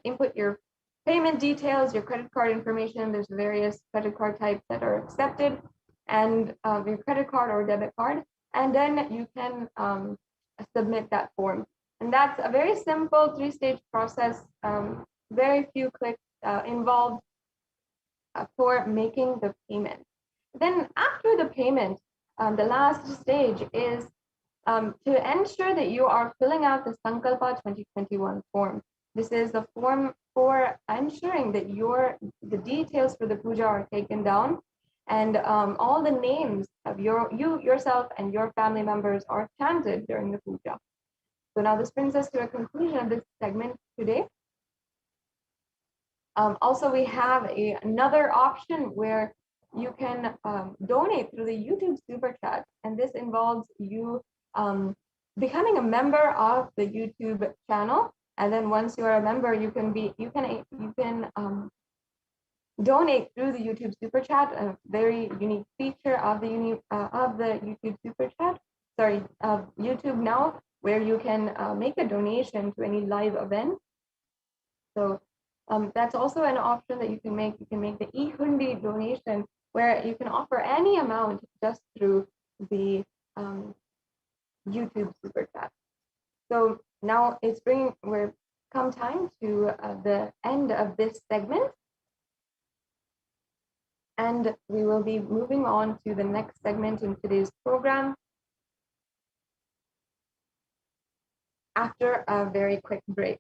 input your payment details, your credit card information. There's various credit card types that are accepted, and your credit card or debit card, and then you can submit that form. And that's a very simple 3-stage process, very few clicks involved for making the payment. Then after the payment, the last stage is to ensure that you are filling out the Sankalpa 2021 form. This is the form for ensuring that the details for the puja are taken down, and all the names of yourself and your family members are chanted during the puja. So now this brings us to a conclusion of this segment today. Also, we have another option where you can donate through the YouTube Super Chat, and this involves you becoming a member of the YouTube channel. And then once you are a member, you can donate through the YouTube Super Chat, a very unique feature of the YouTube Super Chat. Sorry, YouTube Now, where you can make a donation to any live event. So that's also an option that you can make. You can make the e-hundi donation, where you can offer any amount just through the YouTube Super Chat. So now we're come time to the end of this segment, and we will be moving on to the next segment in today's program after a very quick break.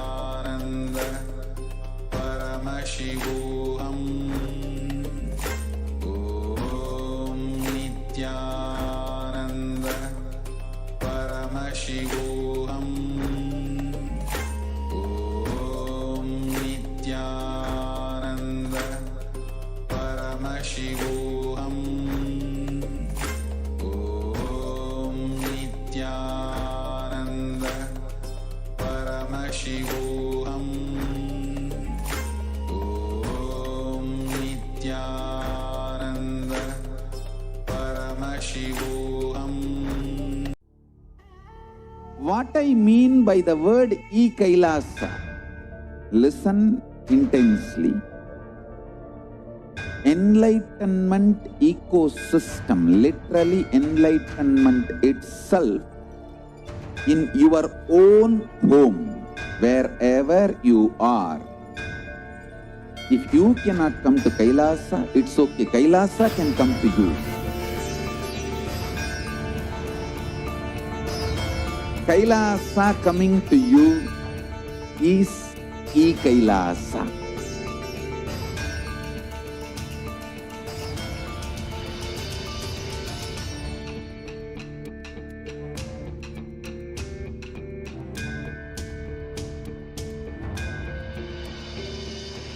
Nithyananda Paramashivoham. Om Nithyananda Paramashivoham. Om Nithyananda Paramashivoham. Om Nithyananda Paramashivoham. Om Nithyananda Paramashivoham. What I mean by the word Kailasa, listen intensely. Enlightenment ecosystem, literally enlightenment itself, in your own home, wherever you are. If you cannot come to Kailasa, it's okay. Kailasa can come to you. Kailasa coming to you is Kailasa.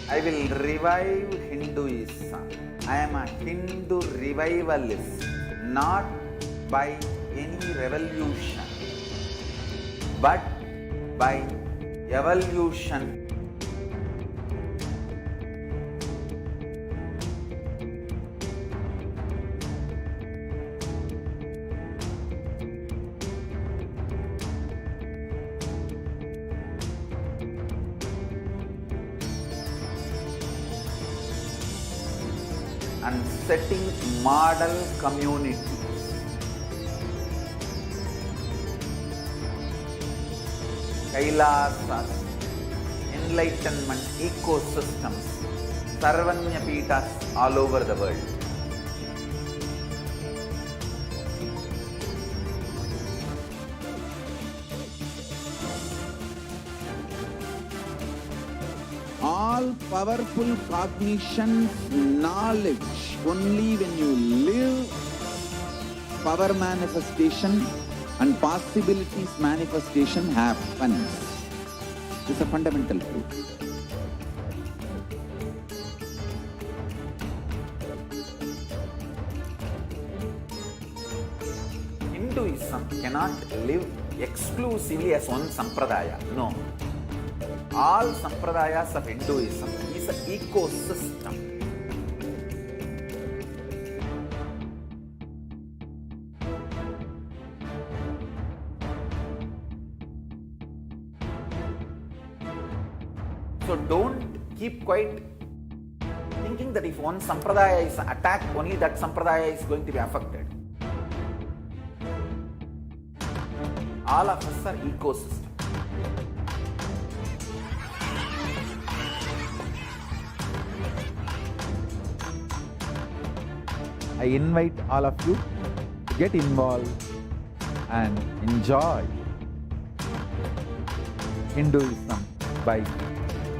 I will revive Hinduism. I am a Hindu revivalist, not by any revolution, but by evolution. And setting model communities. Kailasas, enlightenment ecosystems, Sarvanya Pitas all over the world. All powerful cognition, knowledge, only when you live, power manifestation and possibilities manifestation happens. This is a fundamental truth. Hinduism cannot live exclusively as one sampradaya. No. All sampradayas of Hinduism is an ecosystem. So don't keep quiet thinking that if one sampradaya is attacked, only that sampradaya is going to be affected. All of us are ecosystem. I invite all of you to get involved and enjoy Hinduism by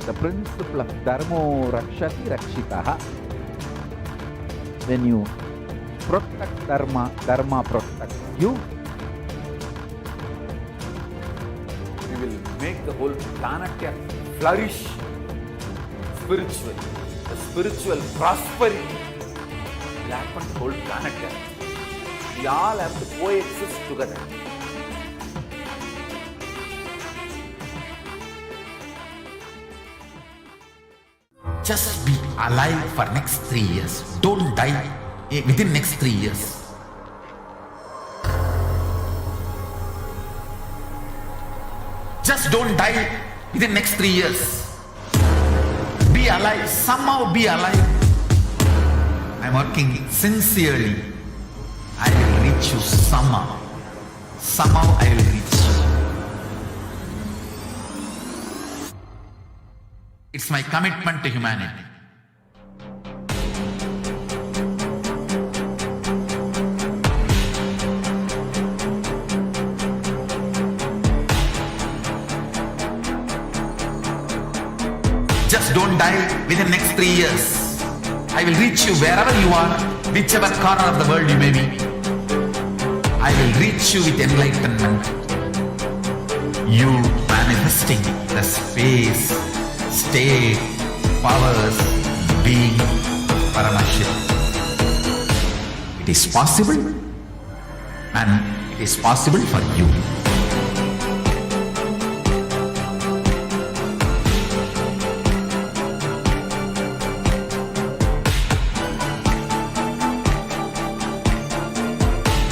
the principle of Dharmo Rakshati Rakshitaha. When you protect Dharma, Dharma protects you. We will make the whole planet flourish spiritually. The spiritual prosperity will happen to the whole planet. We all have to coexist together. Just be alive for next 3 years. Don't die within next 3 years. Just don't die within next 3 years. Be alive. Somehow be alive. I'm working sincerely. I will reach you somehow. Somehow I will reach you. It's my commitment to humanity. Just don't die within next 3 years. I will reach you wherever you are, whichever corner of the world you may be. I will reach you with enlightenment. You manifesting the space, state, powers, being Paramashivoham. It is possible, and it is possible for you.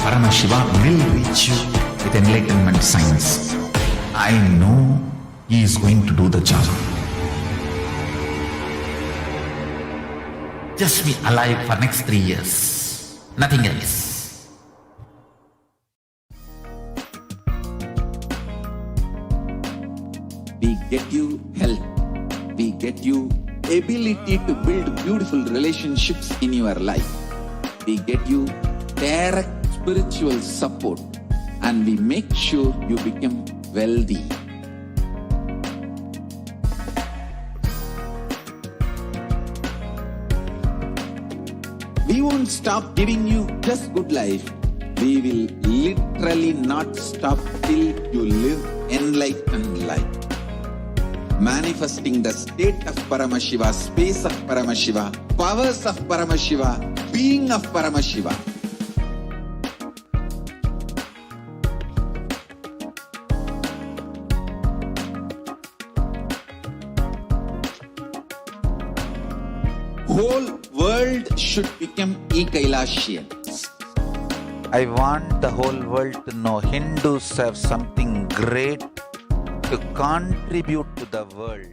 Paramashiva will reach you with enlightenment science. I know he is going to do the job. Just be alive for next 3 years. Nothing else. We get you health. We get you ability to build beautiful relationships in your life. We get you direct spiritual support, and we make sure you become wealthy. We won't stop giving you just good life. We will literally not stop till you live enlightened life. Manifesting the state of Paramashiva, space of Paramashiva, powers of Paramashiva, being of Paramashiva. Whole world should become Kailasian. I want the whole world to know Hindus have something great to contribute to the world.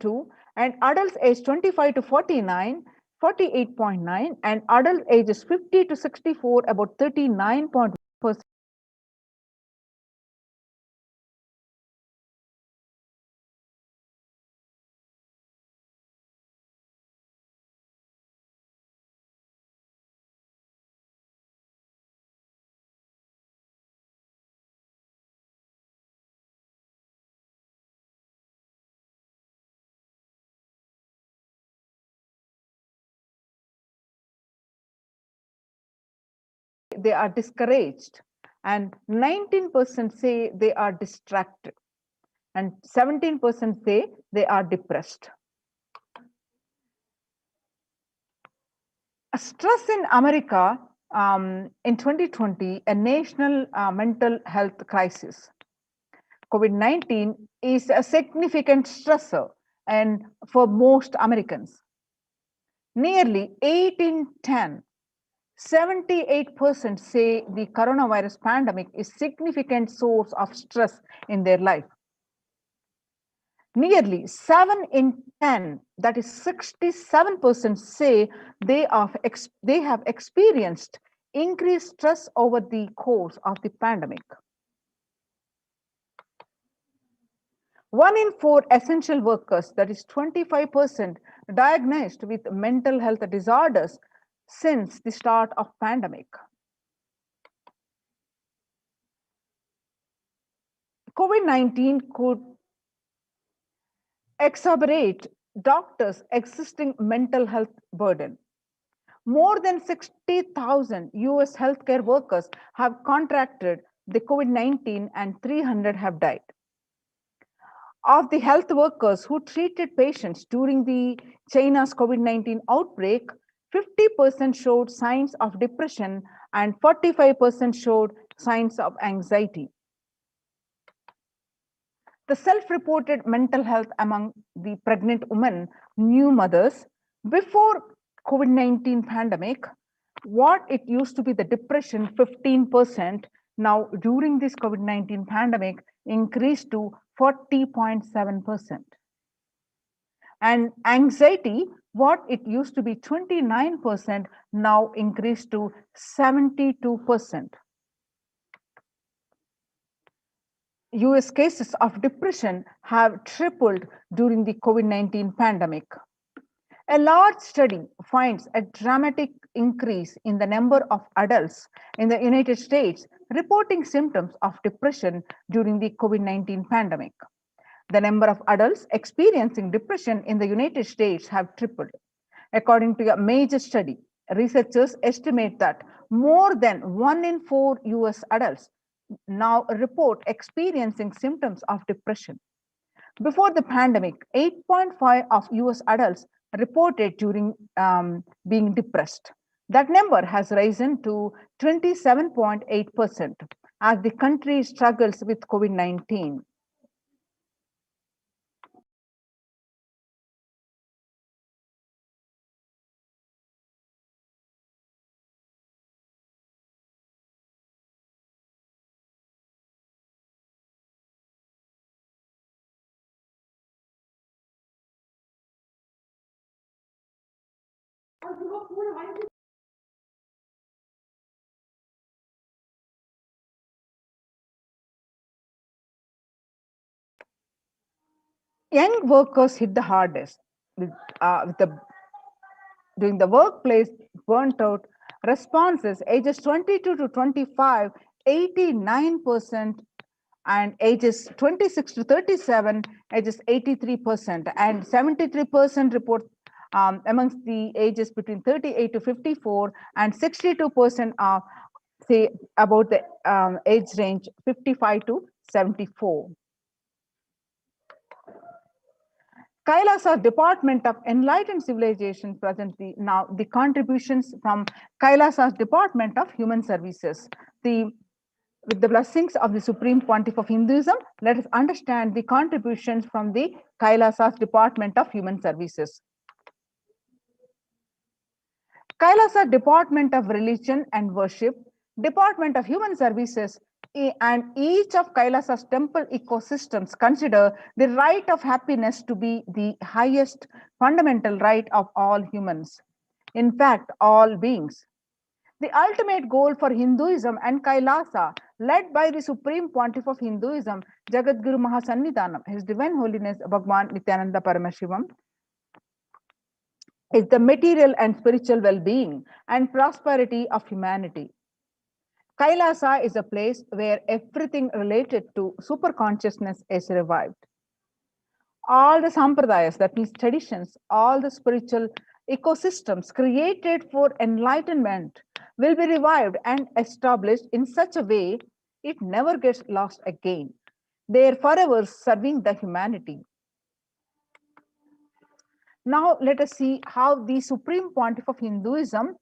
62, and adults age 25 to 49, 48.9, and adult ages 50 to 64, about 39.1%. They are discouraged, and 19% say they are distracted, and 17% say they are depressed. Stress in America in 2020, a national mental health crisis. COVID-19 is a significant stressor and for most Americans. Nearly 8 in 10, 78% say the coronavirus pandemic is a significant source of stress in their life. Nearly 7 in 10, that is 67%, say they have experienced increased stress over the course of the pandemic. 1 in 4 essential workers, that is 25%, diagnosed with mental health disorders since the start of pandemic. COVID-19 could exacerbate doctors' existing mental health burden. More than 60,000 US healthcare workers have contracted the COVID-19 and 300 have died. Of the health workers who treated patients during the China's COVID-19 outbreak, 50% showed signs of depression and 45% showed signs of anxiety. The self-reported mental health among the pregnant women, new mothers, before COVID-19 pandemic, what it used to be the depression 15%, now during this COVID-19 pandemic increased to 40.7%. And anxiety, what it used to be 29%, now increased to 72%. US cases of depression have tripled during the COVID-19 pandemic. A large study finds a dramatic increase in the number of adults in the United States reporting symptoms of depression during the COVID-19 pandemic. The number of adults experiencing depression in the United States have tripled. According to a major study, researchers estimate that more than 1 in 4 US adults now report experiencing symptoms of depression. Before the pandemic, 8.5% of US adults reported during being depressed. That number has risen to 27.8% as the country struggles with COVID-19. Young workers hit the hardest during the workplace burnt out responses. Ages 22 to 25, 89%, and ages 26 to 37, ages 83%, and 73% report amongst the ages between 38 to 54, and 62% are say about the age range 55 to 74. Kailasa Department of Enlightened Civilization presently now the contributions from Kailasa's Department of Human Services. With the blessings of the Supreme Pontiff of Hinduism, let us understand the contributions from the Kailasa's Department of Human Services. Kailasa Department of Religion and Worship, Department of Human Services and each of Kailasa's temple ecosystems consider the right of happiness to be the highest fundamental right of all humans. In fact, all beings. The ultimate goal for Hinduism and Kailasa, led by the Supreme Pontiff of Hinduism, Jagadguru Mahasannidhanam, His Divine Holiness Bhagwan Nithyananda Paramashivam, is the material and spiritual well-being and prosperity of humanity. Kailasa is a place where everything related to superconsciousness is revived. All the sampradayas, that means traditions, all the spiritual ecosystems created for enlightenment will be revived and established in such a way it never gets lost again. They are forever serving the humanity. Now let us see how the Supreme Pontiff of Hinduism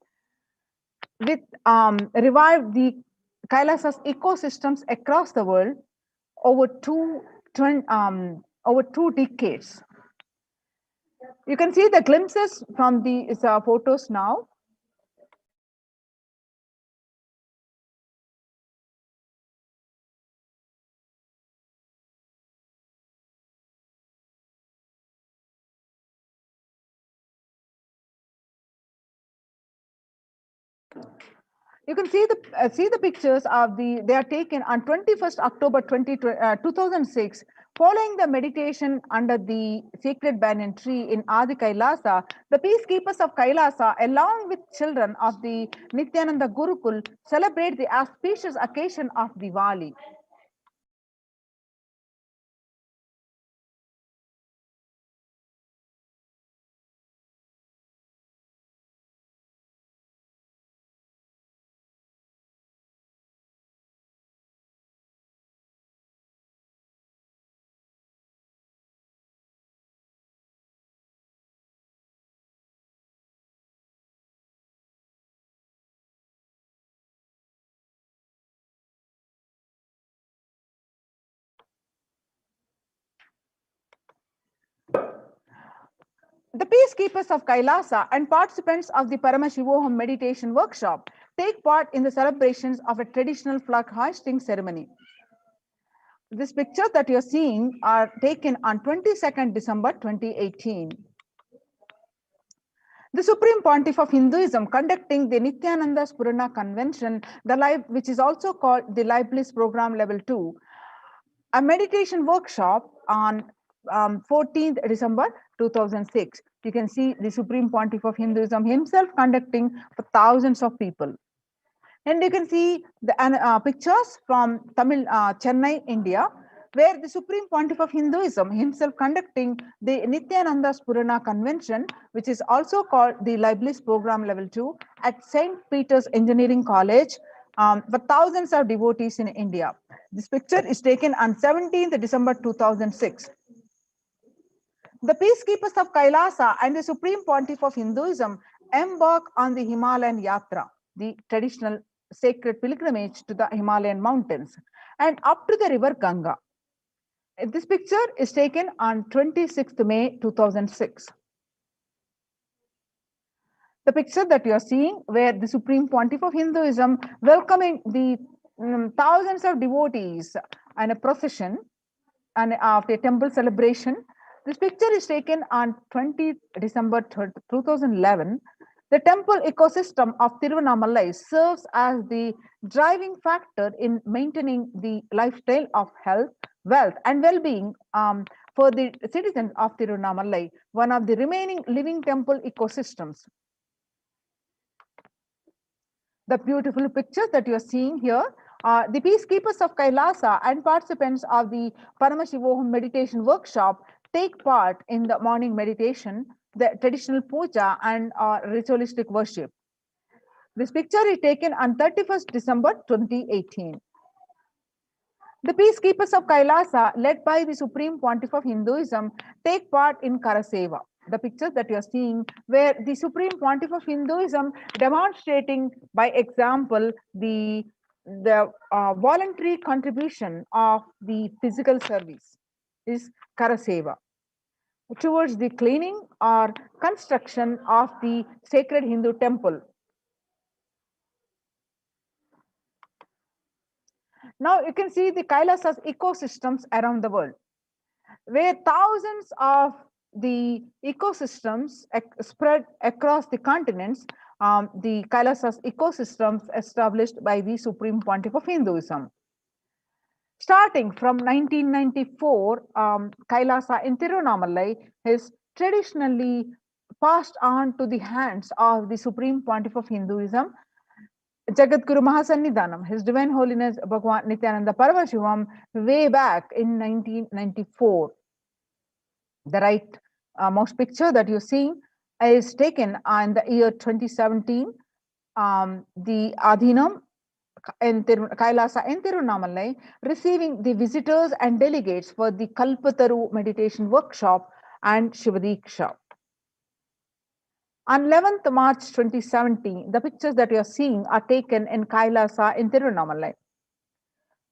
revived the Kailasa's ecosystems across the world over over 2 decades. You can see the glimpses from these photos now. You can see the pictures of they are taken on 21st October 2006, following the meditation under the sacred banyan tree in Adi Kailasa. The peacekeepers of Kailasa, along with children of the Nithyananda Gurukul, celebrate the auspicious occasion of Diwali. The peacekeepers of Kailasa and participants of the Paramashivoham meditation workshop take part in the celebrations of a traditional flag hoisting ceremony. These pictures that you're seeing are taken on 22nd December 2018. The Supreme Pontiff of Hinduism conducting the Nithyananda Spurana Convention, which is also called the Life Bliss Program Level 2, a meditation workshop on 14th December 2006. You can see the Supreme Pontiff of Hinduism himself conducting for thousands of people. And you can see the pictures from Chennai, India, where the Supreme Pontiff of Hinduism himself conducting the Nithyananda Spurana Convention, which is also called the Life Bliss Program Level 2 at St. Peter's Engineering College for thousands of devotees in India. This picture is taken on 17th December 2006. The peacekeepers of Kailasa and the Supreme Pontiff of Hinduism embark on the Himalayan Yatra, the traditional sacred pilgrimage to the Himalayan mountains and up to the river Ganga. This picture is taken on 26th May 2006. The picture that you are seeing where the Supreme Pontiff of Hinduism welcoming the thousands of devotees and a procession and after a temple celebration. This picture is taken on 20 December 2011. The temple ecosystem of Tiruvannamalai serves as the driving factor in maintaining the lifestyle of health, wealth, and well-being for the citizens of Tiruvannamalai, one of the remaining living temple ecosystems. The beautiful pictures that you are seeing here are the peacekeepers of Kailasa and participants of the Paramashivoham meditation workshop take part in the morning meditation, the traditional puja, and ritualistic worship. This picture is taken on 31st December 2018. The peacekeepers of Kailasa, led by the Supreme Pontiff of Hinduism, take part in Karaseva. The pictures that you are seeing where the Supreme Pontiff of Hinduism demonstrating by example the voluntary contribution of the physical service is Karaseva towards the cleaning or construction of the sacred Hindu temple. Now you can see the Kailasa's ecosystems around the world, where thousands of the ecosystems spread across the continents, the Kailasa's ecosystems established by the Supreme Pontiff of Hinduism. Starting from 1994, Kailasa in Tirunamalai is traditionally passed on to the hands of the Supreme Pontiff of Hinduism, Jagadguru Mahasannidhanam, His Divine Holiness Bhagwan Nithyananda Paramashivam, way back in 1994. The right most picture that you're seeing is taken in the year 2017. The Adhinam in Kailasa in Tirunamalai, receiving the visitors and delegates for the Kalpataru meditation workshop and Shivadiksha. On 11th March 2017, the pictures that you are seeing are taken in Kailasa in Tirunamalai.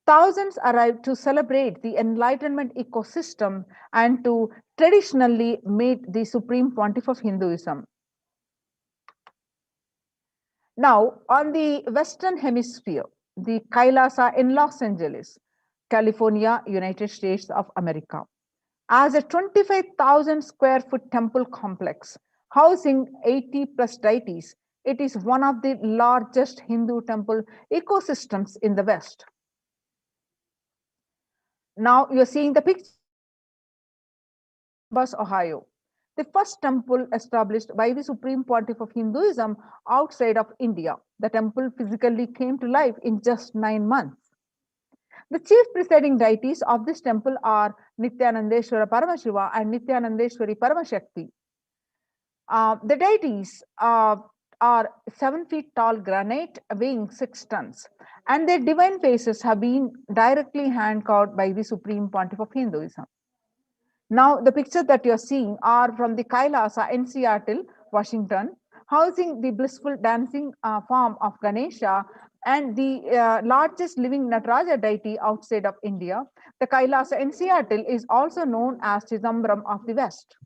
Thousands arrived to celebrate the Enlightenment ecosystem and to traditionally meet the Supreme Pontiff of Hinduism. Now, on the Western Hemisphere, the Kailasa in Los Angeles, California, United States of America, as a 25,000 square foot temple complex housing 80 plus deities, it is one of the largest Hindu temple ecosystems in the West. Now you're seeing the picture of Columbus, Ohio, the first temple established by the Supreme Pontiff of Hinduism outside of India. The temple physically came to life in just 9 months. The chief presiding deities of this temple are Nithyanandeshwara Paramashiva and Nithyanandeshwari Paramashakti. The deities are 7 feet tall granite weighing 6 tons, and their divine faces have been directly hand carved by the Supreme Pontiff of Hinduism. Now, the pictures that you're seeing are from the Kailasa in Seattle, Washington, housing the blissful dancing form of Ganesha and the largest living Nataraja deity outside of India. The Kailasa in Seattle is also known as Chidambaram of the West.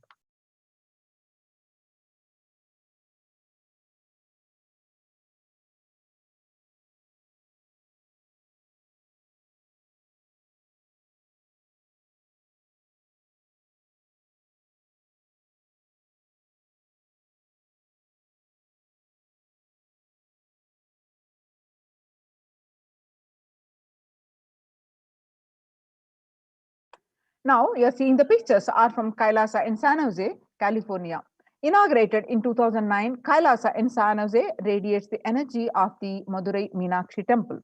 Now you're seeing the pictures are from Kailasa in San Jose, California. Inaugurated in 2009, Kailasa in San Jose radiates the energy of the Madurai Meenakshi temple.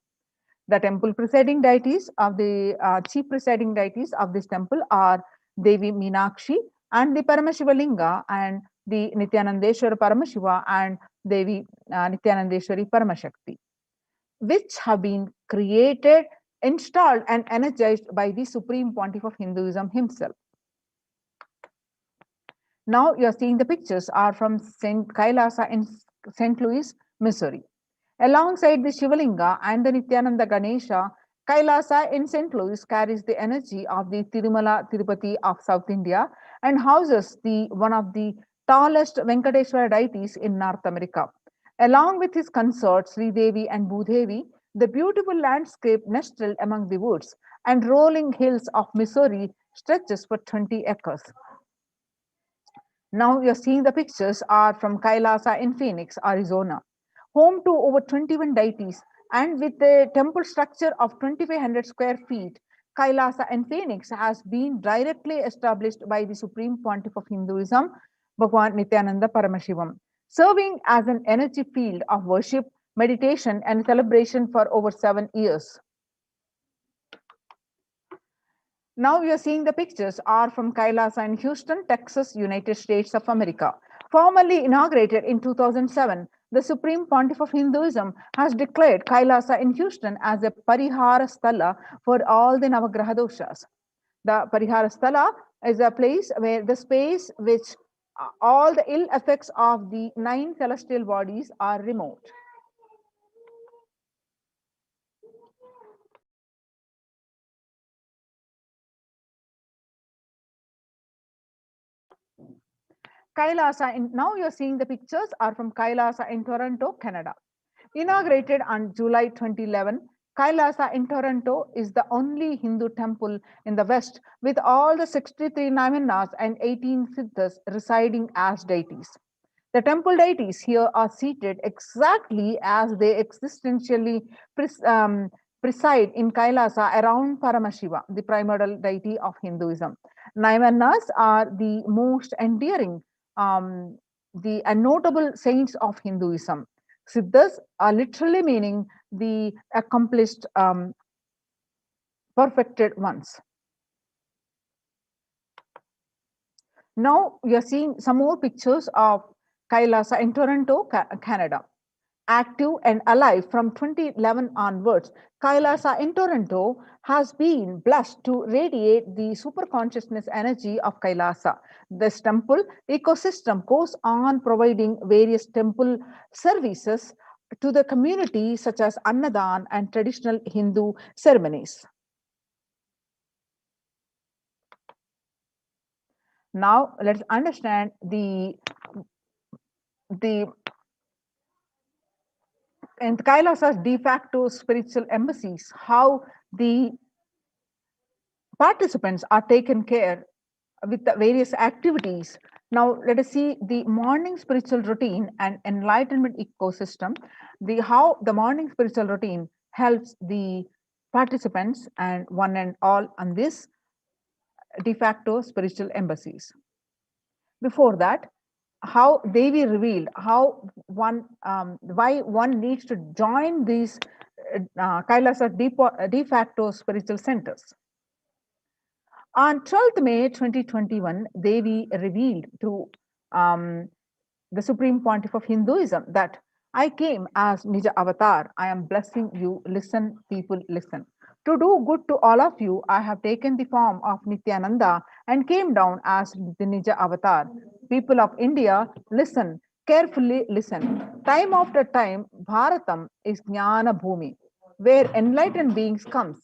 The temple presiding deities of the chief presiding deities of this temple are Devi Meenakshi and the Paramashivalinga and the Nithyanandeshwara Paramashiva and Devi Nithyanandeshwari Paramashakti, which have been created, installed and energized by the Supreme Pontiff of Hinduism himself. Now you're seeing the pictures are from St. Kailasa in St. Louis, Missouri. Alongside the Shivalinga and the Nithyananda Ganesha, Kailasa in St. Louis carries the energy of the Tirumala Tirupati of South India and houses one of the tallest Venkateshwara deities in North America. Along with his consorts Sri Devi and Bhudevi, the beautiful landscape nestled among the woods and rolling hills of Missouri stretches for 20 acres. Now you're seeing the pictures are from Kailasa in Phoenix, Arizona, home to over 21 deities and with a temple structure of 2,500 square feet. Kailasa in Phoenix has been directly established by the Supreme Pontiff of Hinduism, Bhagwan Nithyananda Paramashivam, serving as an energy field of worship, meditation and celebration for over 7 years. Now we are seeing the pictures are from Kailasa in Houston, Texas, United States of America. Formally inaugurated in 2007, the Supreme Pontiff of Hinduism has declared Kailasa in Houston as a Parihara Sthala for all the Navagraha doshas. The Parihara Sthala is a place where the space which all the ill effects of the 9 celestial bodies are removed. Kailasa, now you're seeing the pictures are from Kailasa in Toronto, Canada. Inaugurated on July 2011, Kailasa in Toronto is the only Hindu temple in the West with all the 63 Nayamanas and 18 Siddhas residing as deities. The temple deities here are seated exactly as they existentially preside in Kailasa around Paramashiva, the primordial deity of Hinduism. Nayamanas are the most endearing, the notable saints of Hinduism. Siddhas are literally meaning the accomplished, perfected ones. Now we are seeing some more pictures of Kailasa in Toronto, Canada. Active and alive from 2011 onwards, Kailasa in Toronto has been blessed to radiate the super consciousness energy of Kailasa. This temple ecosystem goes on providing various temple services to the community, such as Annadan and traditional Hindu ceremonies. Now let's understand the and Kailasa's de facto spiritual embassies, how the participants are taken care with the various activities. Now let us see the morning spiritual routine and enlightenment ecosystem, how the morning spiritual routine helps the participants and one and all on this de facto spiritual embassies. Before that, how Devi revealed how one why one needs to join these Kailasa de facto spiritual centers. On 12th May 2021, Devi revealed to the Supreme Pontiff of Hinduism that I came as Nija Avatar. I am blessing you. Listen, people, listen. To do good to all of you, I have taken the form of Nithyananda and came down as the Nija Avatar. People of India, listen, carefully listen. Time after time, Bharatam is Jnana Bhumi, where enlightened beings comes.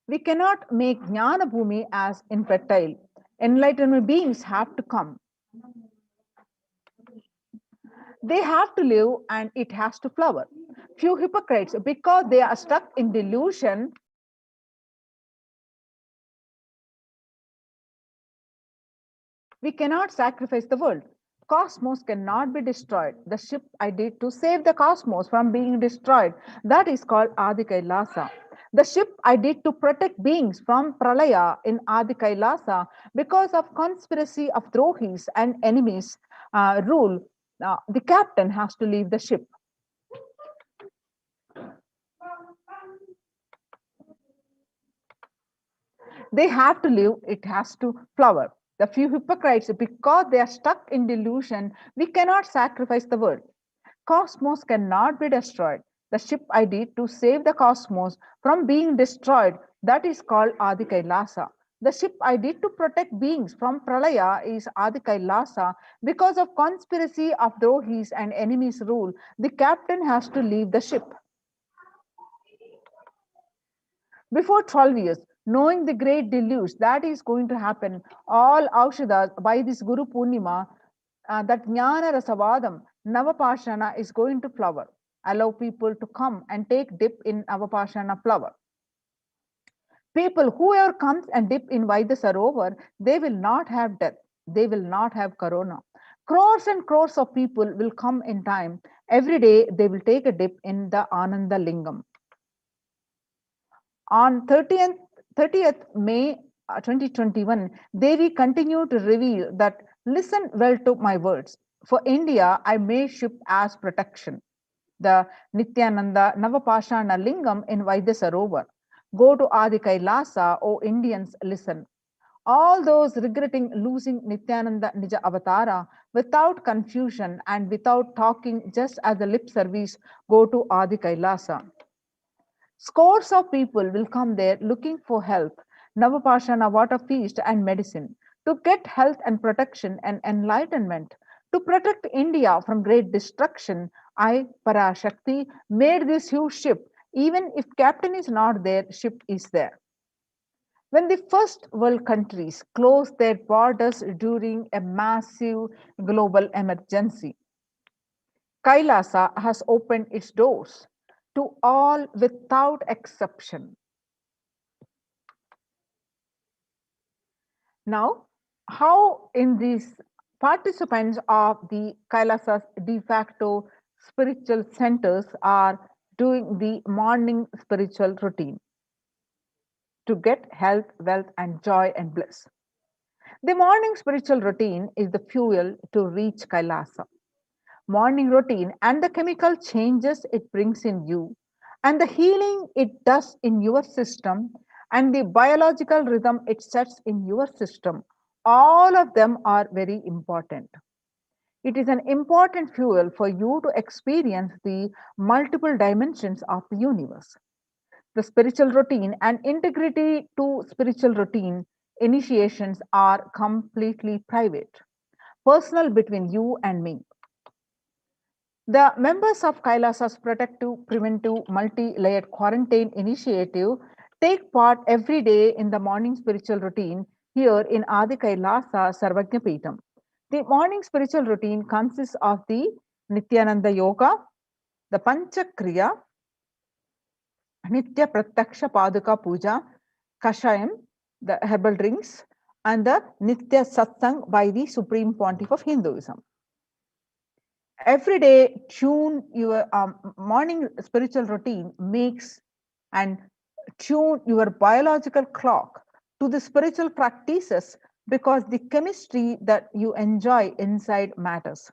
We cannot make Jnana Bhumi as infertile. Enlightened beings have to come. They have to live and it has to flower. Few hypocrites, because they are stuck in delusion, we cannot sacrifice the world. Cosmos cannot be destroyed. The ship I did to save the cosmos from being destroyed, that is called Adi Kailasa. The ship I did to protect beings from Pralaya in Adi Kailasa, because of conspiracy of Drohis and enemies rule, the captain has to leave the ship. They have to live, it has to flower. The few hypocrites, because they are stuck in delusion, we cannot sacrifice the world. Cosmos cannot be destroyed. The ship I did to save the cosmos from being destroyed, that is called Adi Kailasa. The ship I did to protect beings from Pralaya is Adi Kailasa. Because of conspiracy of Drohis and enemies rule, the captain has to leave the ship. Before 12 years, knowing the great deluge that is going to happen, all Aushadas by this Guru Purnima, that Jnana Rasavadam, Navapashana is going to flower. Allow people to come and take dip in Navapashana flower. People, whoever comes and dip in Vaidya Sarovar, they will not have death. They will not have corona. Crores and crores of people will come in time. Every day they will take a dip in the Ananda Lingam. On 30th May 2021, Devi continued to reveal that listen well to my words. For India, I may ship as protection the Nithyananda Navapashana Lingam in Vaidya Sarovar. Go to Adi Kailasa, O Indians, listen. All those regretting losing Nithyananda Nija Avatara without confusion and without talking just as a lip service, go to Adi Kailasa. Scores of people will come there looking for help, Navapashana water feast and medicine, to get health and protection and enlightenment. To protect India from great destruction, I, Parashakti, made this huge ship. Even if captain is not there, ship is there. When the first world countries closed their borders during a massive global emergency, Kailasa has opened its doors to all without exception. Now, how in these participants of the Kailasa's de facto spiritual centers are doing the morning spiritual routine to get health, wealth, and joy and bliss. The morning spiritual routine is the fuel to reach Kailasa. Morning routine and the chemical changes it brings in you, and the healing it does in your system, and the biological rhythm it sets in your system, all of them are very important. It is an important fuel for you to experience the multiple dimensions of the universe. The spiritual routine and integrity to spiritual routine initiations are completely private, personal between you and me. The members of Kailasa's Protective, Preventive, Multi-Layered Quarantine Initiative take part every day in the morning spiritual routine here in Adi Kailasa Sarvajna Peetham. The morning spiritual routine consists of the Nithyananda Yoga, the Panchakriya, Nitya Pratyaksha Paduka Puja, Kashayam, the herbal drinks, and the Nitya Satsang by the Supreme Pontiff of Hinduism. Every day, tune your morning spiritual routine makes and tune your biological clock to the spiritual practices, because the chemistry that you enjoy inside matters,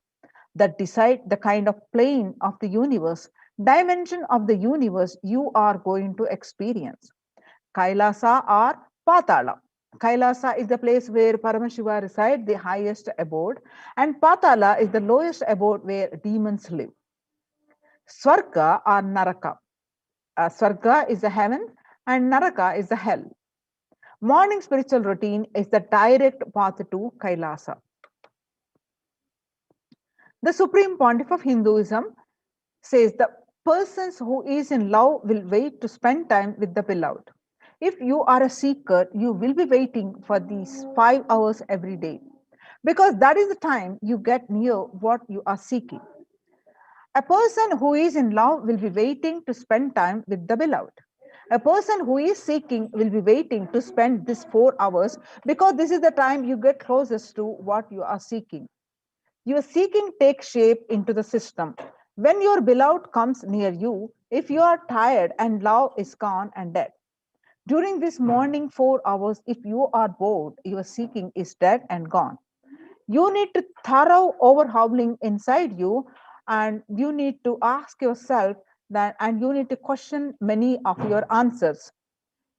that decide the kind of plane of the universe, dimension of the universe you are going to experience. Kailasa or Patala. Kailasa is the place where Paramashiva resides, the highest abode, and Patala is the lowest abode where demons live. Swarga or Naraka. Swarga is the heaven and Naraka is the hell. Morning spiritual routine is the direct path to Kailasa. The Supreme Pontiff of Hinduism says the persons who is in love will wait to spend time with the beloved. If you are a seeker, you will be waiting for these 5 hours every day, because that is the time you get near what you are seeking. A person who is in love will be waiting to spend time with the beloved. A person who is seeking will be waiting to spend this 4 hours, because this is the time you get closest to what you are seeking. Your seeking takes shape into the system. When your beloved comes near you, if you are tired and love is gone and dead. During this morning 4 hours, if you are bored, your seeking is dead and gone. You need to thorough overhauling inside you, and you need to ask yourself that, and you need to question many of your answers.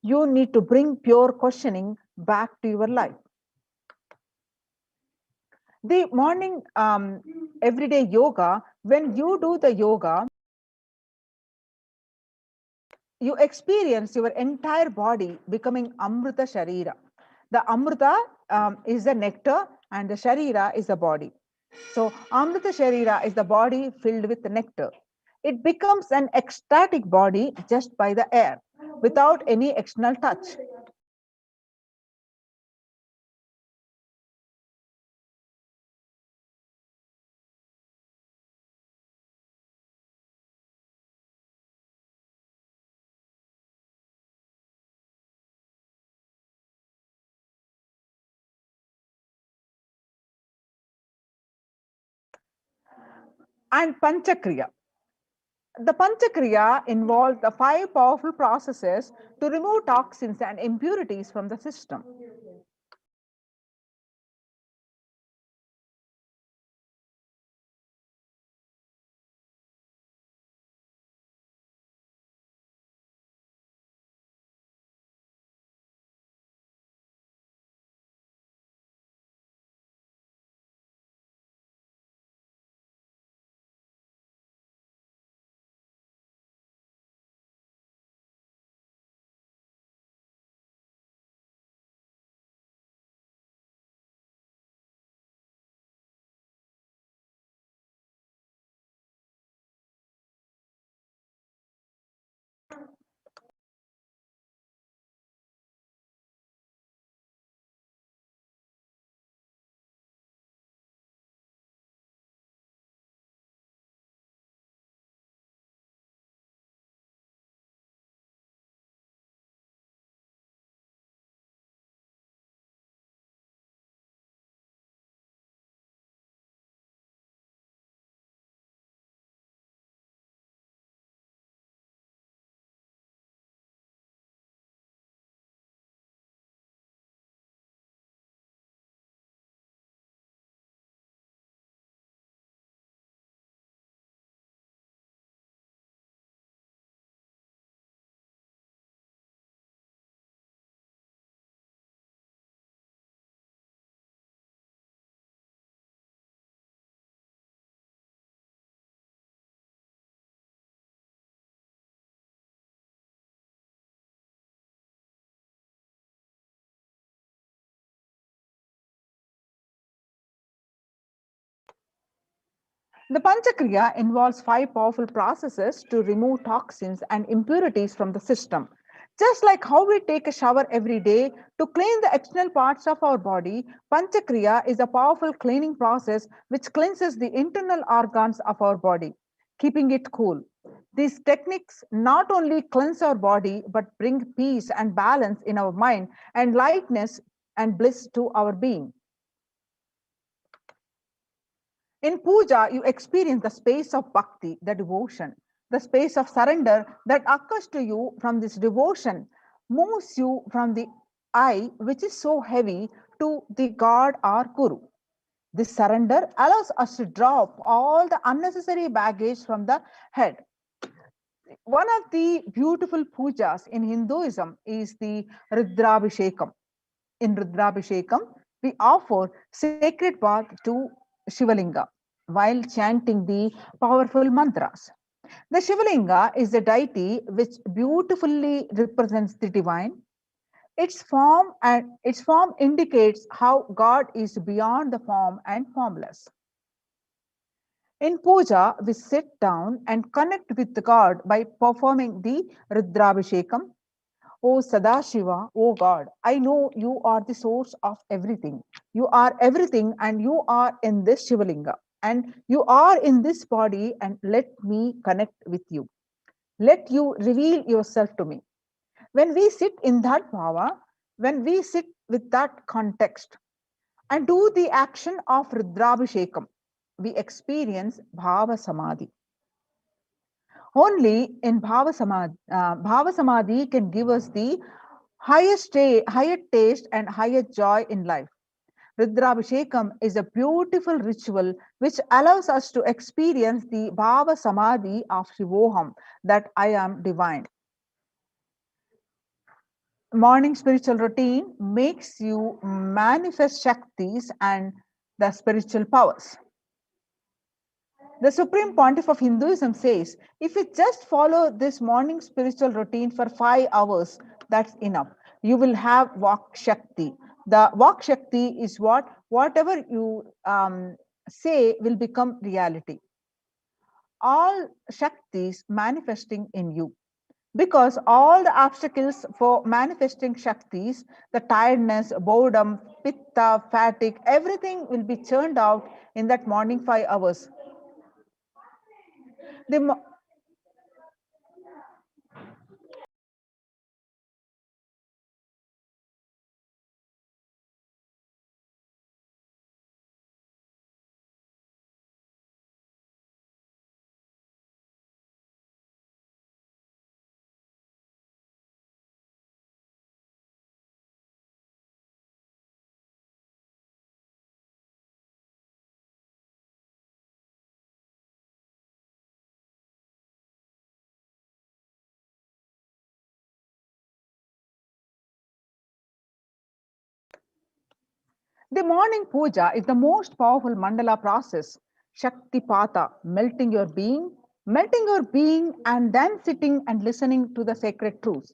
You need to bring pure questioning back to your life. The morning everyday yoga, when you do the yoga, you experience your entire body becoming Amrita Sharira. The Amrita is the nectar and the Sharira is the body. So Amrita Sharira is the body filled with the nectar. It becomes an ecstatic body just by the air, without any external touch. And Panchakriya. The Panchakriya involves the 5 powerful processes to remove toxins and impurities from the system. The Panchakriya involves 5 powerful processes to remove toxins and impurities from the system. Just like how we take a shower every day to clean the external parts of our body, Panchakriya is a powerful cleaning process which cleanses the internal organs of our body, keeping it cool. These techniques not only cleanse our body but bring peace and balance in our mind and lightness and bliss to our being. In puja, you experience the space of bhakti, the devotion, the space of surrender that occurs to you from this devotion, moves you from the I, which is so heavy, to the God or Guru. This surrender allows us to drop all the unnecessary baggage from the head. One of the beautiful pujas in Hinduism is the Rudrabhishekam. In Rudrabhishekam, we offer sacred bath to Shivalinga while chanting the powerful mantras. The Shivalinga is the deity which beautifully represents the divine. Its form indicates how God is beyond the form and formless. In puja, we sit down and connect with God by performing the Rudrabhishekam. O Sadashiva, O God, I know you are the source of everything. You are everything and you are in this Shivalinga. And you are in this body and let me connect with you. Let you reveal yourself to me. When we sit in that bhava, when we sit with that context and do the action of Rudrabhishekam, we experience Bhava Samadhi. Only in Bhava Samadhi can give us the higher taste and higher joy in life. Rudrabhishekam is a beautiful ritual which allows us to experience the Bhava Samadhi of Shivoham, that I am divine. Morning spiritual routine makes you manifest Shaktis and the spiritual powers. The Supreme Pontiff of Hinduism says, if you just follow this morning spiritual routine for 5 hours, that's enough. You will have Vak Shakti. The Vak Shakti is whatever you say will become reality. All Shaktis manifesting in you. Because all the obstacles for manifesting Shaktis, the tiredness, boredom, pitta, fatigue, everything will be churned out in that morning 5 hours. The morning puja is the most powerful mandala process. Shakti Pata, melting your being and then sitting and listening to the sacred truths.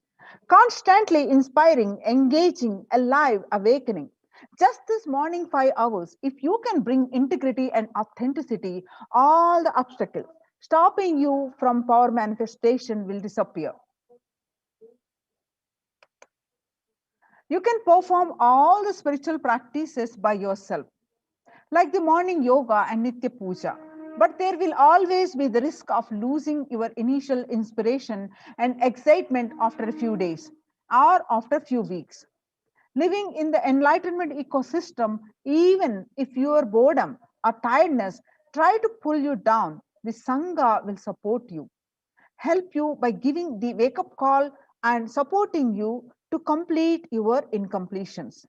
Constantly inspiring, engaging, alive, awakening. Just this morning 5 hours, if you can bring integrity and authenticity, all the obstacles stopping you from power manifestation will disappear. You can perform all the spiritual practices by yourself, like the morning yoga and Nitya Puja. But there will always be the risk of losing your initial inspiration and excitement after a few days or after a few weeks. Living in the enlightenment ecosystem, even if your boredom or tiredness try to pull you down, the Sangha will support you, help you by giving the wake up call and supporting you to complete your incompletions.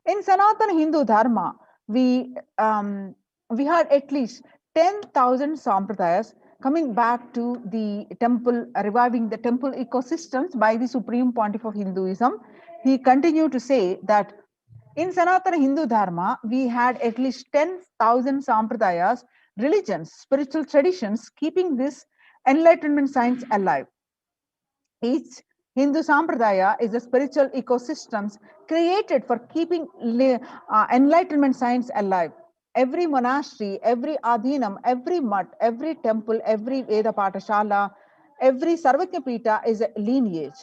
In Sanatana Hindu Dharma, we had at least 10,000 sampradayas coming back to the temple, reviving the temple ecosystems by the Supreme Pontiff of Hinduism. He continued to say that in Sanatana Hindu Dharma, we had at least 10,000 sampradayas, religions, spiritual traditions, keeping this enlightenment science alive. Each Hindu Sampradaya is a spiritual ecosystem created for keeping enlightenment science alive. Every monastery, every adhinam, every mutt, every temple, every Veda Patashala, every Sarvajñapita is a lineage.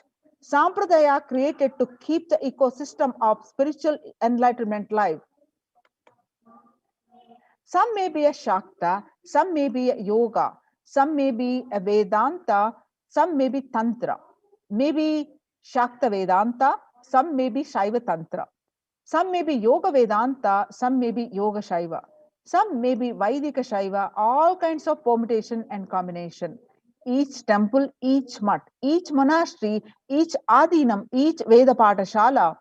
Sampradaya created to keep the ecosystem of spiritual enlightenment live. Some may be a Shakta, some may be a Yoga, some may be a Vedanta, some may be Tantra. Maybe Shakta Vedanta, some may be Shaiva Tantra. Some may be Yoga Vedanta, some may be Yoga Shaiva. Some may be Vaidika Shaiva, all kinds of permutation and combination. Each temple, each mutt, each monastery, each adhinam, each Veda Patashala,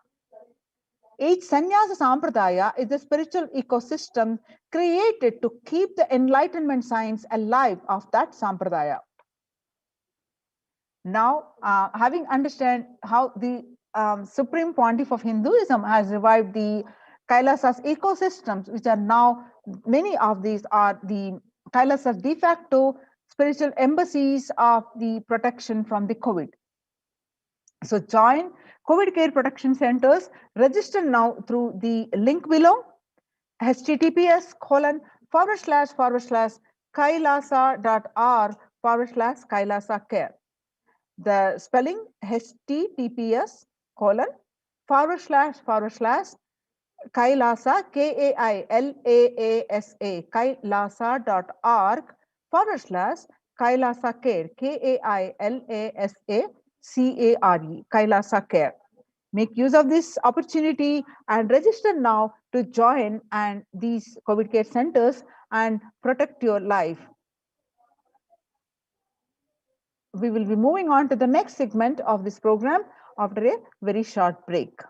each sannyasa sampradaya is a spiritual ecosystem created to keep the enlightenment science alive of that sampradaya. Now, having understand how the Supreme Pontiff of Hinduism has revived the Kailasa's ecosystems, which are now, many of these are the Kailasa's de facto spiritual embassies of the protection from the COVID. So join COVID care protection centers, register now through the link below, https://kailasa.org/Kailasa care. The spelling https://Kailasa, KAILAASA, kailasa.org/Kailasa care, KAILASA CARE, Kailasa care. Make use of this opportunity and register now to join and these COVID care centers and protect your life. We will be moving on to the next segment of this program after a very short break.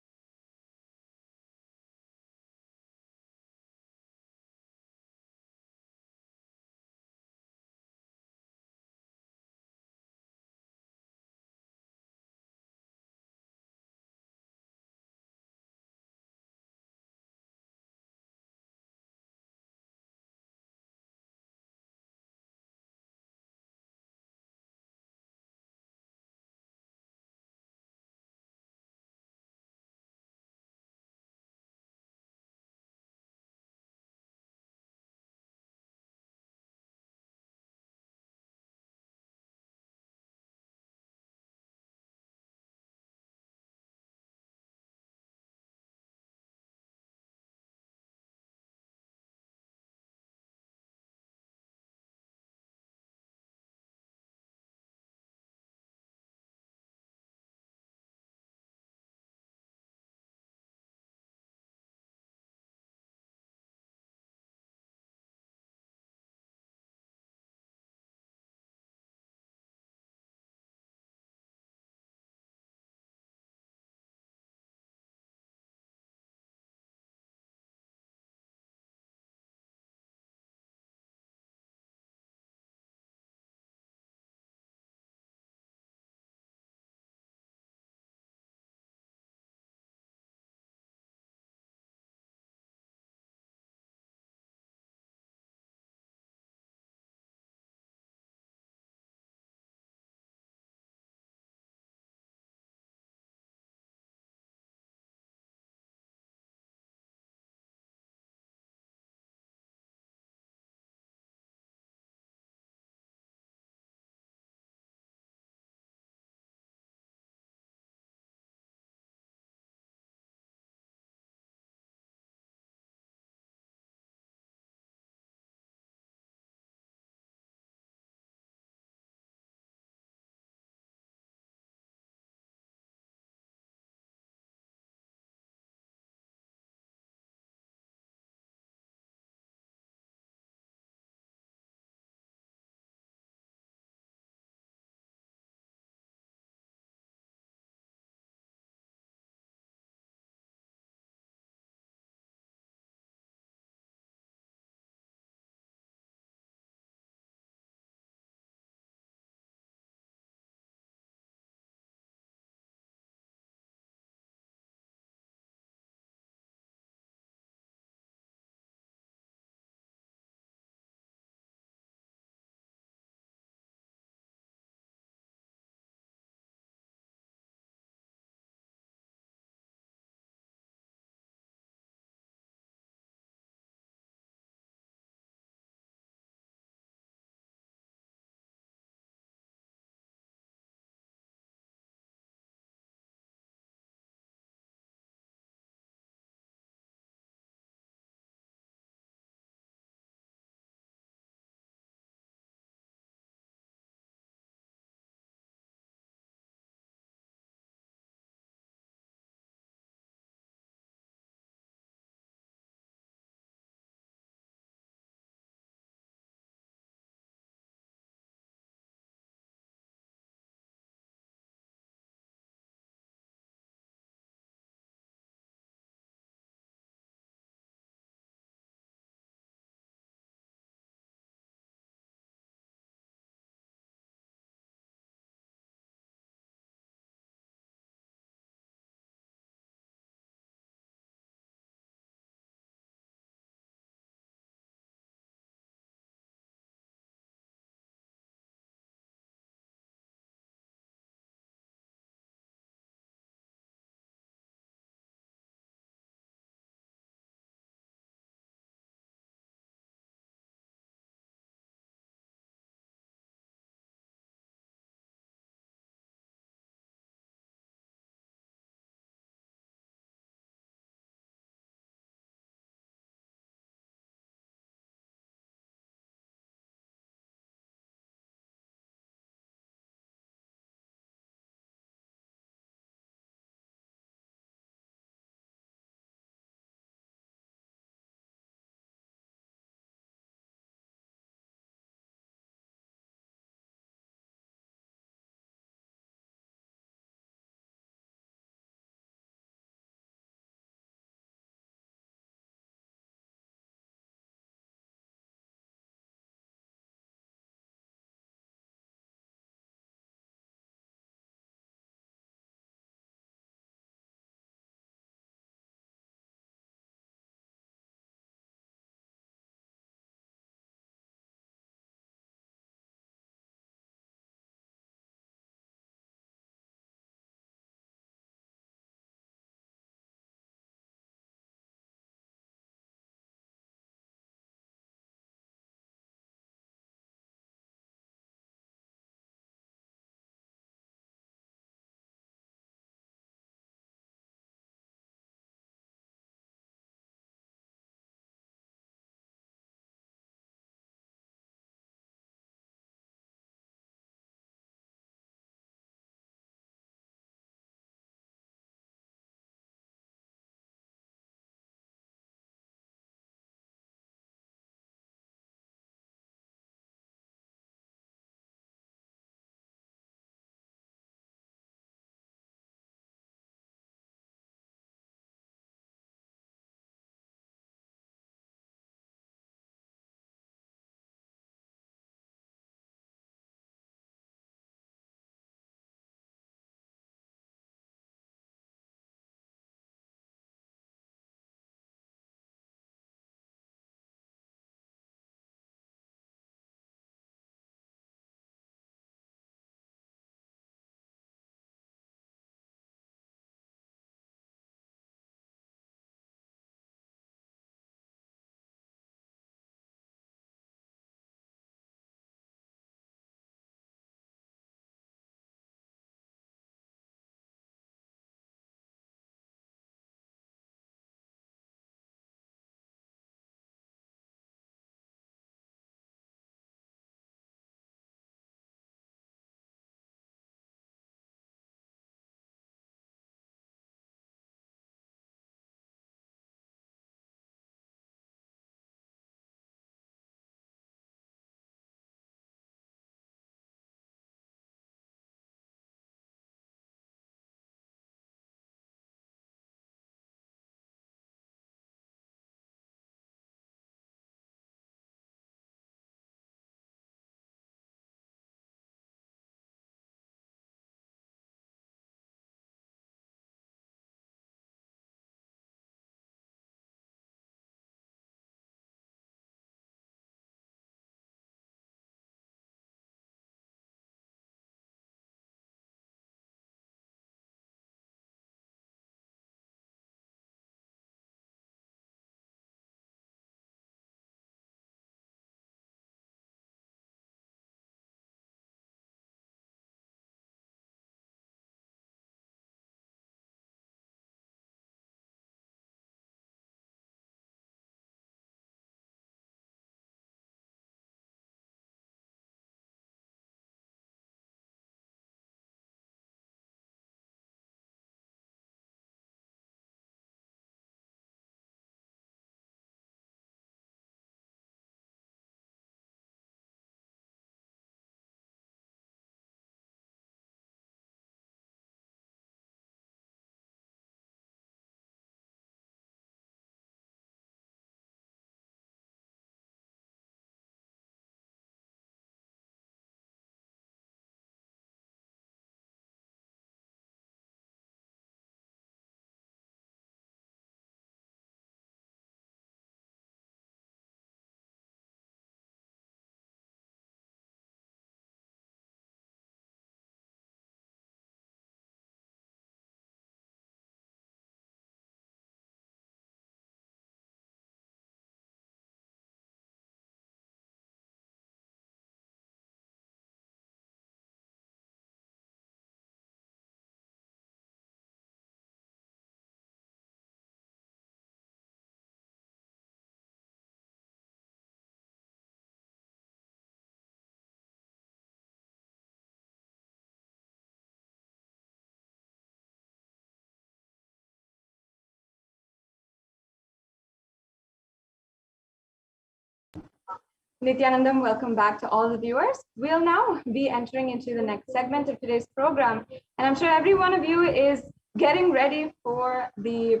Nithyanandam, welcome back to all the viewers. We'll now be entering into the next segment of today's program, and I'm sure every one of you is getting ready for the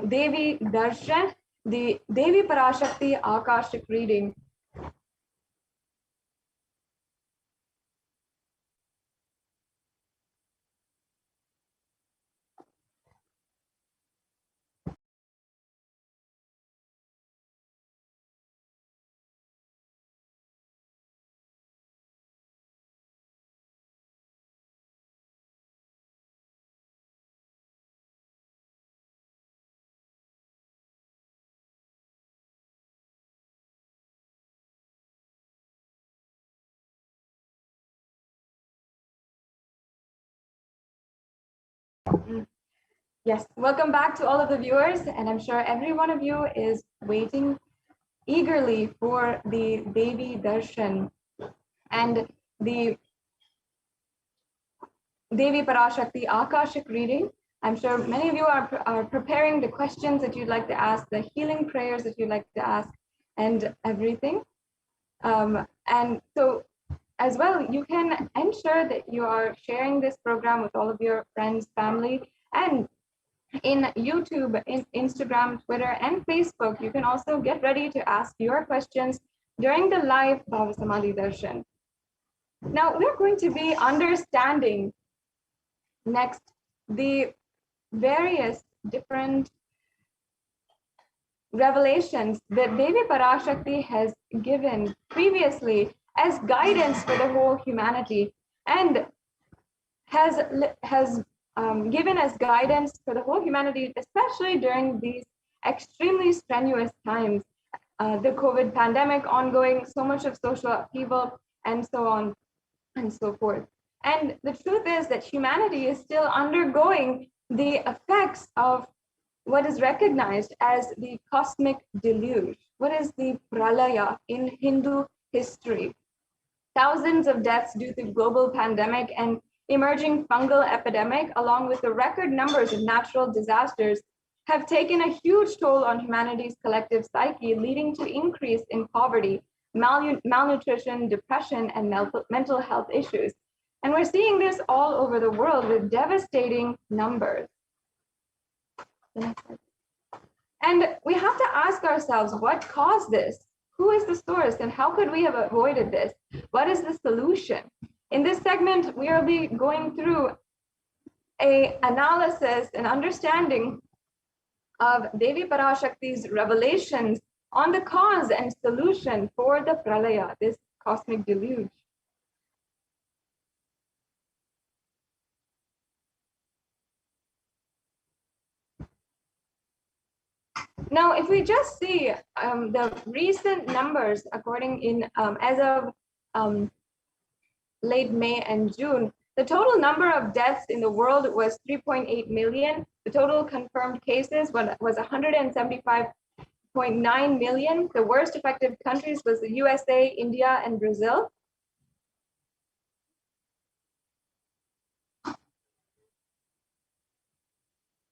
Devi Darshan, the Devi Parashakti Akashic reading. Yes, welcome back to all of the viewers, and I'm sure every one of you is waiting eagerly for the Devi Darshan and the Devi Parashakti Akashic reading. I'm sure many of you are preparing the questions that you'd like to ask, the healing prayers that you'd like to ask, and everything. And so as well, you can ensure that you are sharing this program with all of your friends, family, and in YouTube, in Instagram, Twitter, and Facebook, you can also get ready to ask your questions during the live Bhava Samadhi Darshan. Now, we're going to be understanding next the various different revelations that Devi Parashakti has given previously as guidance for the whole humanity, and has given us guidance for the whole humanity, especially during these extremely strenuous times, the COVID pandemic ongoing, so much of social upheaval, and so on and so forth. And the truth is that humanity is still undergoing the effects of what is recognized as the cosmic deluge. What is the pralaya in Hindu history? Thousands of deaths due to global pandemic and emerging fungal epidemic, along with the record numbers of natural disasters, have taken a huge toll on humanity's collective psyche, leading to increase in poverty, malnutrition, depression, and mental health issues. And we're seeing this all over the world with devastating numbers. And we have to ask ourselves, what caused this? Who is the source, and how could we have avoided this? What is the solution? In this segment, we will be going through an analysis and understanding of Devi Parashakti's revelations on the cause and solution for the pralaya, this cosmic deluge. Now, if we just see the recent numbers, as of late May and June, the total number of deaths in the world was 3.8 million. The total confirmed cases was 175.9 million. The worst affected countries was the USA, India, and Brazil.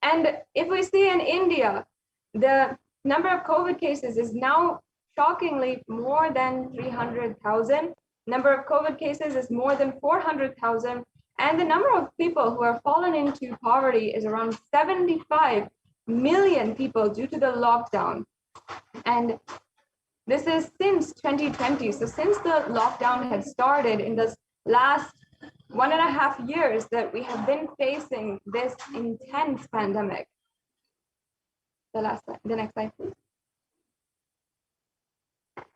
And if we see in India, the number of COVID cases is now shockingly more than 300,000. Number of COVID cases is more than 400,000. And the number of people who have fallen into poverty is around 75 million people due to the lockdown. And this is since 2020. So since the lockdown had started in this last 1.5 years that we have been facing this intense pandemic. The next slide, please.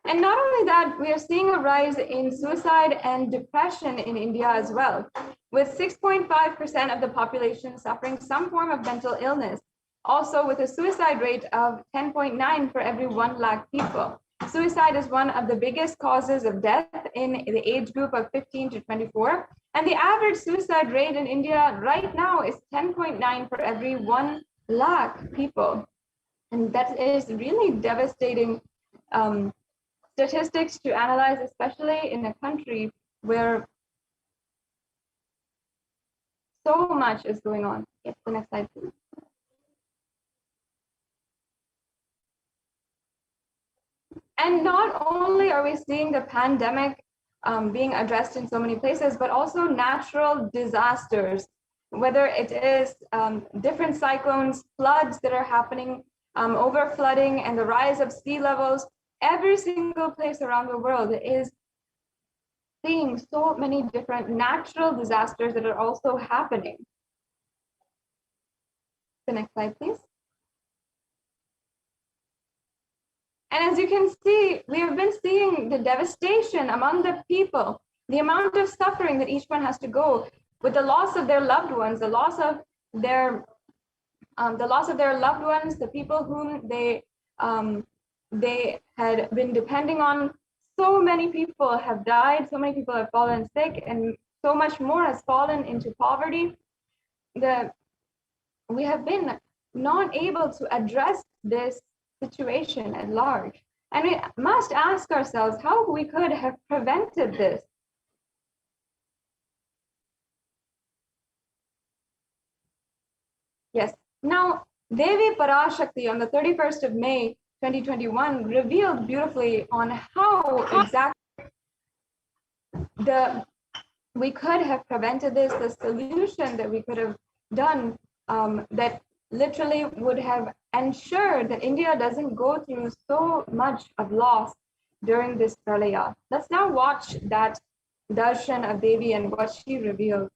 And not only that, we are seeing a rise in suicide and depression in India as well, with 6.5% of the population suffering some form of mental illness, also with a suicide rate of 10.9 for every 1 lakh people. Suicide is one of the biggest causes of death in the age group of 15 to 24. And the average suicide rate in India right now is 10.9 for every 1 lakh people. And that is really devastating statistics to analyze, especially in a country where so much is going on. Yes, the next slide, please. And not only are we seeing the pandemic being addressed in so many places, but also natural disasters, whether it is different cyclones, floods that are happening, over flooding, and the rise of sea levels. Every single place around the world is seeing so many different natural disasters that are also happening. The next slide, please. And as you can see, we have been seeing the devastation among the people, the amount of suffering that each one has to go with the loss of their loved ones, the loss of their loved ones, the people whom they had been depending on. So many people have died, so many people have fallen sick, and so much more has fallen into poverty. We have been not able to address this situation at large. And we must ask ourselves how we could have prevented this. Yes. Now, Devi Parashakti on the 31st of May, 2021 revealed beautifully on how exactly we could have prevented this, the solution that we could have done that literally would have ensured that India doesn't go through so much of loss during this pralaya. Let's now watch that darshan of Devi and what she revealed.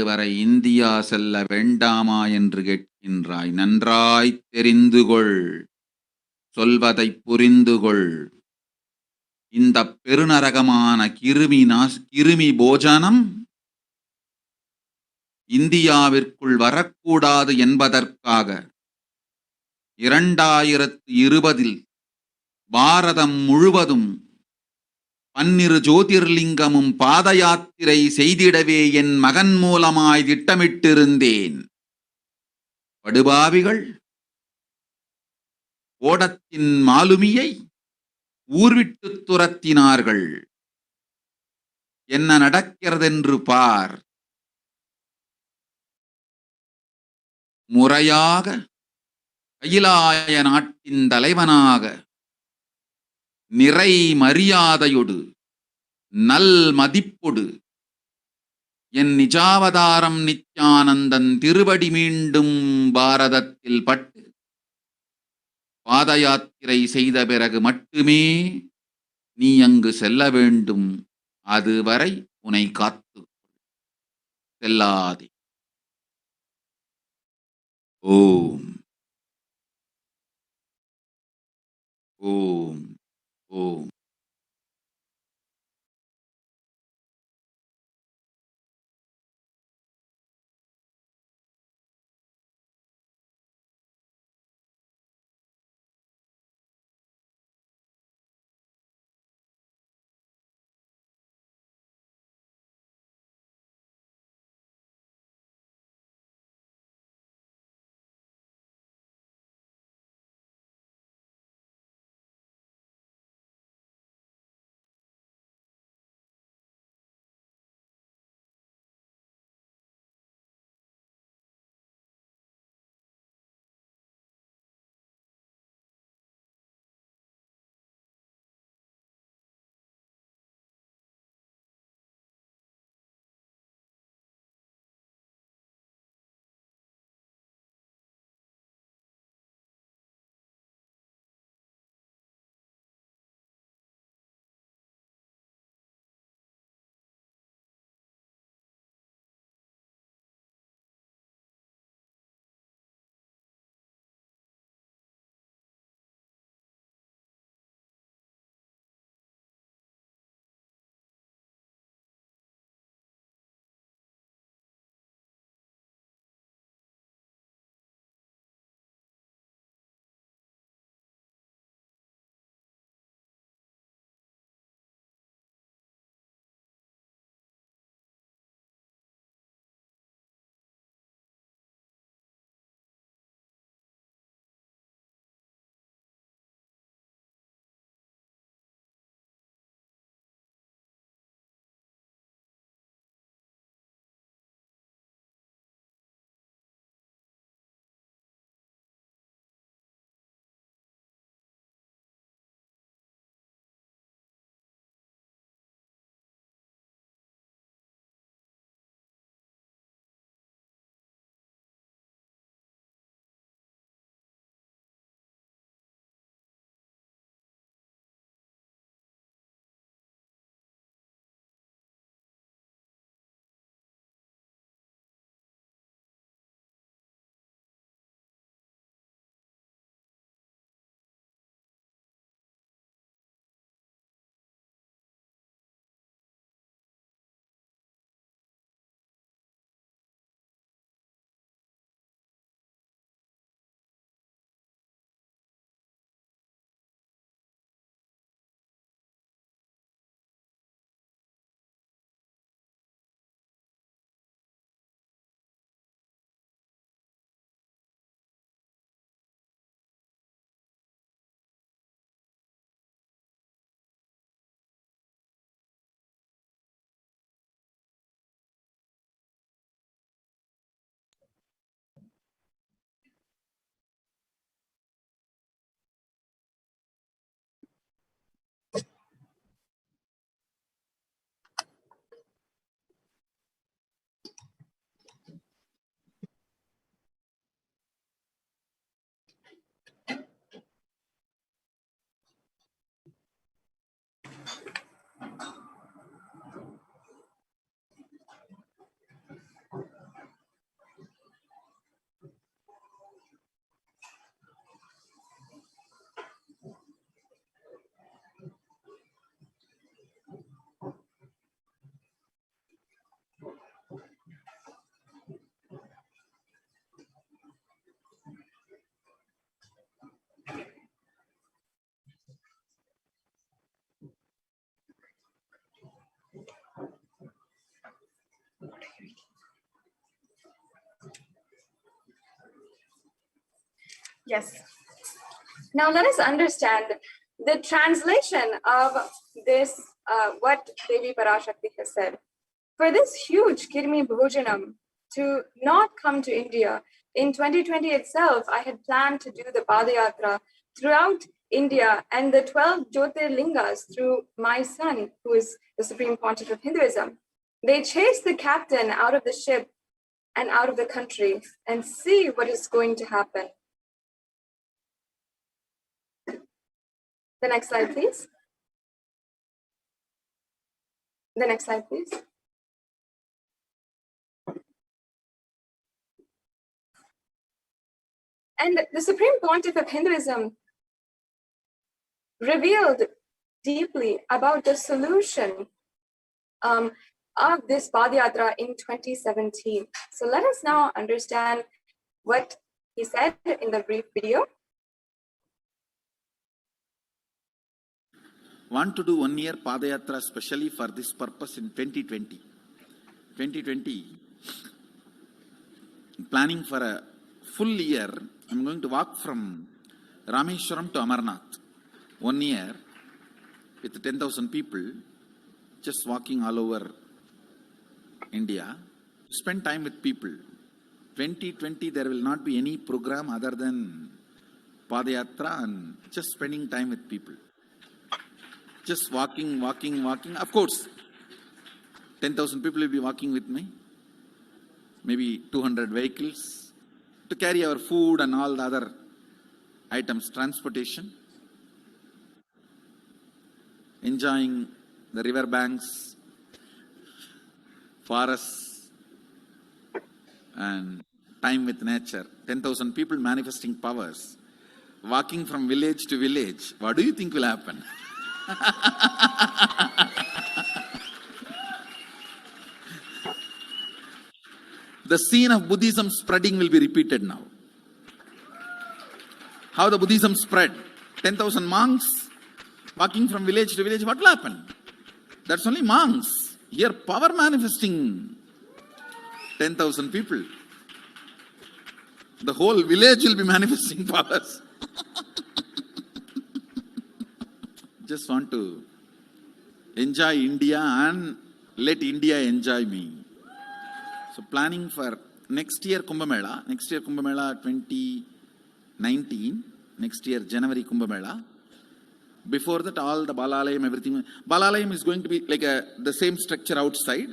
வரை India செல்ல வேண்டாமா என்று கேட்கின்றாய். நன்றாய்த் தெரிந்துகொள், சொல்வதைப் புரிந்துகொள். இந்த பெருநரகமான கிருமி போஜனம் இந்தியாவிற்குள் வரக்கூடாது என்பதற்காக 2020 பாரதம் முழுவதும் 12 ஜோதிர்லிங்கமும் பாத யாத்திரை செய்திடவே என் மகன் மூலமாய் திட்டமிட்டிருந்தேன். படுபாவிகள் ஓடத்தின் மாலுமியை ஊர்விட்டு துரத்தினார்கள். என்ன நடக்கிறதென்று பார். முறையாக கைலாய நாட்டின் தலைவனாக நிறை மரியாதையொடு நல் மதிப்பொடு என் நிஜாவதாரம் நித்யானந்தன் திருவடி மீண்டும் பாரதத்தில் பட்டு பாத யாத்திரை செய்த பிறகு மட்டுமே நீ அங்கு செல்ல வேண்டும். அதுவரை உன்னை காத்து செல்லாதே. ஓம் ஓம் ஓம். Yes. Now let us understand the translation of this, what Devi Parashakti has said. For this huge Kirmi Bhojanam to not come to India, in 2020 itself, I had planned to do the Padayatra throughout India and the 12 Jyotirlingas through my son, who is the Supreme Pontiff of Hinduism. They chased the captain out of the ship and out of the country, and see what is going to happen. The next slide, please. The next slide, please. And the Supreme Pontiff of Hinduism revealed deeply about the solution of this Padayatra in 2017. So let us now understand what he said in the brief video. Want to do 1 year Padayatra specially for this purpose in 2020. 2020, planning for a full year. I'm going to walk from Rameshwaram to Amarnath. 1 year with 10,000 people, just walking all over India. Spend time with people. 2020, there will not be any program other than Padayatra and just spending time with people. Just walking. Of course, 10,000 people will be walking with me. Maybe 200 vehicles to carry our food and all the other items, transportation. Enjoying the river banks, forests, and time with nature. 10,000 people manifesting powers, walking from village to village. What do you think will happen? The scene of Buddhism spreading will be repeated now. How the Buddhism spread. 10,000 monks walking from village to village. What will happen? That's only monks. Here power manifesting 10,000 people. The whole village will be manifesting powers. Just want to enjoy India and let India enjoy me. So planning for next year Kumbh Mela 2019, next year January Kumbh Mela. Before that, all the Balalayam, everything. Balalayam is going to be like the same structure outside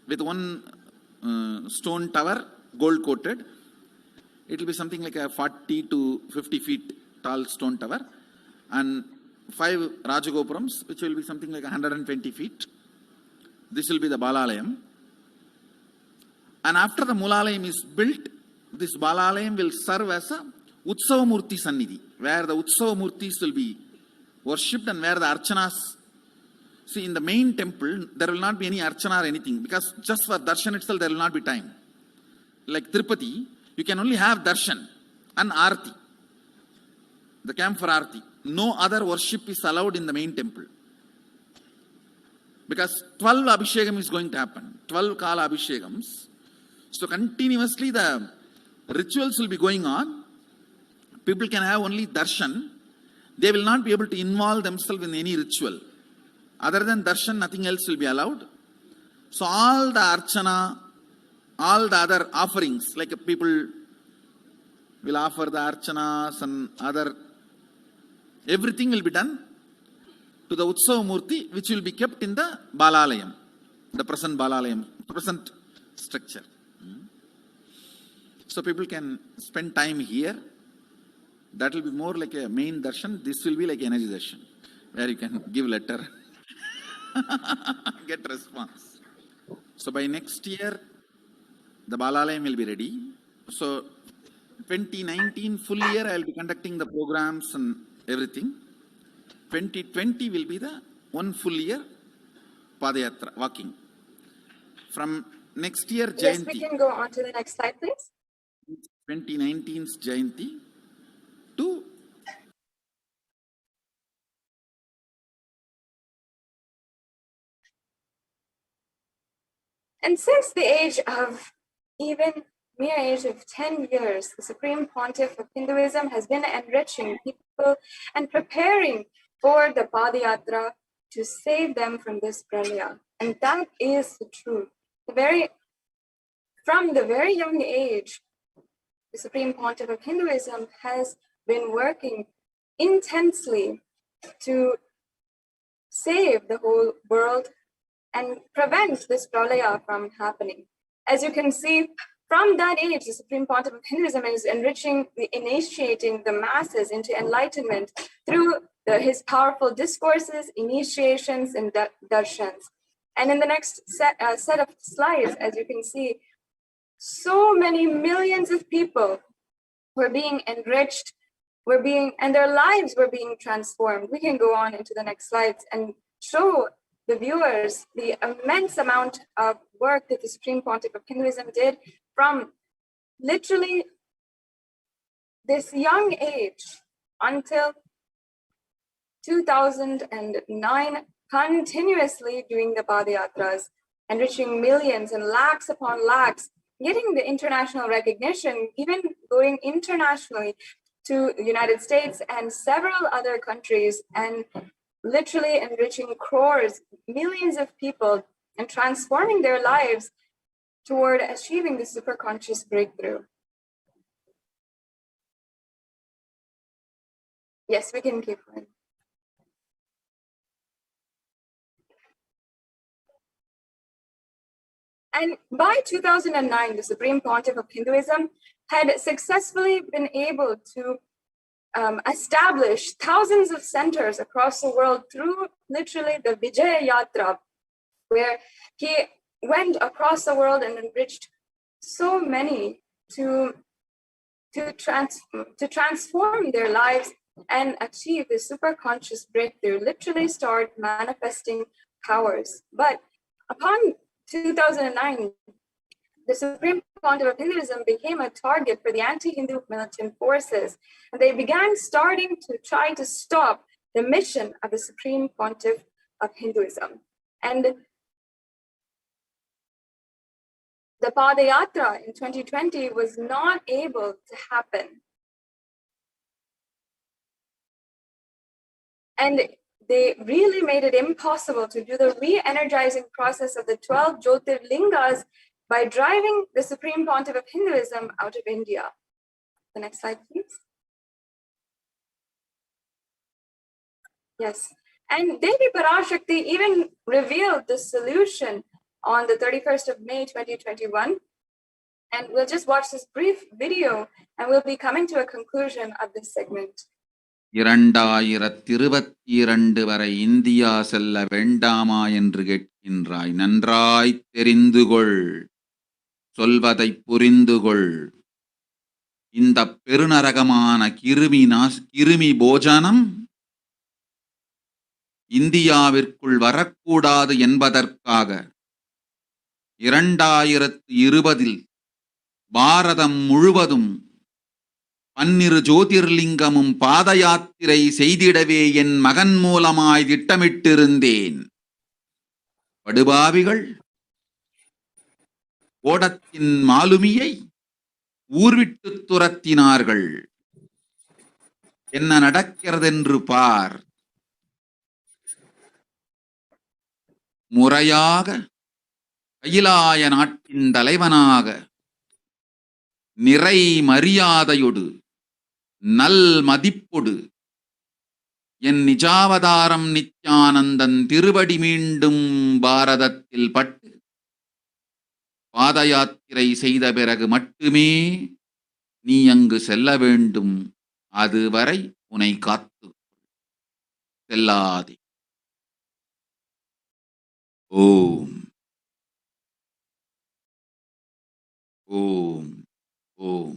with one stone tower, gold coated. It will be something like a 40 to 50 feet tall stone tower and 5 Rajagopurams, which will be something like 120 feet. This will be the Balalayam. And after the Mulalayam is built, this Balalayam will serve as a Utsava Murti Sannidhi, where the Utsava Murtis will be worshipped and where the Archanas. See, in the main temple, there will not be any Archana or anything, because just for Darshan itself, there will not be time. Like Tirupati, you can only have Darshan and Arti, the camp for Arti. No other worship is allowed in the main temple. Because 12 Abhishekam is going to happen, 12 Kala Abhishekams. So continuously the rituals will be going on. People can have only darshan. They will not be able to involve themselves in any ritual. Other than darshan, nothing else will be allowed. So all the archana, all the other offerings, like people will offer the archanas and other, everything will be done to the Utsava Murti, which will be kept in the Balalayam, the present Balalayam, present structure. So people can spend time here. That will be more like a main darshan. This will be like energy darshan, where you can give letter, get response. So by next year, the Balalayam will be ready. So 2019 full year, I will be conducting the programs and everything. 2020 will be the one full year Padayatra, walking. From next year, Jayanti. Yes, we can go on to the next slide, please. 2019's Jayanti to and since the age of even mere age of 10 years, the Supreme Pontiff of Hinduism has been enriching people and preparing for the Padayatra to save them from this pralaya. And that is the truth. From the very young age, the Supreme Pontiff of Hinduism has been working intensely to save the whole world and prevent this pralaya from happening. As you can see, from that age, the Supreme Pontiff of Hinduism is initiating the masses into enlightenment through his powerful discourses, initiations, and darshans. And in the next set of slides, as you can see, so many millions of people were being enriched, and their lives were being transformed. We can go on into the next slides and show the viewers the immense amount of work that the Supreme Pontiff of Hinduism did from literally this young age until 2009, continuously doing the Padayatras, enriching millions and lakhs upon lakhs, getting the international recognition, even going internationally to the United States and several other countries, and literally enriching crores, millions of people, and transforming their lives toward achieving the superconscious breakthrough. Yes, we can keep going. And by 2009, the Supreme Pontiff of Hinduism had successfully been able to establish thousands of centers across the world through literally the Vijaya Yatra, where he went across the world and enriched so many to transform their lives and achieve the superconscious breakthrough, literally start manifesting powers. But upon 2009, the Supreme Pontiff of Hinduism became a target for the anti-Hindu militant forces, and they began starting to try to stop the mission of the Supreme Pontiff of Hinduism. And the Padayatra in 2020 was not able to happen. And they really made it impossible to do the re-energizing process of the 12 Jyotirlingas by driving the Supreme Pontiff of Hinduism out of India. The next slide, please. Yes, and Devi Parashakti even revealed the solution on the 31st of May, 2021. And we'll just watch this brief video and we'll be coming to a conclusion of this segment. 2022 வரை India செல்ல வேண்டாமா என்று கேட்கின்றாய். நன்றாய் தெரிந்துகொள், சொல்வதை புரிந்துகொள். இந்த பெருநரகமான கிருமி போஜனம் இந்தியாவிற்குள் வரக்கூடாது என்பதற்காக 2020 பாரதம் முழுவதும் 12 ஜோதிர்லிங்கமும் பாத யாத்திரை செய்திடவே என் மகன் மூலமாய் திட்டமிட்டிருந்தேன். படுபாவிகள் ஓடத்தின் மாலுமியை ஊர்விட்டு துரத்தினார்கள். என்ன நடக்கிறதென்று பார். முறையாக கைலாய நாட்டின் தலைவனாக நிறை மரியாதையொடு நல் மதிப்பொடு என் நிஜாவதாரம் நித்யானந்தன் திருவடி மீண்டும் பாரதத்தில் பட்டு பாத யாத்திரை செய்த பிறகு மட்டுமே நீ அங்கு செல்ல வேண்டும். அதுவரை உன்னை காத்து செல்லாதே. ஓம் ஓம் ஓம்.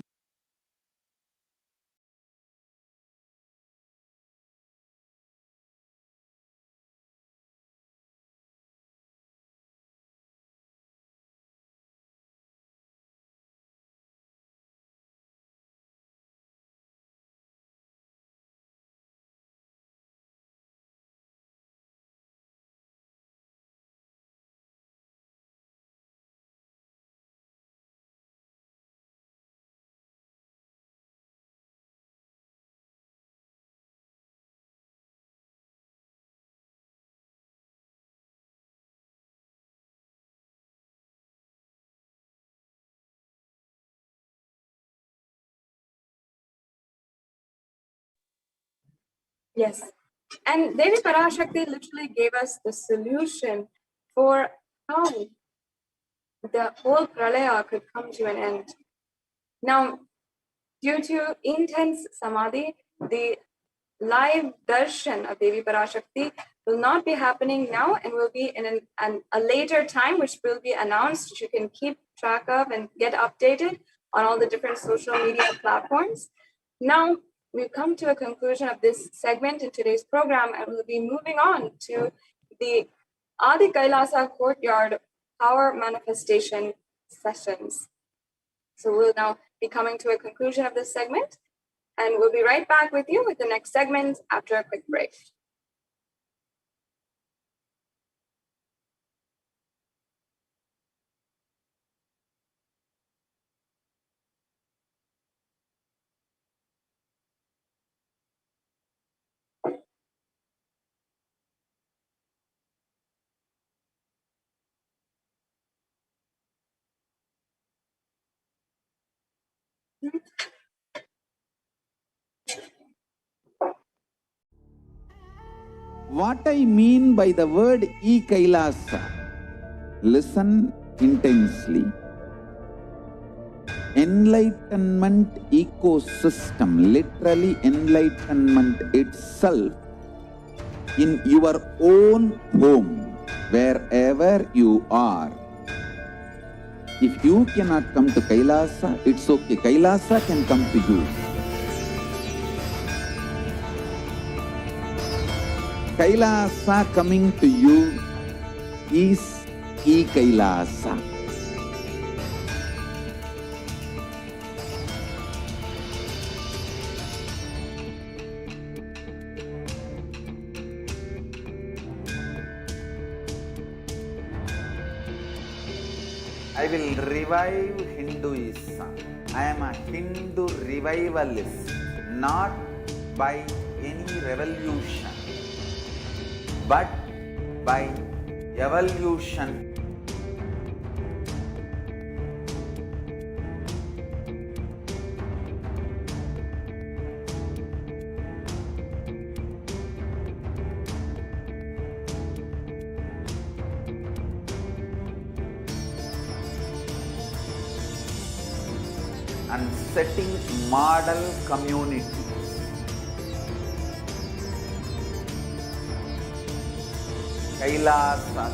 Yes. And Devi Parashakti literally gave us the solution for how the whole pralaya could come to an end. Now, due to intense samadhi, the live darshan of Devi Parashakti will not be happening now and will be in a later time, which will be announced, which you can keep track of and get updated on all the different social media platforms. Now, we've come to a conclusion of this segment in today's program, and we'll be moving on to the Adi Kailasa Courtyard Power Manifestation sessions. So we'll now be coming to a conclusion of this segment, and we'll be right back with you with the next segment after a quick break. What I mean by the word Kailasa, listen intensely. Enlightenment ecosystem, literally enlightenment itself, in your own home, wherever you are. If you cannot come to Kailasa, it's okay. Kailasa can come to you. Kailasa coming to you is Kailasa. I will revive Hinduism. I am a Hindu revivalist, not by any revolution, but by evolution. And setting model community. Kailasa.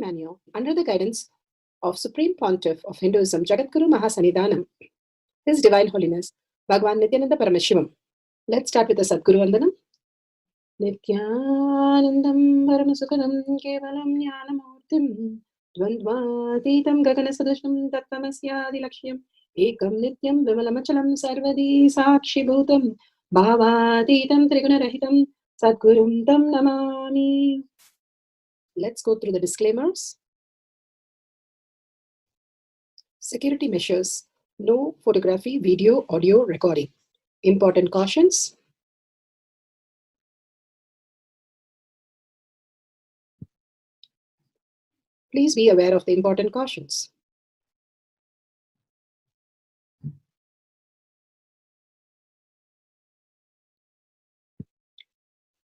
Manual under the guidance of Supreme Pontiff of Hinduism, Jagadguru Mahasannidhanam, His Divine Holiness, Bhagwan Nithyananda Paramashivam. Let's start with the Sadguru Vandanam. Nithyanandam Paramasukadam Kevalam Jnanamurtim Dvandvatitam Gaganasadasham Tattamasyadi Lakshyam Ekam Nityam Vimalamachalam Sarvadi Sakshi Bhutam Bhavatitam Trigunarahitam Sadgurum Tam Namami. Let's go through the disclaimers. Security measures. No photography, video, audio recording. Important cautions. Please be aware of the important cautions.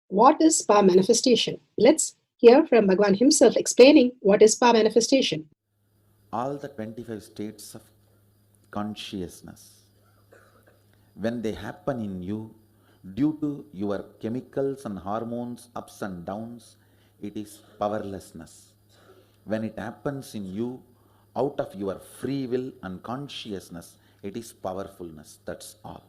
What is power manifestation? Let's hear from Bhagwan himself explaining what is power manifestation. All the 25 states of consciousness, when they happen in you, due to your chemicals and hormones ups and downs, it is powerlessness. When it happens in you, out of your free will and consciousness, it is powerfulness. That's all.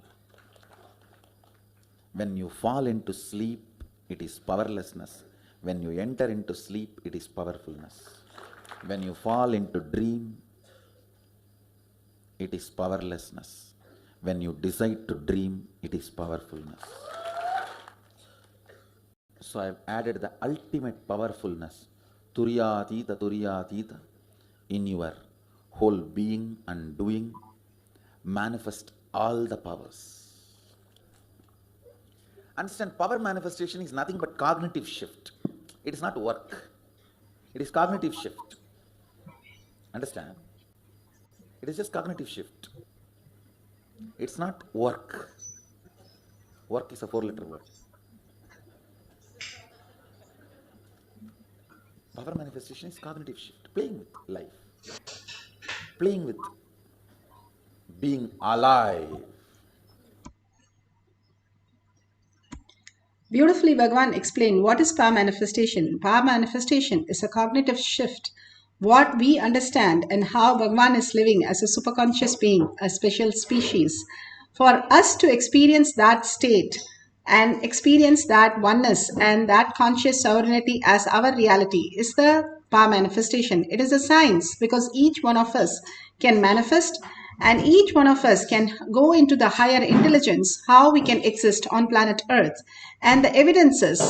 When you fall into sleep, it is powerlessness. When you enter into sleep, it is powerfulness. When you fall into dream, it is powerlessness. When you decide to dream, it is powerfulness. So I've added the ultimate powerfulness, Turyatita, in your whole being and doing. Manifest all the powers. Understand, power manifestation is nothing but cognitive shift. It is not work. It is cognitive shift. Understand? It is just cognitive shift. It's not work. Work is a 4-letter word. Power manifestation is cognitive shift. Playing with life. Playing with being alive. Beautifully, Bhagavan explained what is power manifestation. Power manifestation is a cognitive shift. What we understand and how Bhagavan is living as a superconscious being, a special species. For us to experience that state and experience that oneness and that conscious sovereignty as our reality is the power manifestation. It is a science because each one of us can manifest and each one of us can go into the higher intelligence, how we can exist on planet Earth. And the evidences,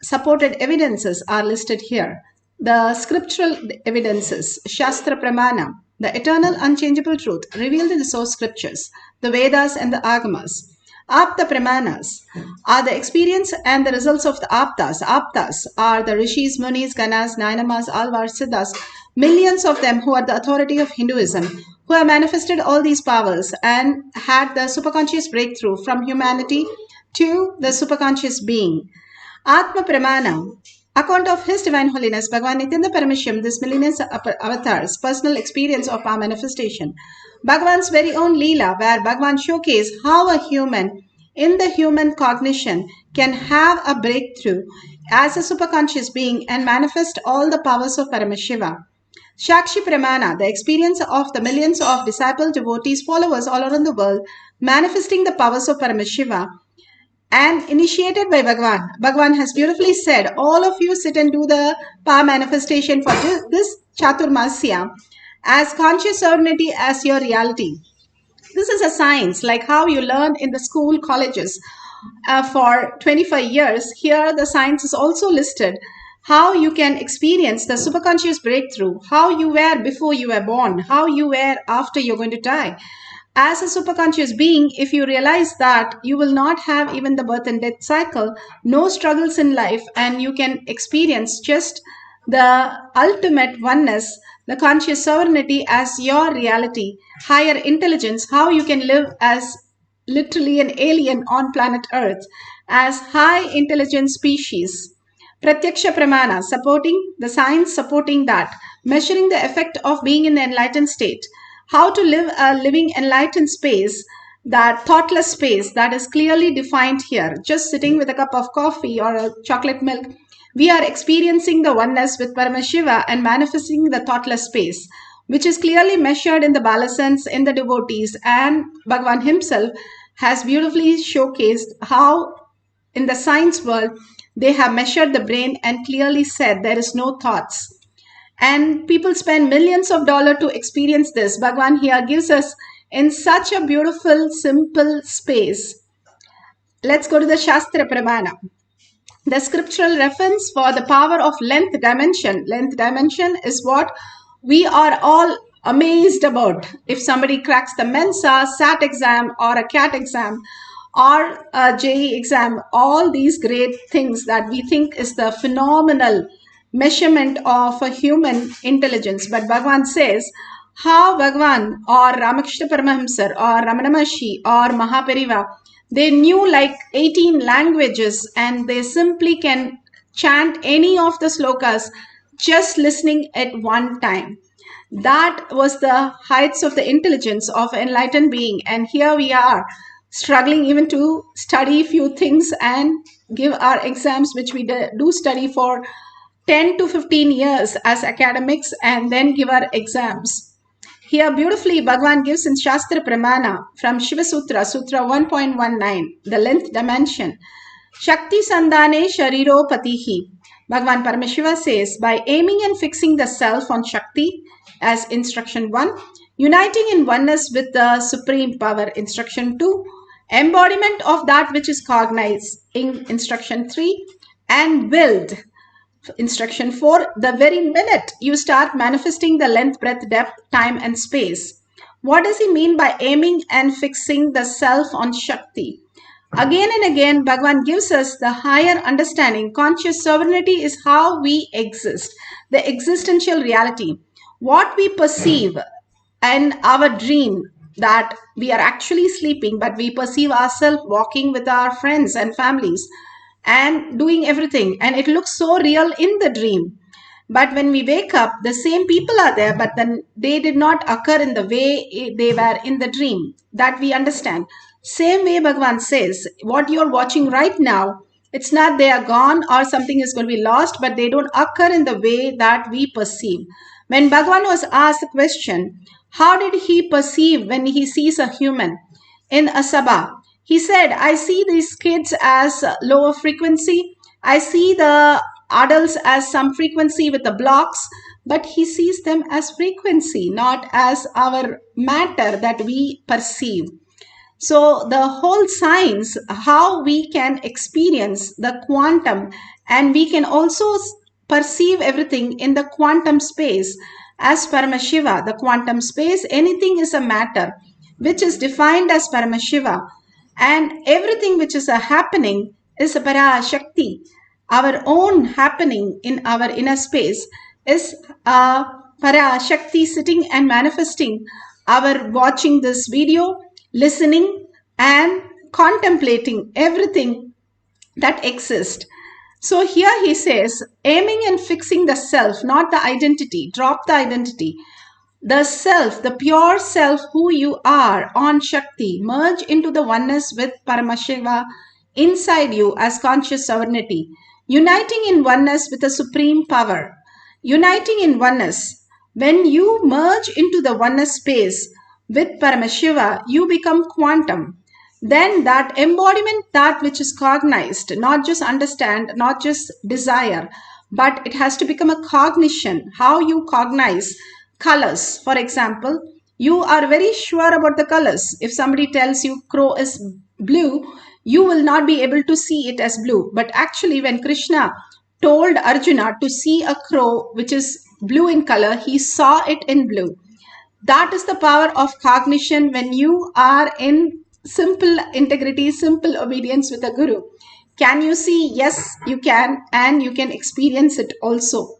supported evidences are listed here. The scriptural evidences, Shastra Pramana, the eternal unchangeable truth revealed in the source scriptures, the Vedas and the Agamas. Apta Pramanas are the experience and the results of the Aptas. Aptas are the Rishis, Munis, Ganas, Nainamas, Alvars, Siddhas, millions of them who are the authority of Hinduism, who have manifested all these powers and had the superconscious breakthrough from humanity to the superconscious being. Atma Pramana, account of His Divine Holiness Bhagavan Nithyananda Paramashivam, this millennium avatar's personal experience of power manifestation. Bhagavan's very own Leela, where Bhagavan showcased how a human in the human cognition can have a breakthrough as a superconscious being and manifest all the powers of Paramashiva. Shakshi Pramana, the experience of the millions of disciple devotees, followers all around the world, manifesting the powers of Paramashiva and initiated by Bhagavan. Bhagavan has beautifully said, all of you sit and do the power manifestation for this Chaturmasya as conscious sovereignty as your reality. This is a science, like how you learn in the school, colleges for 25 years. Here the science is also listed. How you can experience the superconscious breakthrough, how you were before you were born, how you were after you're going to die. As a superconscious being, if you realize that you will not have even the birth and death cycle, no struggles in life, and you can experience just the ultimate oneness, the conscious sovereignty as your reality, higher intelligence, how you can live as literally an alien on planet Earth, as high intelligence species. Pratyaksha Pramana, supporting the science, supporting that, measuring the effect of being in the enlightened state, how to live a living enlightened space, that thoughtless space that is clearly defined here. Just sitting with a cup of coffee or a chocolate milk, we are experiencing the oneness with Paramashiva and manifesting the thoughtless space, which is clearly measured in the balasans, in the devotees, and Bhagavan himself has beautifully showcased how in the science world they have measured the brain and clearly said there is no thoughts. And people spend millions of dollars to experience this. Bhagavan here gives us in such a beautiful, simple space. Let's go to the Shastra Pramana. The scriptural reference for the power of length dimension. Length dimension is what we are all amazed about. If somebody cracks the Mensa, SAT exam or a CAT exam or a JE exam, all these great things that we think is the phenomenal measurement of a human intelligence. But Bhagavan says, how Bhagavan or Ramakrishna Paramahamsar or Ramana Maharshi or Mahapariva, they knew like 18 languages and they simply can chant any of the slokas just listening at one time. That was the heights of the intelligence of enlightened being. And here we are struggling even to study few things and give our exams, which we do study for 10 to 15 years as academics and then give our exams. Here beautifully Bhagavan gives in Shastra Pramana from Shiva Sutra, Sutra 1.19, the length dimension. Shakti Sandhane Shariro Patihi. Bhagavan Paramashiva says, by aiming and fixing the self on Shakti as instruction 1, uniting in oneness with the supreme power, instruction 2, embodiment of that which is cognized in instruction 3, and build. Instruction 4, the very minute you start manifesting the length, breadth, depth, time and space. What does he mean by aiming and fixing the self on Shakti? Again and again, Bhagavan gives us the higher understanding. Conscious sovereignty is how we exist, the existential reality. What we perceive and our dream, that we are actually sleeping, but we perceive ourselves walking with our friends and families and doing everything, and it looks so real in the dream. But when we wake up, the same people are there, but then they did not occur in the way they were in the dream. That we understand. Same way Bhagavan says, what you're watching right now, it's not they are gone or something is going to be lost, but they don't occur in the way that we perceive. When Bhagavan was asked the question, how did he perceive when he sees a human in a sabha? He said, I see these kids as lower frequency. I see the adults as some frequency with the blocks, but he sees them as frequency, not as our matter that we perceive. So the whole science, how we can experience the quantum, and we can also perceive everything in the quantum space. As Paramashiva, the quantum space, anything is a matter which is defined as Paramashiva, and everything which is a happening is a Parashakti. Our own happening in our inner space is a Parashakti sitting and manifesting. Our watching this video, listening and contemplating everything that exists. So here he says, aiming and fixing the self, not the identity. Drop the identity. The self, the pure self who you are on Shakti, merge into the oneness with Paramashiva inside you as conscious sovereignty, uniting in oneness with the supreme power. Uniting in oneness. When you merge into the oneness space with Paramashiva, you become quantum. Then that embodiment, that which is cognized, not just understand, not just desire, but it has to become a cognition. How you cognize colors. For example, you are very sure about the colors. If somebody tells you crow is blue, you will not be able to see it as blue. But actually, when Krishna told Arjuna to see a crow which is blue in color, he saw it in blue. That is the power of cognition when you are in simple integrity, simple obedience with the Guru. Can you see? Yes, you can, and you can experience it also.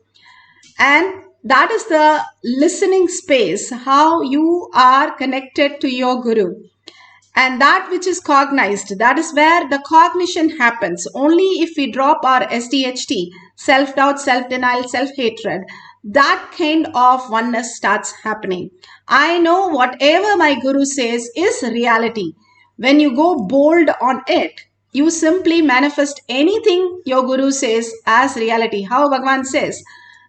And that is the listening space, how you are connected to your Guru. And that which is cognized, that is where the cognition happens. Only if we drop our SDHT, self-doubt, self-denial, self-hatred, that kind of oneness starts happening. I know whatever my Guru says is reality. When you go bold on it, you simply manifest anything your Guru says as reality. How Bhagavan says,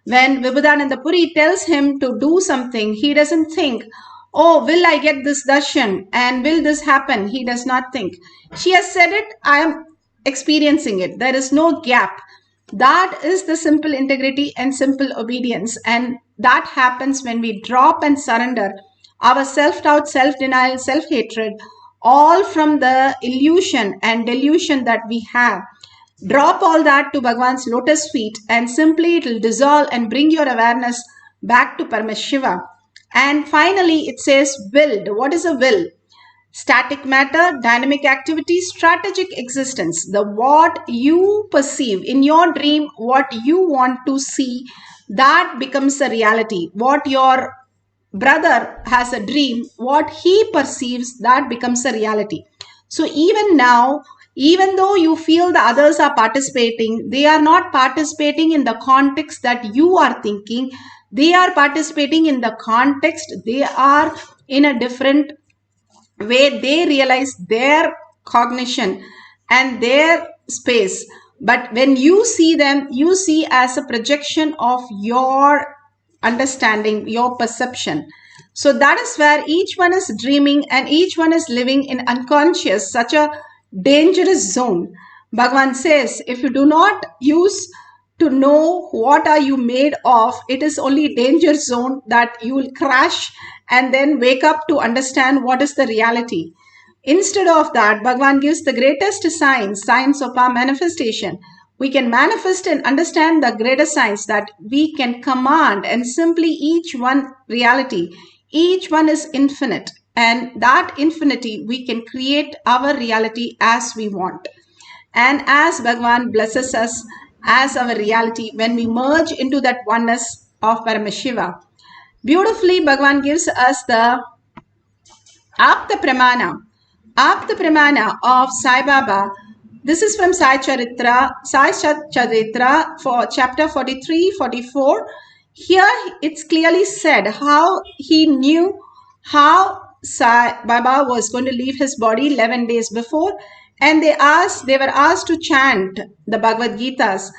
when Vibhudananda Puri tells him to do something, he doesn't think, oh, will I get this darshan and will this happen? He does not think. She has said it, I am experiencing it. There is no gap. That is the simple integrity and simple obedience. And that happens when we drop and surrender our self-doubt, self-denial, self-hatred, all from the illusion and delusion that we have. Drop all that to Bhagavan's lotus feet, and simply it will dissolve and bring your awareness back to Paramashiva. And finally, it says willed. What is a will? Static matter, dynamic activity, strategic existence. The what you perceive in your dream, what you want to see, that becomes a reality. What your brother has a dream, what he perceives, that becomes a reality. So even now, even though you feel the others are participating, they are not participating in the context that you are thinking. They are participating in the context. They are in a different way. They realize their cognition and their space. But when you see them, you see as a projection of your understanding, your perception. So that is where each one is dreaming and each one is living in unconscious, such a dangerous zone. Bhagavan says, if you do not use to know what are you made of, it is only danger zone that you will crash and then wake up to understand what is the reality. Instead of that, Bhagavan gives the greatest science of our manifestation. we can manifest and understand the greater science that we can command, and simply each one reality, each one is infinite, and that infinity we can create our reality as we want. And as Bhagavan blesses us as our reality, when we merge into that oneness of Paramashiva, beautifully Bhagavan gives us the Apta Pramana of Sai Baba. This is from Sai Charitra for chapter 43, 44. Here it's clearly said how he knew how Sai Baba was going to leave his body 11 days before, and they were asked to chant the Bhagavad Gitas,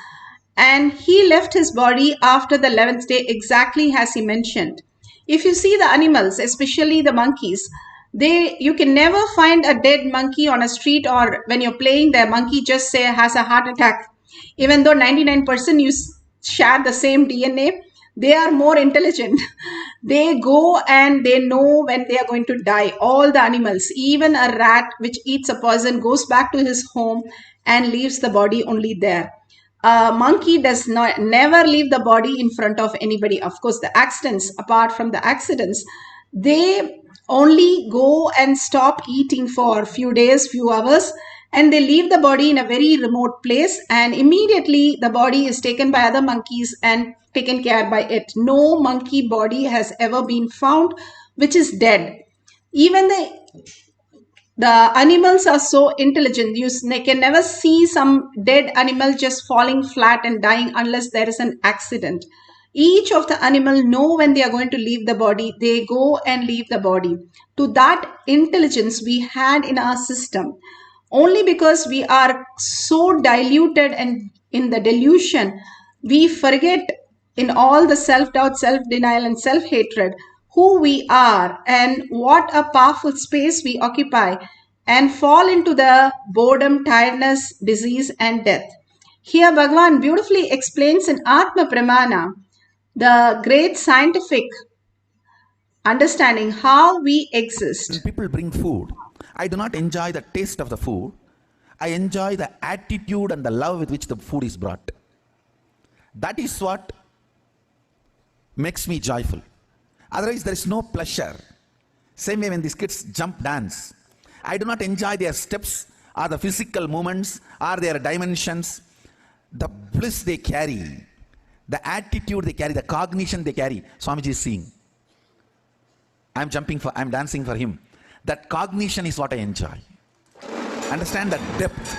and he left his body after the 11th day exactly as he mentioned. If you see the animals, especially the monkeys, you can never find a dead monkey on a street, or when you're playing, the monkey just say has a heart attack. Even though 99% you share the same DNA, they are more intelligent. They go and they know when they are going to die. All the animals, even a rat which eats a poison, goes back to his home and leaves the body only there. A monkey does never leave the body in front of anybody. Of course, the accidents, apart from the accidents, they only go and stop eating for a few days, few hours, and they leave the body in a very remote place, and immediately the body is taken by other monkeys and taken care by it. No monkey body has ever been found which is dead. Even the animals are so intelligent. You can never see some dead animal just falling flat and dying unless there is an accident. Each of the animal know when they are going to leave the body. They go and leave the body. To that intelligence we had in our system. Only because we are so diluted and in the delusion, we forget in all the self-doubt, self-denial and self-hatred who we are and what a powerful space we occupy, and fall into the boredom, tiredness, disease and death. Here Bhagavan beautifully explains in Atma Pramana the great scientific understanding how we exist. When people bring food, I do not enjoy the taste of the food. I enjoy the attitude and the love with which the food is brought. That is what makes me joyful. Otherwise, there is no pleasure. Same way when these kids jump dance, I do not enjoy their steps or the physical movements or their dimensions. The bliss they carry, the attitude they carry, the cognition they carry. Swamiji is seeing. I'm dancing for him. That cognition is what I enjoy. Understand that depth.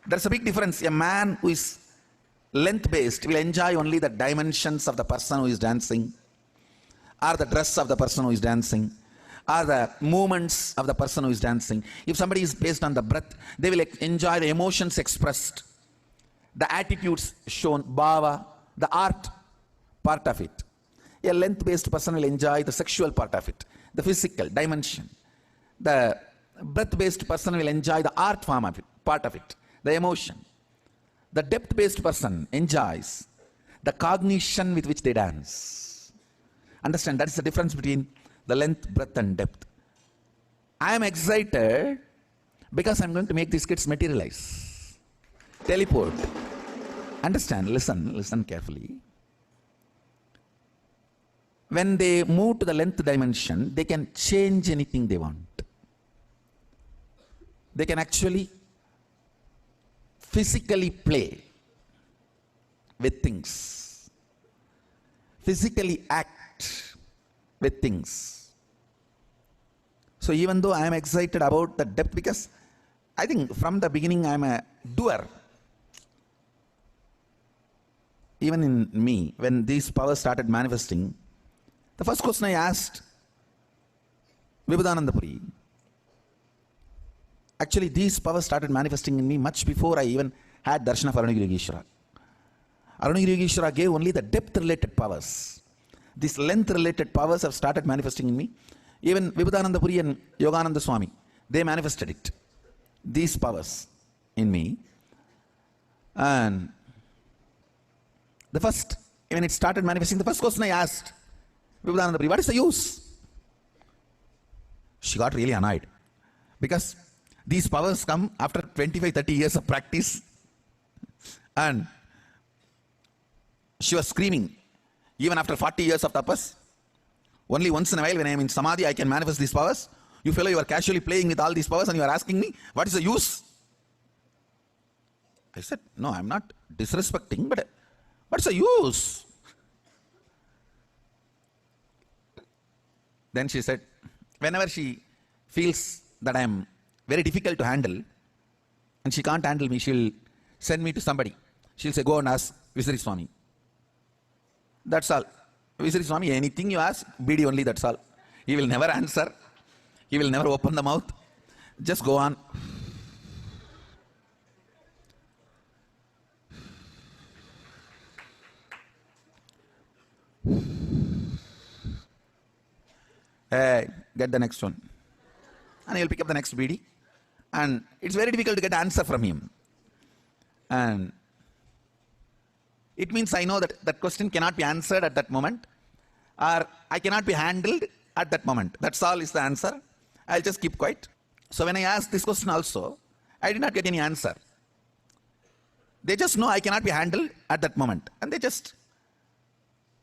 There's a big difference. A man who is length-based will enjoy only the dimensions of the person who is dancing, or the dress of the person who is dancing, or the movements of the person who is dancing. If somebody is based on the breath, they will enjoy the emotions expressed, the attitudes shown, bhava, the art part of it. A length-based person will enjoy the sexual part of it, the physical dimension. The breath-based person will enjoy the art form of it, part of it, the emotion. The depth-based person enjoys the cognition with which they dance. Understand, that is the difference between the length, breadth and depth. I am excited because I am going to make these kids materialize, teleport. Understand, listen carefully. When they move to the length dimension, they can change anything they want. They can actually physically play with things, physically act with things. So even though I am excited about the depth, because I think from the beginning I am a doer. Even in me, when these powers started manifesting, the first question I asked Vibhudananda Puri, actually these powers started manifesting in me much before I even had darshan of Arunagiri Yogeshwara. Arunagiri Yogeshwara gave only the depth related powers. These length related powers have started manifesting in me. Even Vibhudananda Puri and Yogananda Swami, they manifested it, these powers in me. And the first, when it started manifesting, the first question I asked Vibhudananda Puri, what is the use? She got really annoyed because these powers come after 25-30 years of practice. And she was screaming, even after 40 years of tapas, only once in a while when I am in samadhi, I can manifest these powers. You fellow, you are casually playing with all these powers and you are asking me, what is the use? I said, no, I'm not disrespecting, but what's the use? Then she said, whenever she feels that I am very difficult to handle and she can't handle me, she'll send me to somebody. She'll say, go and ask Visari Swami. That's all. Visari Swami, anything you ask, BD only, that's all. He will never answer. He will never open the mouth. Just go on. Hey, get the next one. And he'll pick up the next BD. And it's very difficult to get an answer from him. And it means I know that that question cannot be answered at that moment, or I cannot be handled at that moment. That's all is the answer. I'll just keep quiet. So when I asked this question also, I did not get any answer. They just know I cannot be handled at that moment. And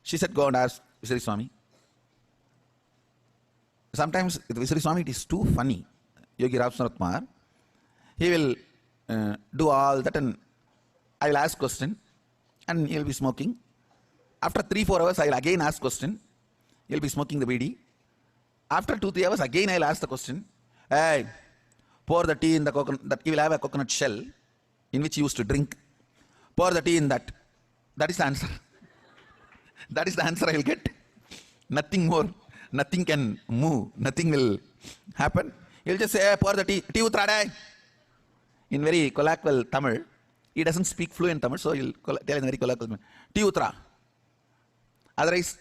she said, go and ask Visari Swami. Sometimes with Visari Swami it is too funny. Yogi Rav Sanath, he will do all that and I will ask question and he will be smoking. After 3-4 hours I will again ask question. He will be smoking the BD. After 2-3 hours again I will ask the question. Hey, pour the tea in the coconut, that he will have a coconut shell in which he used to drink. Pour the tea in that. That is the answer. That is the answer I will get. Nothing more. Nothing can move. Nothing will happen. He will just say, hey, pour the tea. Tea utrada. In very colloquial Tamil. He doesn't speak fluent Tamil, so he will tell in very colloquial Tamil. Tea utra. Otherwise,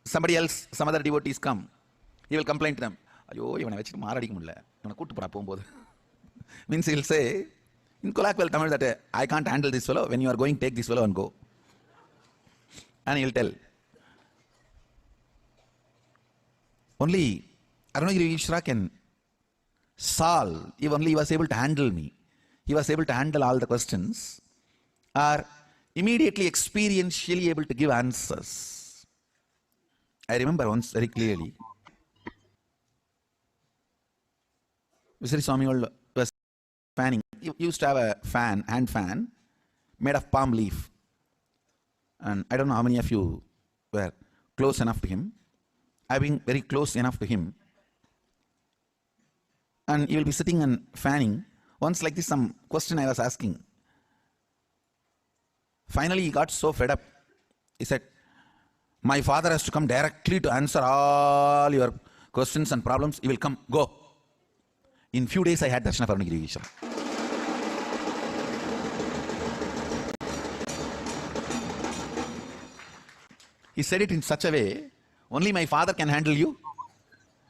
somebody else, some other devotees come. He will complain to them. Means he will say, in colloquial Tamil, that I can't handle this fellow. When you are going, take this fellow and go. And he will tell. Only Arunagiri Ishra can solve, if only he was able to handle me. He was able to handle all the questions, or immediately experientially able to give answers. I remember once very clearly, Visari Swami was fanning. He used to have a fan, hand fan, made of palm leaf. And I don't know how many of you were close enough to him. I've been very close enough to him. And he will be sitting and fanning. Once like this, some question I was asking. Finally, he got so fed up. He said, my father has to come directly to answer all your questions and problems. He will come, go. In few days, I had darshan of Arunagiri Ishra. He said it in such a way, only my father can handle you.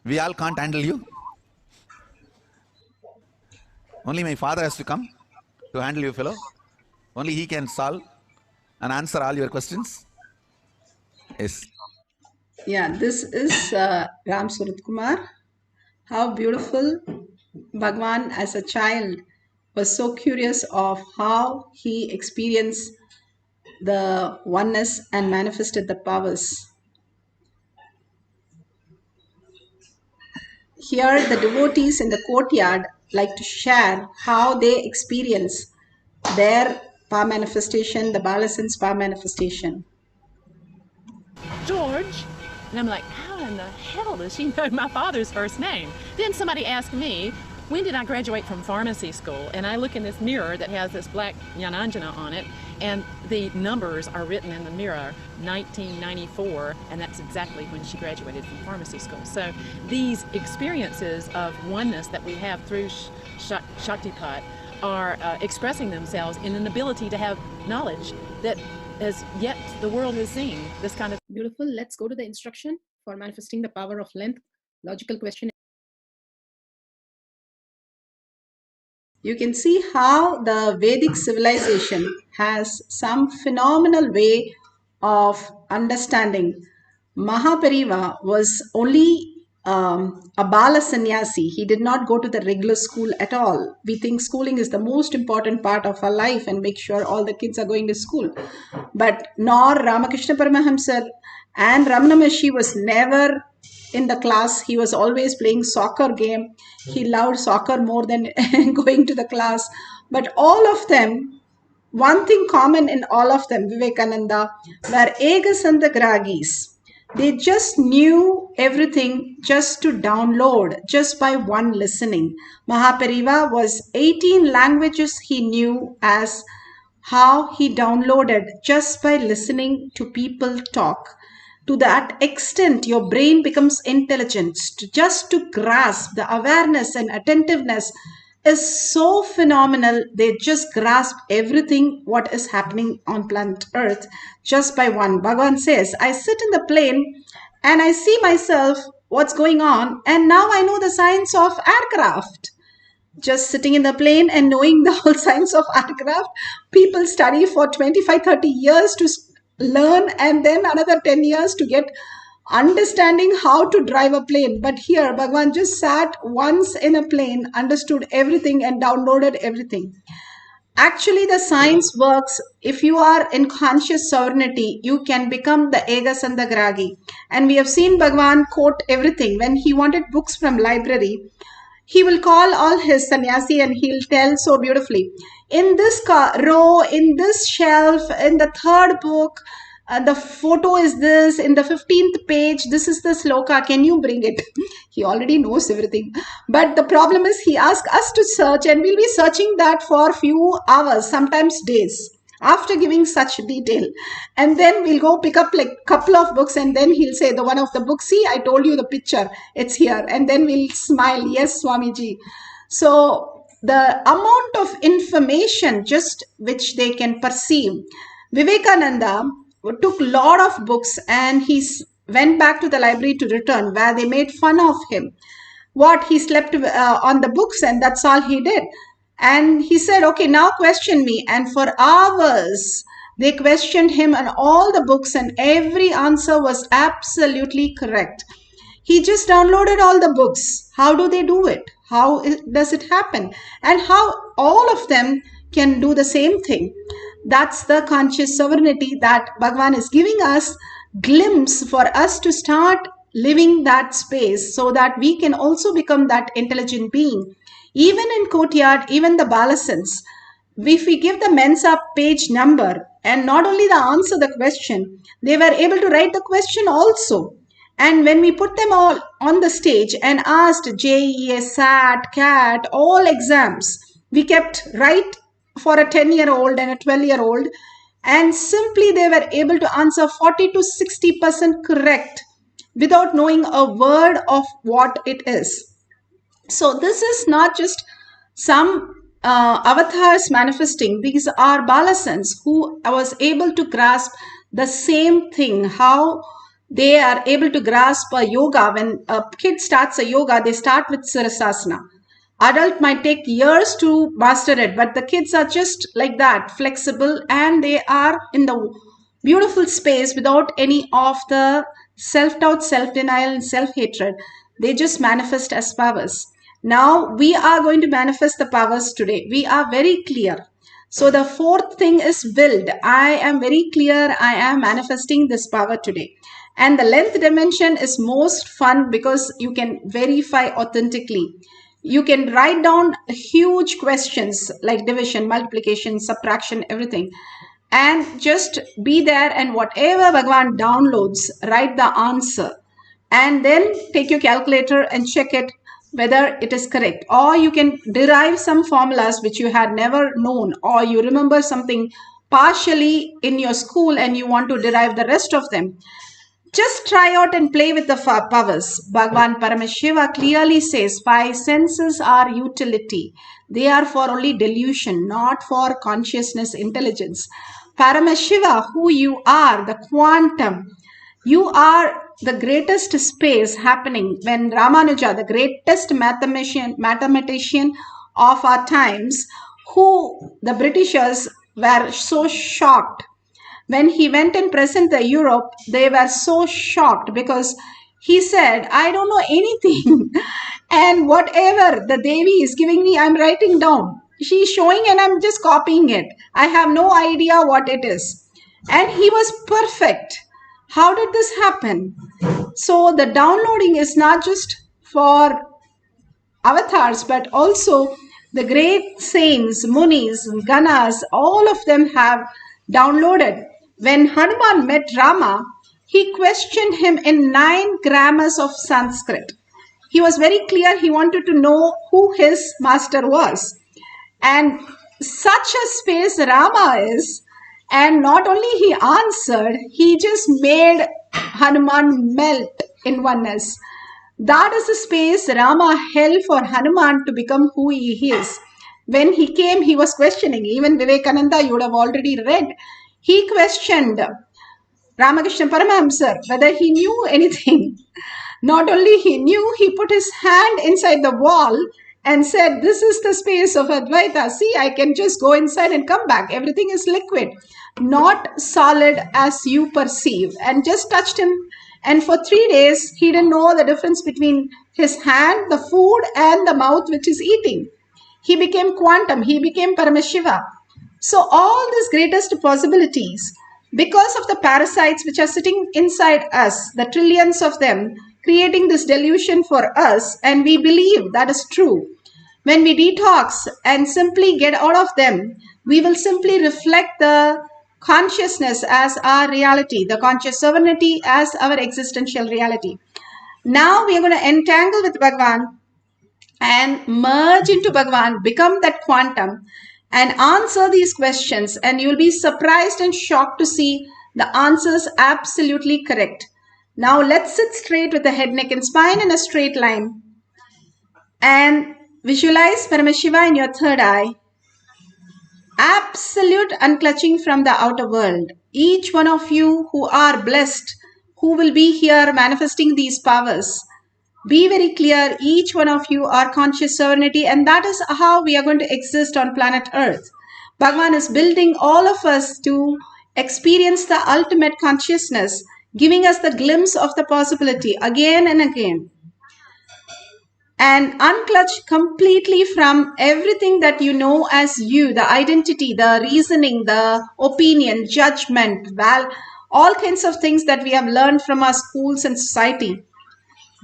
We all can't handle you. Only my father has to come to handle you, fellow. Only he can solve and answer all your questions. Yes. Yeah, this is Ram Surat Kumar. How beautiful. Bhagwan as a child was so curious of how he experienced the oneness and manifested the powers. Here, the devotees in the courtyard like to share how they experience their power manifestation, the Balasan's power manifestation. George. And I'm like, how in the hell does she know my father's first name? Then somebody asked me, when did I graduate from pharmacy school? And I look in this mirror that has this black Jnananjana on it, and the numbers are written in the mirror, 1994, and that's exactly when she graduated from pharmacy school. So these experiences of oneness that we have through Shaktipat are expressing themselves in an ability to have knowledge that as yet the world has seen this kind of. Beautiful. Let's go to the instruction for manifesting the power of length. Logical question. You can see how the Vedic civilization has some phenomenal way of understanding. Mahapariva was only a Bala sannyasi. He did not go to the regular school at all. We think schooling is the most important part of our life and make sure all the kids are going to school. But nor Ramakrishna Paramahamsa and Ramana Maharshi was never in the class. He was always playing soccer game. He loved soccer more than going to the class. But all of them, one thing common in all of them, Vivekananda, were Egasandagragis. They just knew everything just to download, just by one listening. Mahapariva was 18 languages he knew, as how he downloaded just by listening to people talk. To that extent, your brain becomes intelligent. Just to grasp the awareness and attentiveness is so phenomenal. They just grasp everything what is happening on planet Earth just by one. Bhagavan says, I sit in the plane and I see myself what's going on, and now I know the science of aircraft. Just sitting in the plane and knowing the whole science of aircraft. People study for 25-30 years to learn, and then another 10 years to get understanding how to drive a plane. But here Bhagavan just sat once in a plane, understood everything and downloaded everything. Actually, the science works. If you are in conscious sovereignty, you can become the Egasandagragi. And we have seen Bhagavan quote everything. When he wanted books from library, he will call all his sannyasi and he'll tell so beautifully, in this row, in this shelf, in the third book, the photo is this, in the 15th page, this is the sloka, can you bring it? He already knows everything. But the problem is he asks us to search, and we'll be searching that for a few hours, sometimes days, after giving such detail. And then we'll go pick up like couple of books, and then he'll say, the one of the books, see, I told you the picture, it's here. And then we'll smile, yes, Swamiji. So the amount of information just which they can perceive. Vivekananda took a lot of books and he went back to the library to return, where they made fun of him. What, he slept on the books and that's all he did. And he said, okay, now question me. And for hours, they questioned him on all the books, and every answer was absolutely correct. He just downloaded all the books. How do they do it? How does it happen? And how all of them can do the same thing. That's the conscious sovereignty that Bhagavan is giving us, glimpse for us to start living that space, so that we can also become that intelligent being. Even in courtyard, even the Balasans, if we give the Mensa page number, and not only the answer the question, they were able to write the question also. And when we put them all on the stage and asked JEA, SAT, CAT, all exams, we kept right for a 10-year-old and a 12-year-old, and simply they were able to answer 40 to 60% correct without knowing a word of what it is. So this is not just some avatars manifesting. These are Balasans who was able to grasp the same thing, how they are able to grasp a yoga. When a kid starts a yoga, they start with Sirasasana. Adult might take years to master it, but the kids are just like that, flexible, and they are in the beautiful space without any of the self-doubt, self-denial, and self-hatred. They just manifest as powers. Now we are going to manifest the powers today. We are very clear. So the fourth thing is willed. I am very clear. I am manifesting this power today. And the length dimension is most fun because you can verify authentically. You can write down huge questions like division, multiplication, subtraction, everything. And just be there, and whatever Bhagavan downloads, write the answer. And then take your calculator and check it whether it is correct. Or you can derive some formulas which you had never known, or you remember something partially in your school and you want to derive the rest of them. Just try out and play with the powers. Bhagavan Paramashiva clearly says 5 senses are utility. They are for only delusion, not for consciousness, intelligence. Paramashiva, who you are, the quantum, you are the greatest space happening. When Ramanuja, the greatest mathematician of our times, who the Britishers were so shocked. When he went and presented Europe, they were so shocked because He said, I don't know anything. And whatever the Devi is giving me, I'm writing down. She's showing and I'm just copying it. I have no idea what it is. And he was perfect. How did this happen? So the downloading is not just for avatars, but also the great saints, munis, ganas, all of them have downloaded. When Hanuman met Rama, he questioned him in 9 grammars of Sanskrit. He was very clear, he wanted to know who his master was. And such a space Rama is, and not only he answered, he just made Hanuman melt in oneness. That is the space Rama held for Hanuman to become who he is. When he came, he was questioning. Even Vivekananda, you would have already read. He questioned Ramakrishna Paramahamsa whether he knew anything. Not only he knew, he put his hand inside the wall and said, this is the space of Advaita. See, I can just go inside and come back. Everything is liquid, not solid as you perceive. And just touched him. And for 3 days, he didn't know the difference between his hand, the food, and the mouth which is eating. He became quantum. He became Paramashiva. So all these greatest possibilities, because of the parasites which are sitting inside us, the trillions of them, creating this delusion for us, and we believe that is true. When we detox and simply get out of them, we will simply reflect the consciousness as our reality, the conscious sovereignty as our existential reality. Now we are going to entangle with Bhagavan and merge into Bhagavan, become that quantum and answer these questions, and you will be surprised and shocked to see the answers absolutely correct. Now let's sit straight with the head, neck and spine in a straight line and visualize Paramashiva in your third eye. Absolute unclutching from the outer world. Each one of you who are blessed, who will be here manifesting these powers, be very clear, each one of you are conscious sovereignty, and that is how we are going to exist on planet Earth. Bhagavan is building all of us to experience the ultimate consciousness, giving us the glimpse of the possibility again and again. And unclutch completely from everything that you know as you, the identity, the reasoning, the opinion, judgment, all kinds of things that we have learned from our schools and society.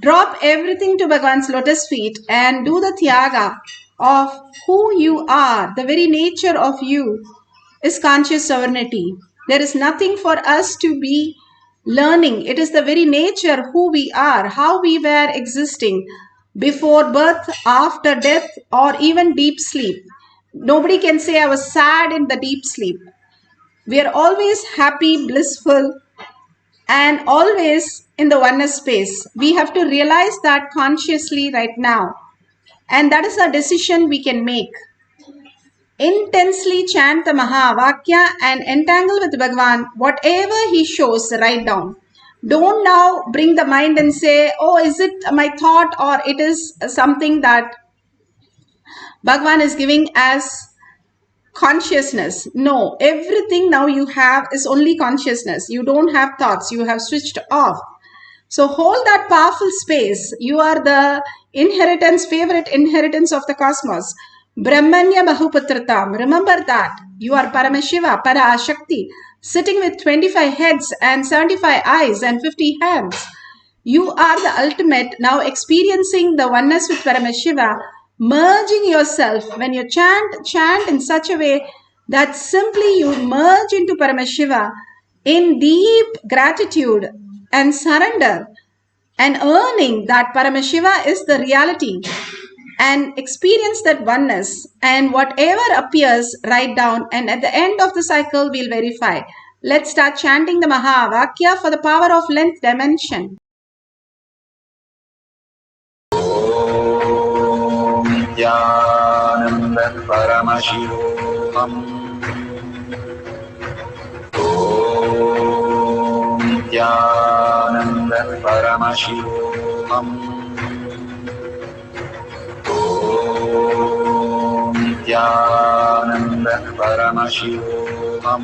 Drop everything to Bhagavan's lotus feet and do the Tyaga of who you are. The very nature of you is conscious sovereignty. There is nothing for us to be learning. It is the very nature who we are, how we were existing before birth, after death, or even deep sleep. Nobody can say I was sad in the deep sleep. We are always happy, blissful, and always in the oneness space. We have to realize that consciously right now. And that is a decision we can make. Intensely chant the Mahavakya and entangle with Bhagavan. Whatever he shows, write down. Don't now bring the mind and say, oh, is it my thought or it is something that Bhagavan is giving as consciousness. No, everything now you have is only consciousness. You don't have thoughts. You have switched off. So hold that powerful space. You are the favorite inheritance of the cosmos. Brahmanya Bahuputratam. Remember that. You are Paramashiva, Parashakti, sitting with 25 heads and 75 eyes and 50 hands. You are the ultimate, now experiencing the oneness with Paramashiva, merging yourself. When you chant in such a way that simply you merge into Paramashiva in deep gratitude and surrender and earning that Paramashiva is the reality, and experience that oneness, and whatever appears, write down, and at the end of the cycle we'll verify. Let's start chanting the Mahavakya for the power of length dimension. Om Nithyananda Paramashivoham. Om Nithyananda Paramashivoham. Om Nithyananda Paramashivoham.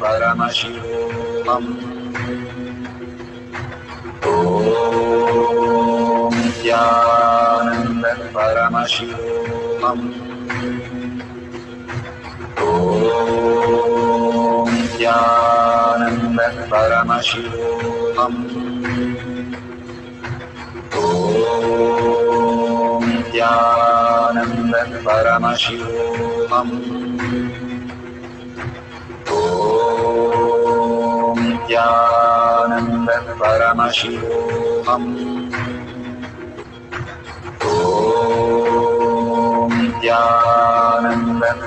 Paramashivoham. Om Nithyananda Paramashivam. Om Nithyananda Paramashivam. Om Nithyananda Paramashivam. Om Nithyananda Paramashivoham. Om Nithyananda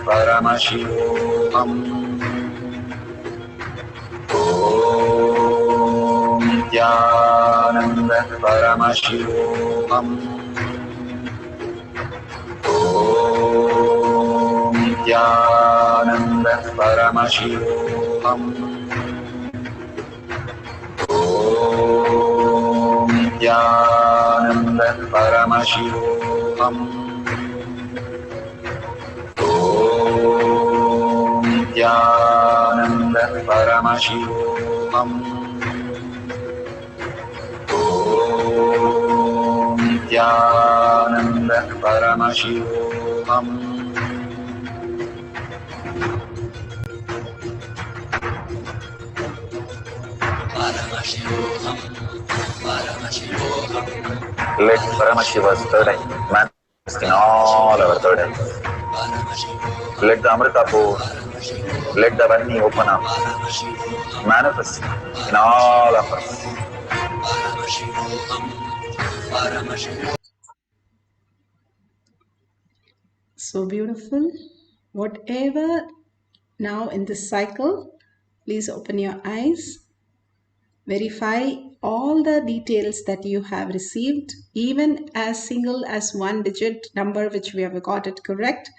Paramashivoham. Om Nithyananda Paramashivoham. Om Nithyananda Paramashivoham. Om Nithyananda Paramashivoham. Om Nithyananda Paramashivoham. Om Nithyananda Paramashivoham. Let Paramashiva's third eye manifest in all our third eyes. Let the Amrita pour, let the Vani open up, manifest in all of us. So beautiful. Whatever now in this cycle, please open your eyes. Verify all the details that you have received, even as single as one digit number which we have got it correct.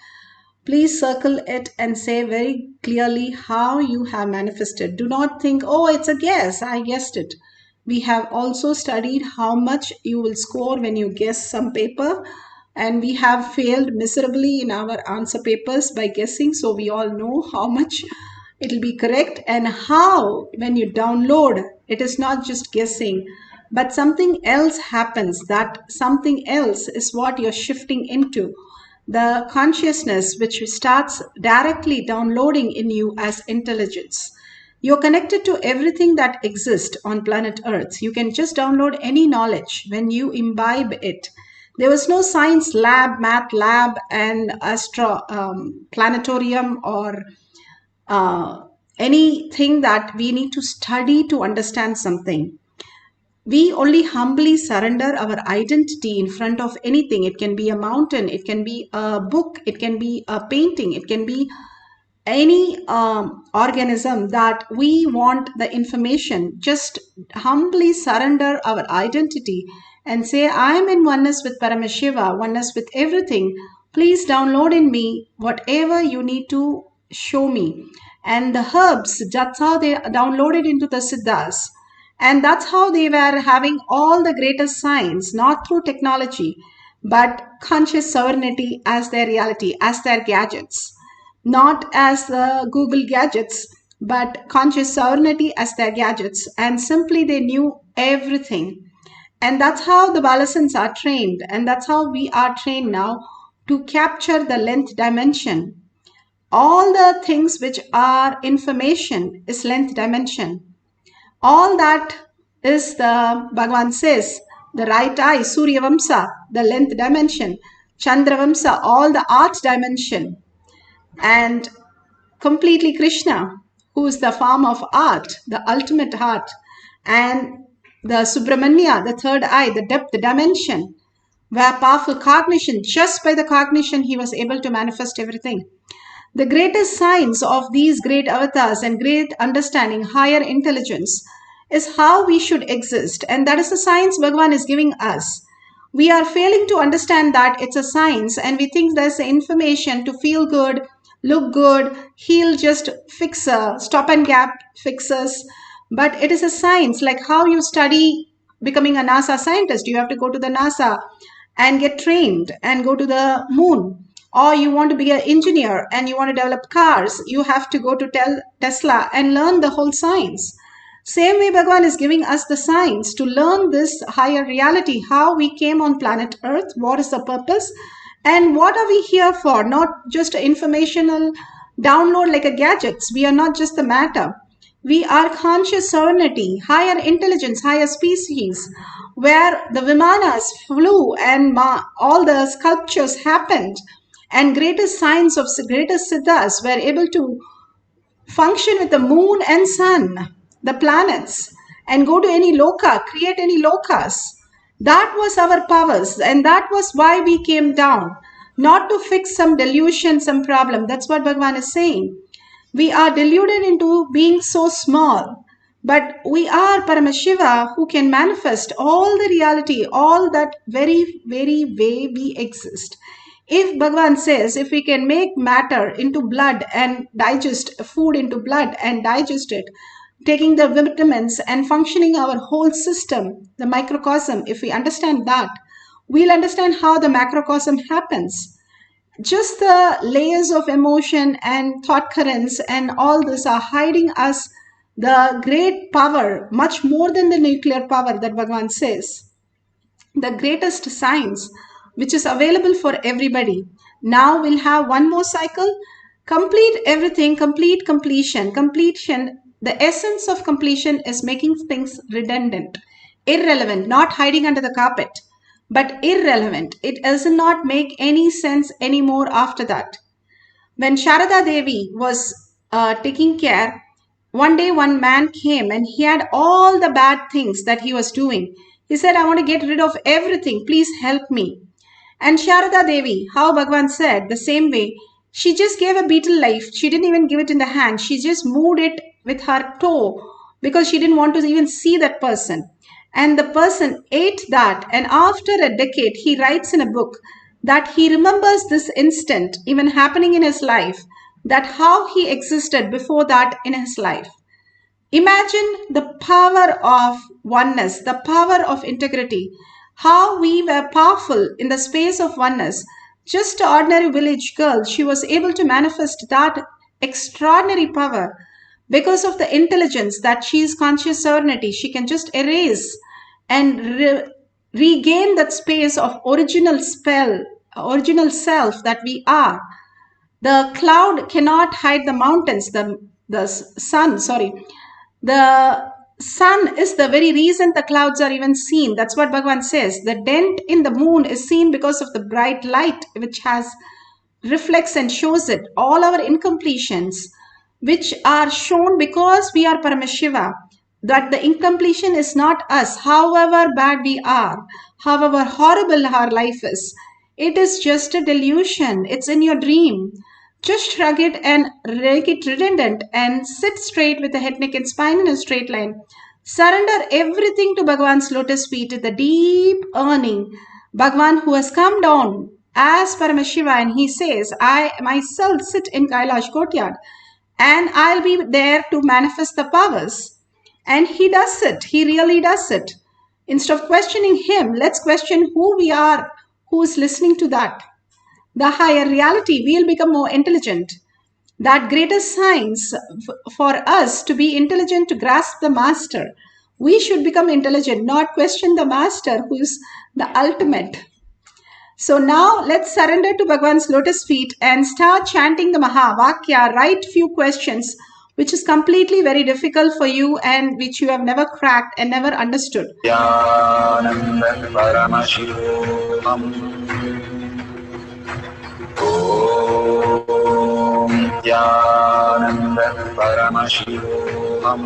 Please circle it and say very clearly how you have manifested. Do not think, oh, it's a guess, I guessed it. We have also studied how much you will score when you guess some paper, and we have failed miserably in our answer papers by guessing, so we all know how much it will be correct, and how when you download, it is not just guessing, but something else happens. That something else is what you're shifting into. The consciousness which starts directly downloading in you as intelligence. You're connected to everything that exists on planet Earth. You can just download any knowledge when you imbibe it. There was no science lab, math lab, and planetarium or anything that we need to study to understand something. We only humbly surrender our identity in front of anything. It can be a mountain, it can be a book, it can be a painting, it can be any organism that we want the information. Just humbly surrender our identity and say, I am in oneness with Paramashiva, oneness with everything. Please download in me whatever you need to show me. And the herbs, that's how they downloaded into the Siddhas. And that's how they were having all the greatest science, not through technology, but conscious sovereignty as their reality, as their gadgets. Not as the Google gadgets, but conscious sovereignty as their gadgets. And simply they knew everything. And that's how the Balasans are trained. And that's how we are trained now to capture the length dimension. All the things which are information is length dimension. All that is the, Bhagavan says, the right eye, Surya Vamsa, the length dimension, Chandra Vamsa, all the art dimension, and completely Krishna, who is the form of art, the ultimate art, and the Subramanya, the third eye, the depth, the dimension, where powerful cognition, just by the cognition, he was able to manifest everything. The greatest signs of these great avatars and great understanding, higher intelligence, is how we should exist. And that is the science Bhagavan is giving us. We are failing to understand that it's a science, and we think there's information to feel good, look good, heal, just fix stop and gap fixes. But it is a science, like how you study becoming a NASA scientist. You have to go to the NASA and get trained and go to the moon. or you want to be an engineer and you want to develop cars, you have to go to Tesla and learn the whole science. Same way Bhagavan is giving us the science to learn this higher reality, how we came on planet Earth, what is the purpose, and what are we here for? Not just informational download like a gadgets. We are not just the matter. We are conscious sovereignty, higher intelligence, higher species, where the Vimanas flew and all the sculptures happened, and greatest science of greatest siddhas were able to function with the moon and sun, the planets, and go to any loka, create any lokas. That was our powers, and that was why we came down, not to fix some delusion, some problem. That's what Bhagavan is saying. We are deluded into being so small, but we are Paramashiva who can manifest all the reality, all that very, very way we exist. If Bhagavan says, if we can make matter into blood and digest food into blood and digest it, taking the vitamins and functioning our whole system, the microcosm, if we understand that, we'll understand how the macrocosm happens. Just the layers of emotion and thought currents and all this are hiding us the great power, much more than the nuclear power that Bhagavan says. The greatest science, which is available for everybody. Now we'll have one more cycle. Complete everything, complete completion. Completion, the essence of completion is making things redundant, irrelevant, not hiding under the carpet, but irrelevant. It does not make any sense anymore after that. When Sharada Devi was taking care, one day one man came and he had all the bad things that he was doing. He said, I want to get rid of everything. Please help me. And Sharada Devi, how Bhagavan said, the same way, she just gave a beetle life. She didn't even give it in the hand. She just moved it with her toe because she didn't want to even see that person. And the person ate that. And after a decade, he writes in a book that he remembers this instant even happening in his life, that how he existed before that in his life. Imagine the power of oneness, the power of integrity, how we were powerful in the space of oneness. Just an ordinary village girl, she was able to manifest that extraordinary power because of the intelligence that she is conscious sovereignty. She can just erase and regain that space of original spell, original self that we are. The cloud cannot hide the mountains, the sun, the sun is the very reason the clouds are even seen. That's what Bhagavan says. The dent in the moon is seen because of the bright light which reflects and shows it. All our incompletions which are shown because we are Paramashiva, that the incompletion is not us, however bad we are, however horrible our life is. It is just a delusion. It's in your dream. Just shrug it and make it redundant and sit straight with the head, neck and spine in a straight line. Surrender everything to Bhagavan's lotus feet with a deep earning. Bhagavan who has come down as Paramashiva and he says, I myself sit in Kailasa courtyard and I'll be there to manifest the powers. And he does it. He really does it. Instead of questioning him, let's question who we are, who is listening to that. The higher reality, we'll become more intelligent. That greater science for us to be intelligent, to grasp the master. We should become intelligent, not question the master who is the ultimate. So now let's surrender to Bhagavan's lotus feet and start chanting the Mahavakya. Write few questions which is completely very difficult for you and which you have never cracked and never understood. Nithyananda Paramashivam. Om Nithyananda Paramashivoham.